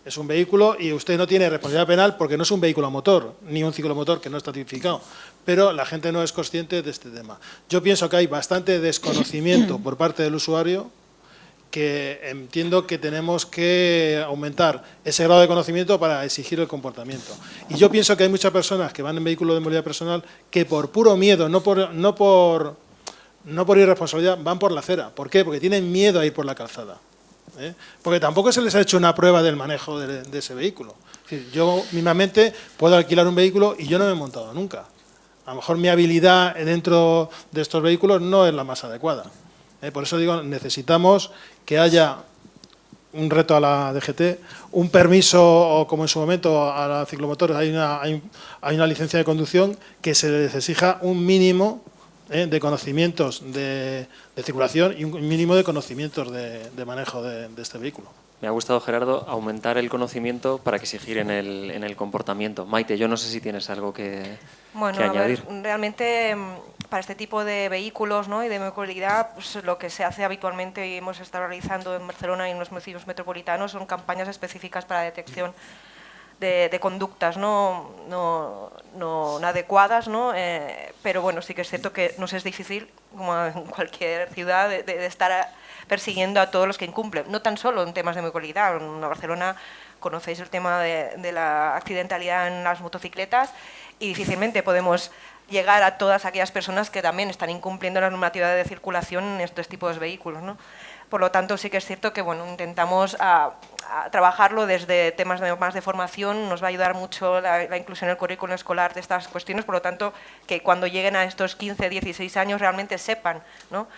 G: Es un vehículo y usted no tiene responsabilidad penal porque no es un vehículo a motor, ni un ciclomotor que no está tipificado. Pero la gente no es consciente de este tema. Yo pienso que hay bastante desconocimiento por parte del usuario, que entiendo que tenemos que aumentar ese grado de conocimiento para exigir el comportamiento. Y yo pienso que hay muchas personas que van en vehículos de movilidad personal que por puro miedo, no por irresponsabilidad, van por la acera. ¿Por qué? Porque tienen miedo a ir por la calzada. Porque tampoco se les ha hecho una prueba del manejo de ese vehículo. Es decir, yo mismamente puedo alquilar un vehículo y yo no me he montado nunca. A lo mejor mi habilidad dentro de estos vehículos no es la más adecuada. Por eso digo, necesitamos que haya un reto a la DGT, un permiso, o como en su momento a la ciclomotores hay una licencia de conducción, que se les exija un mínimo de conocimientos de circulación y un mínimo de conocimientos de manejo de este vehículo.
C: Me ha gustado, Gerardo, aumentar el conocimiento para que exigir en el comportamiento. Maite, yo no sé si tienes algo que añadir.
H: Bueno, realmente para este tipo de vehículos, ¿no?, y de movilidad, pues lo que se hace habitualmente y hemos estado realizando en Barcelona y en los municipios metropolitanos son campañas específicas para detección de conductas no adecuadas, ¿no? Pero bueno, sí que es cierto que nos es difícil, como en cualquier ciudad, de estar persiguiendo a todos los que incumplen, no tan solo en temas de movilidad. En Barcelona conocéis el tema de la accidentalidad en las motocicletas y difícilmente podemos llegar a todas aquellas personas que también están incumpliendo la normativa de circulación en estos tipos de vehículos, ¿no? Por lo tanto, sí que es cierto que bueno, intentamos a trabajarlo desde temas más de formación. Nos va a ayudar mucho la inclusión en el currículum escolar de estas cuestiones, por lo tanto, que cuando lleguen a estos 15, 16 años realmente sepan, ¿no?,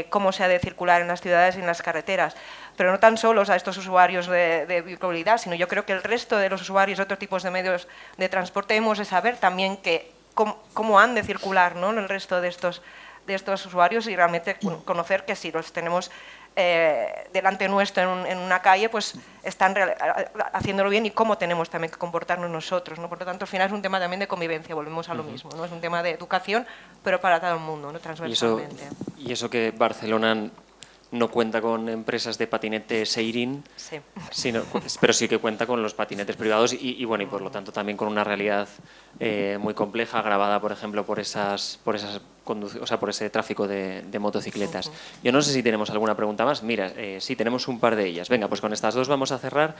H: cómo se ha de circular en las ciudades y en las carreteras. Pero no tan solo a estos usuarios de movilidad, sino yo creo que el resto de los usuarios de otros tipos de medios de transporte hemos de saber también cómo han de circular, ¿no?, el resto de estos usuarios, y realmente conocer que si los tenemos delante nuestro en una calle, pues están haciéndolo bien, y cómo tenemos también que comportarnos nosotros, ¿no? Por lo tanto, al final es un tema también de convivencia, volvemos a lo mismo, ¿no? Es un tema de educación, pero para todo el mundo, ¿no?, transversalmente.
C: Y eso que Barcelona no cuenta con empresas de patinete Seirin,
H: sí,
C: pero sí que cuenta con los patinetes privados y bueno, y por lo tanto también con una realidad muy compleja, agravada, por ejemplo, por ese tráfico de motocicletas. Yo no sé si tenemos alguna pregunta más. Mira, sí, tenemos un par de ellas. Venga, pues con estas dos vamos a cerrar.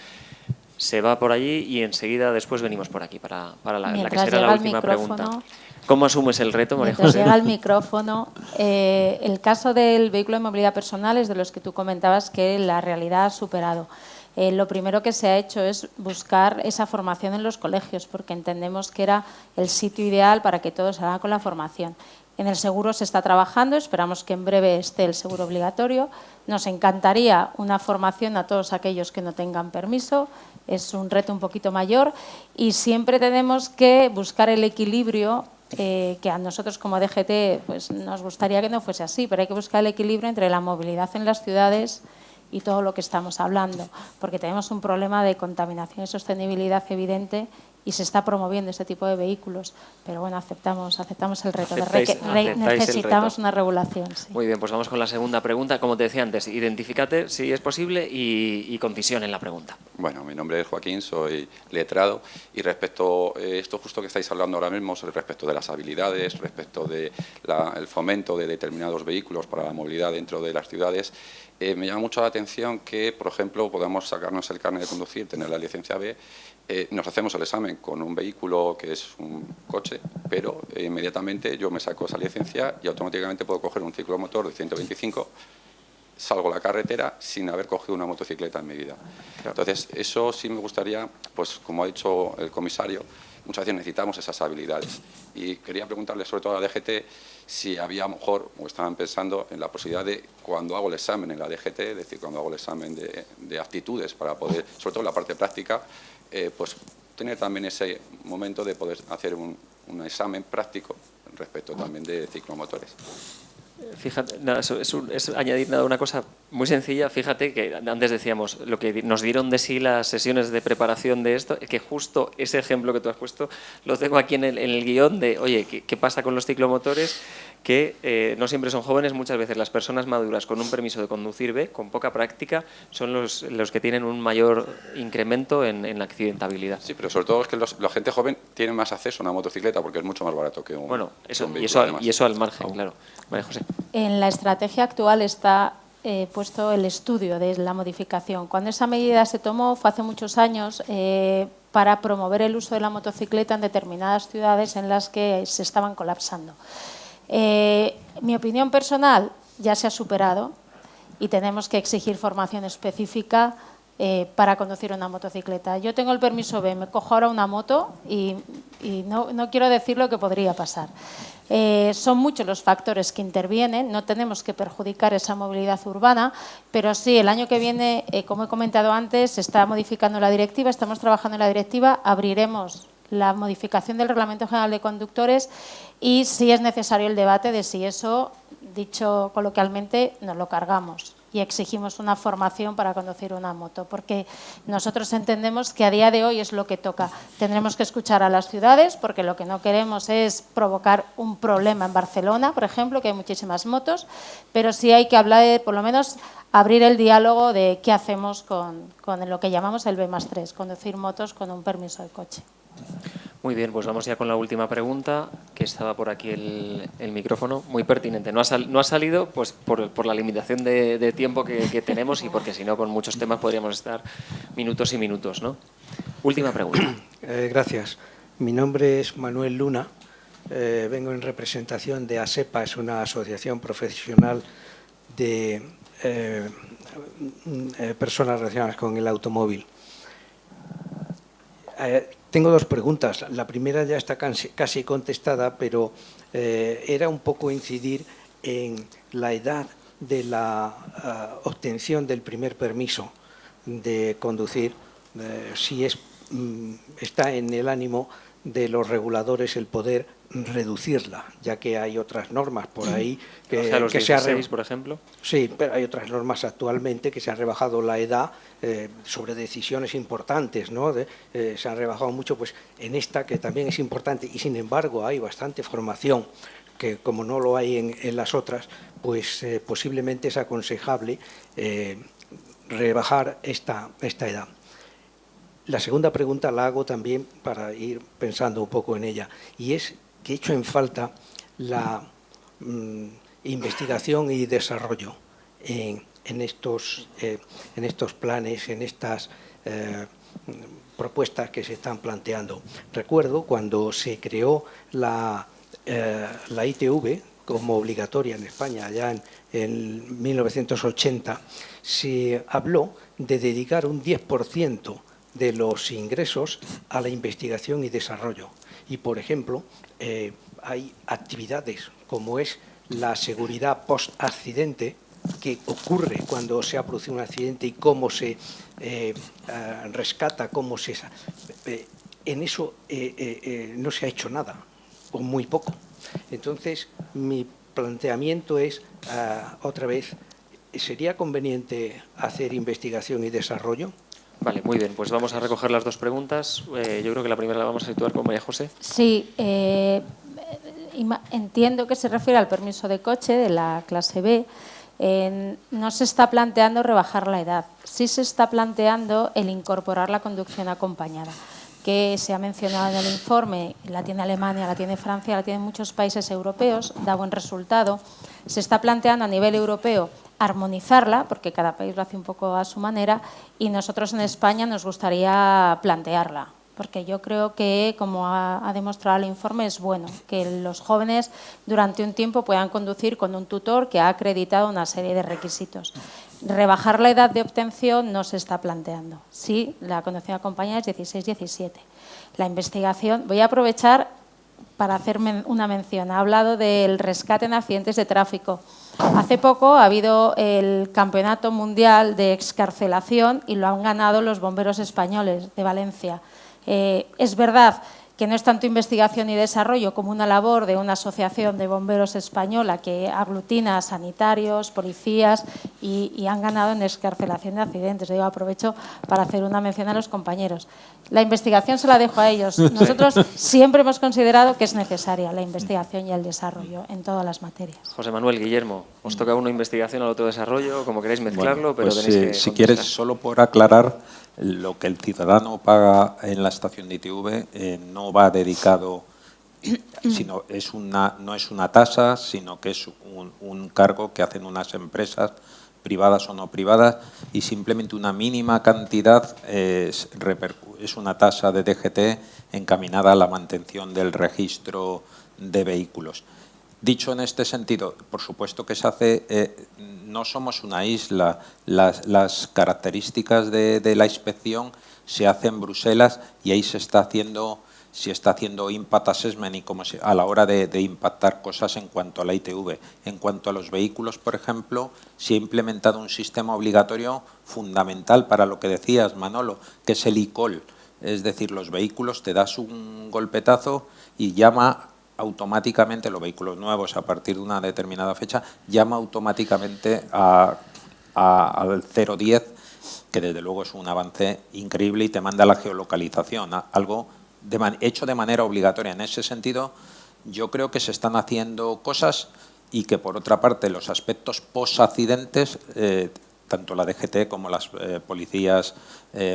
C: Se va por allí y enseguida después venimos por aquí para la que será la última pregunta. ¿Cómo asumes el reto, María José?
F: Mientras llega el micrófono, el caso del vehículo de movilidad personal es de los que tú comentabas que la realidad ha superado. Lo primero que se ha hecho es buscar esa formación en los colegios, porque entendemos que era el sitio ideal para que todos hagan con la formación. En el seguro se está trabajando, esperamos que en breve esté el seguro obligatorio. Nos encantaría una formación a todos aquellos que no tengan permiso, es un reto un poquito mayor, y siempre tenemos que buscar el equilibrio, que a nosotros como DGT pues, nos gustaría que no fuese así, pero hay que buscar el equilibrio entre la movilidad en las ciudades y todo lo que estamos hablando, porque tenemos un problema de contaminación y sostenibilidad evidente y se está promoviendo este tipo de vehículos, pero bueno, aceptamos el reto. Necesitamos una regulación. Sí.
C: Muy bien, pues vamos con la segunda pregunta. Como te decía antes, identifícate si es posible y concisión en la pregunta.
J: Bueno, mi nombre es Joaquín, soy letrado, y respecto a esto justo que estáis hablando ahora mismo, respecto de las habilidades, respecto del fomento de determinados vehículos para la movilidad dentro de las ciudades, me llama mucho la atención que, por ejemplo, podamos sacarnos el carnet de conducir, tener la licencia B, nos hacemos el examen con un vehículo que es un coche, pero inmediatamente yo me saco esa licencia y automáticamente puedo coger un ciclomotor de 125, salgo a la carretera sin haber cogido una motocicleta en mi vida. Entonces, eso sí me gustaría, pues como ha dicho el comisario, muchas veces necesitamos esas habilidades. Y quería preguntarle sobre todo a la DGT si había a lo mejor, o estaban pensando en la posibilidad de, cuando hago el examen en la DGT, es decir, cuando hago el examen de aptitudes para poder, sobre todo en la parte práctica, pues tener también ese momento de poder hacer un examen práctico respecto también de ciclomotores.
C: Fíjate, nada, es añadir nada, una cosa muy sencilla. Fíjate que antes decíamos lo que nos dieron de sí las sesiones de preparación de esto, que justo ese ejemplo que tú has puesto lo tengo aquí en el guión de, oye, ¿qué pasa con los ciclomotores? Que no siempre son jóvenes, muchas veces las personas maduras con un permiso de conducir B, con poca práctica, son los que tienen un mayor incremento en la accidentabilidad.
J: Sí, pero sobre todo es que la gente joven tiene más acceso a una motocicleta porque es mucho más barato que un,
C: bueno, eso,
J: un vehículo.
C: Y eso al margen, claro. María José.
F: En la estrategia actual está puesto el estudio de la modificación. Cuando esa medida se tomó fue hace muchos años para promover el uso de la motocicleta en determinadas ciudades en las que se estaban colapsando. Mi opinión personal, ya se ha superado y tenemos que exigir formación específica para conducir una motocicleta. Yo tengo el permiso B, me cojo ahora una moto y no quiero decir lo que podría pasar. Son muchos los factores que intervienen, no tenemos que perjudicar esa movilidad urbana, pero sí, el año que viene, como he comentado antes, se está modificando la directiva, estamos trabajando en la directiva, abriremos la modificación del Reglamento General de Conductores y si es necesario el debate de si eso, dicho coloquialmente, nos lo cargamos y exigimos una formación para conducir una moto, porque nosotros entendemos que a día de hoy es lo que toca. Tendremos que escuchar a las ciudades, porque lo que no queremos es provocar un problema en Barcelona, por ejemplo, que hay muchísimas motos, pero sí hay que hablar de, por lo menos, abrir el diálogo de qué hacemos con lo que llamamos el B+3, conducir motos con un permiso de coche.
C: Muy bien, pues vamos ya con la última pregunta, que estaba por aquí el micrófono, muy pertinente. No ha salido pues por la limitación de tiempo que tenemos y porque si no con muchos temas podríamos estar minutos y minutos, ¿no? Última pregunta.
K: Gracias. Mi nombre es Manuel Luna, vengo en representación de ASEPA, es una asociación profesional de personas relacionadas con el automóvil. Tengo dos preguntas. La primera ya está casi contestada, pero era un poco incidir en la edad de la obtención del primer permiso de conducir, si está en el ánimo de los reguladores el poder reducirla, ya que hay otras normas por ahí
C: que, o sea, los 16, por ejemplo.
K: Sí, pero hay otras normas actualmente que se han rebajado la edad sobre decisiones importantes, ¿no? Se han rebajado mucho, pues en esta que también es importante y sin embargo hay bastante formación que como no lo hay en las otras, pues posiblemente es aconsejable rebajar esta edad. La segunda pregunta la hago también para ir pensando un poco en ella, y es que he hecho en falta la investigación y desarrollo en estos planes, en estas propuestas que se están planteando. Recuerdo cuando se creó la ITV como obligatoria en España, allá en 1980, se habló de dedicar un 10% de los ingresos a la investigación y desarrollo. Y, por ejemplo, hay actividades como es la seguridad post-accidente, que ocurre cuando se ha producido un accidente y cómo se rescata, cómo se... en eso no se ha hecho nada, o muy poco. Entonces, mi planteamiento es, otra vez, ¿sería conveniente hacer investigación y desarrollo?
C: Vale, muy bien, pues vamos a recoger las dos preguntas. Yo creo que la primera la vamos a situar con María José.
F: Sí, entiendo que se refiere al permiso de coche de la clase B. No se está planteando rebajar la edad, sí se está planteando el incorporar la conducción acompañada, que se ha mencionado en el informe, la tiene Alemania, la tiene Francia, la tienen muchos países europeos, da buen resultado. Se está planteando a nivel europeo armonizarla, porque cada país lo hace un poco a su manera, y nosotros en España nos gustaría plantearla, porque yo creo que, como ha demostrado el informe, es bueno que los jóvenes durante un tiempo puedan conducir con un tutor que ha acreditado una serie de requisitos. Rebajar la edad de obtención no se está planteando. Sí, la conducción acompañada es 16-17. La investigación, voy a aprovechar para hacer una mención. Ha hablado del rescate en accidentes de tráfico. Hace poco ha habido el Campeonato Mundial de Excarcelación y lo han ganado los bomberos españoles de Valencia. Es verdad que no es tanto investigación y desarrollo como una labor de una asociación de bomberos española que aglutina a sanitarios, policías y han ganado en excarcelación de accidentes. Yo aprovecho para hacer una mención a los compañeros. La investigación se la dejo a ellos. Nosotros siempre hemos considerado que es necesaria la investigación y el desarrollo en todas las materias.
C: José Manuel, Guillermo, os toca uno investigación, al otro desarrollo, como queréis mezclarlo,
E: bueno, pues
C: pero tenéis que
E: si
C: contestar.
E: quieres, solo por aclarar, lo que el ciudadano paga en la estación de ITV no va dedicado, sino no es una tasa, sino que es un cargo que hacen unas empresas privadas o no privadas, y simplemente una mínima cantidad es una tasa de DGT encaminada a la mantención del registro de vehículos. Dicho en este sentido, por supuesto que se hace, no somos una isla, las características de la inspección se hacen en Bruselas y ahí se está haciendo impact assessment y a la hora de impactar cosas en cuanto a la ITV. En cuanto a los vehículos, por ejemplo, se ha implementado un sistema obligatorio fundamental para lo que decías, Manolo, que es el e-call. Es decir, los vehículos, te das un golpetazo y llama automáticamente, los vehículos nuevos a partir de una determinada fecha, llama automáticamente al 010, que desde luego es un avance increíble y te manda la geolocalización, algo hecho de manera obligatoria. En ese sentido, yo creo que se están haciendo cosas y que, por otra parte, los aspectos post-accidentes, tanto la DGT como las policías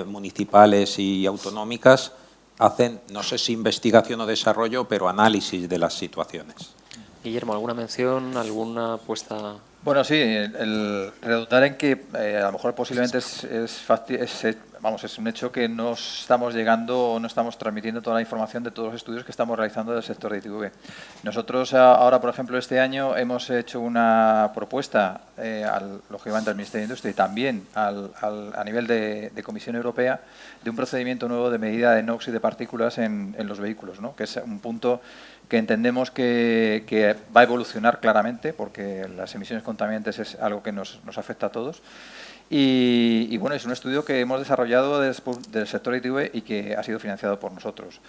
E: municipales y autonómicas, hacen, no sé si investigación o desarrollo, pero análisis de las situaciones.
C: Guillermo, ¿alguna mención, alguna apuesta?
D: Bueno, sí, el redundar en que a lo mejor posiblemente es un hecho que no estamos llegando o no estamos transmitiendo toda la información de todos los estudios que estamos realizando del sector de ITV. Nosotros ahora, por ejemplo, este año hemos hecho una propuesta, lógicamente al Ministerio de Industria y también a nivel de Comisión Europea, de un procedimiento nuevo de medida de NOx y de partículas en los vehículos, ¿no? Que es un punto que entendemos que va a evolucionar claramente, porque las emisiones contaminantes es algo que nos afecta a todos. Y bueno, es un estudio que hemos desarrollado del sector ITV y que ha sido financiado por nosotros.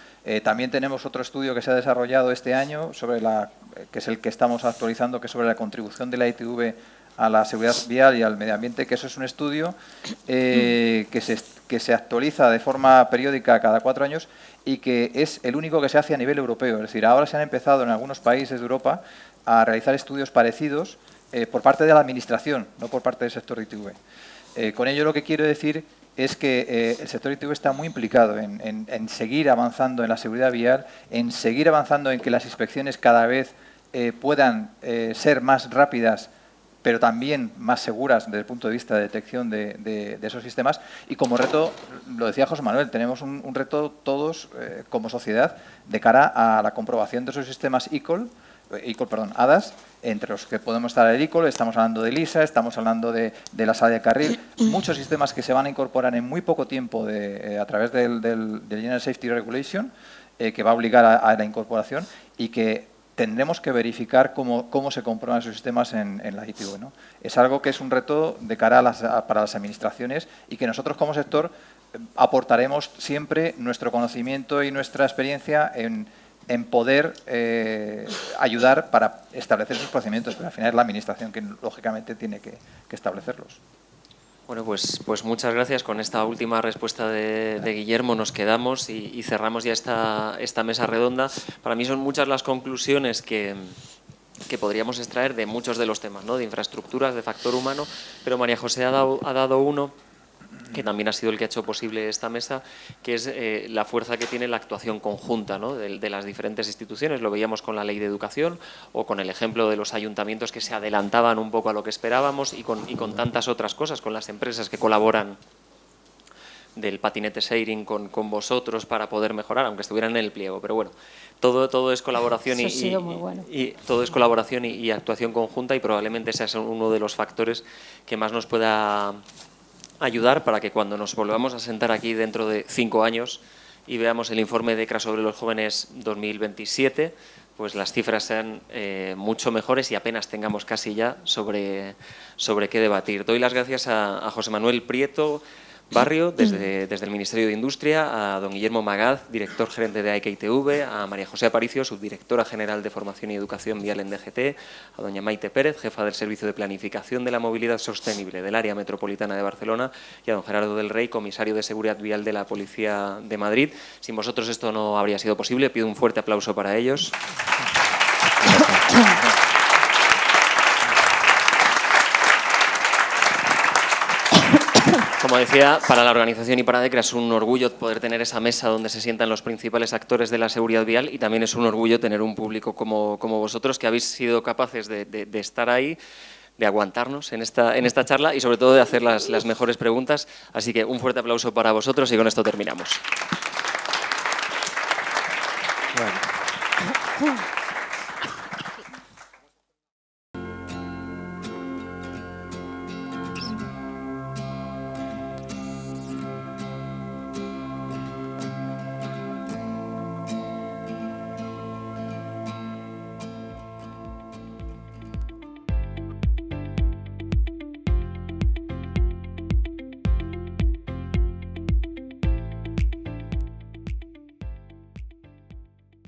D: También tenemos otro estudio que se ha desarrollado este año, que es el que estamos actualizando, que es sobre la contribución de la ITV a la seguridad vial y al medio ambiente, que eso es un estudio que se actualiza de forma periódica cada 4 años y que es el único que se hace a nivel europeo. Es decir, ahora se han empezado en algunos países de Europa a realizar estudios parecidos por parte de la Administración, no por parte del sector ITV. Con ello lo que quiero decir es que el sector ITV está muy implicado en seguir avanzando en la seguridad vial, en seguir avanzando en que las inspecciones cada vez puedan ser más rápidas, pero también más seguras desde el punto de vista de detección de esos sistemas. Y como reto, lo decía José Manuel, tenemos un reto todos como sociedad de cara a la comprobación de esos sistemas ADAS, entre los que podemos estar el eCall, estamos hablando de LISA, estamos hablando de la sala de carril, muchos sistemas que se van a incorporar en muy poco tiempo a través del General Safety Regulation, que va a obligar a la incorporación y que tendremos que verificar cómo se comprueban esos sistemas en la ITV, ¿no? Es algo que es un reto de cara para las administraciones y que nosotros como sector aportaremos siempre nuestro conocimiento y nuestra experiencia en poder ayudar para establecer esos procedimientos, pero al final es la administración que lógicamente tiene que establecerlos.
C: Bueno, pues muchas gracias. Con esta última respuesta de Guillermo nos quedamos y cerramos ya esta mesa redonda. Para mí son muchas las conclusiones que podríamos extraer de muchos de los temas, ¿no? De infraestructuras, de factor humano, pero María José ha dado uno que también ha sido el que ha hecho posible esta mesa, que es la fuerza que tiene la actuación conjunta, ¿no? de las diferentes instituciones. Lo veíamos con la Ley de Educación o con el ejemplo de los ayuntamientos que se adelantaban un poco a lo que esperábamos y con tantas otras cosas, con las empresas que colaboran del patinete sharing con vosotros para poder mejorar, aunque estuvieran en el pliego. Pero bueno, todo es colaboración todo es colaboración y actuación conjunta, y probablemente ese es uno de los factores que más nos pueda ayudar para que cuando nos volvamos a sentar aquí dentro de 5 años y veamos el informe DECRA sobre los jóvenes 2027, pues las cifras sean mucho mejores y apenas tengamos casi ya sobre qué debatir. Doy las gracias a José Manuel Prieto Barrio, desde el Ministerio de Industria, a don Guillermo Magaz, director gerente de IKTV, a María José Aparicio, subdirectora general de Formación y Educación Vial en DGT, a doña Maite Pérez, jefa del Servicio de Planificación de la Movilidad Sostenible del Área Metropolitana de Barcelona, y a don Gerardo del Rey, comisario de Seguridad Vial de la Policía de Madrid. Sin vosotros esto no habría sido posible. Pido un fuerte aplauso para ellos. Como decía, para la organización y para DECRA es un orgullo poder tener esa mesa donde se sientan los principales actores de la seguridad vial, y también es un orgullo tener un público como vosotros, que habéis sido capaces de estar ahí, de aguantarnos en esta charla y sobre todo de hacer las mejores preguntas. Así que un fuerte aplauso para vosotros y con esto terminamos.
D: Bueno.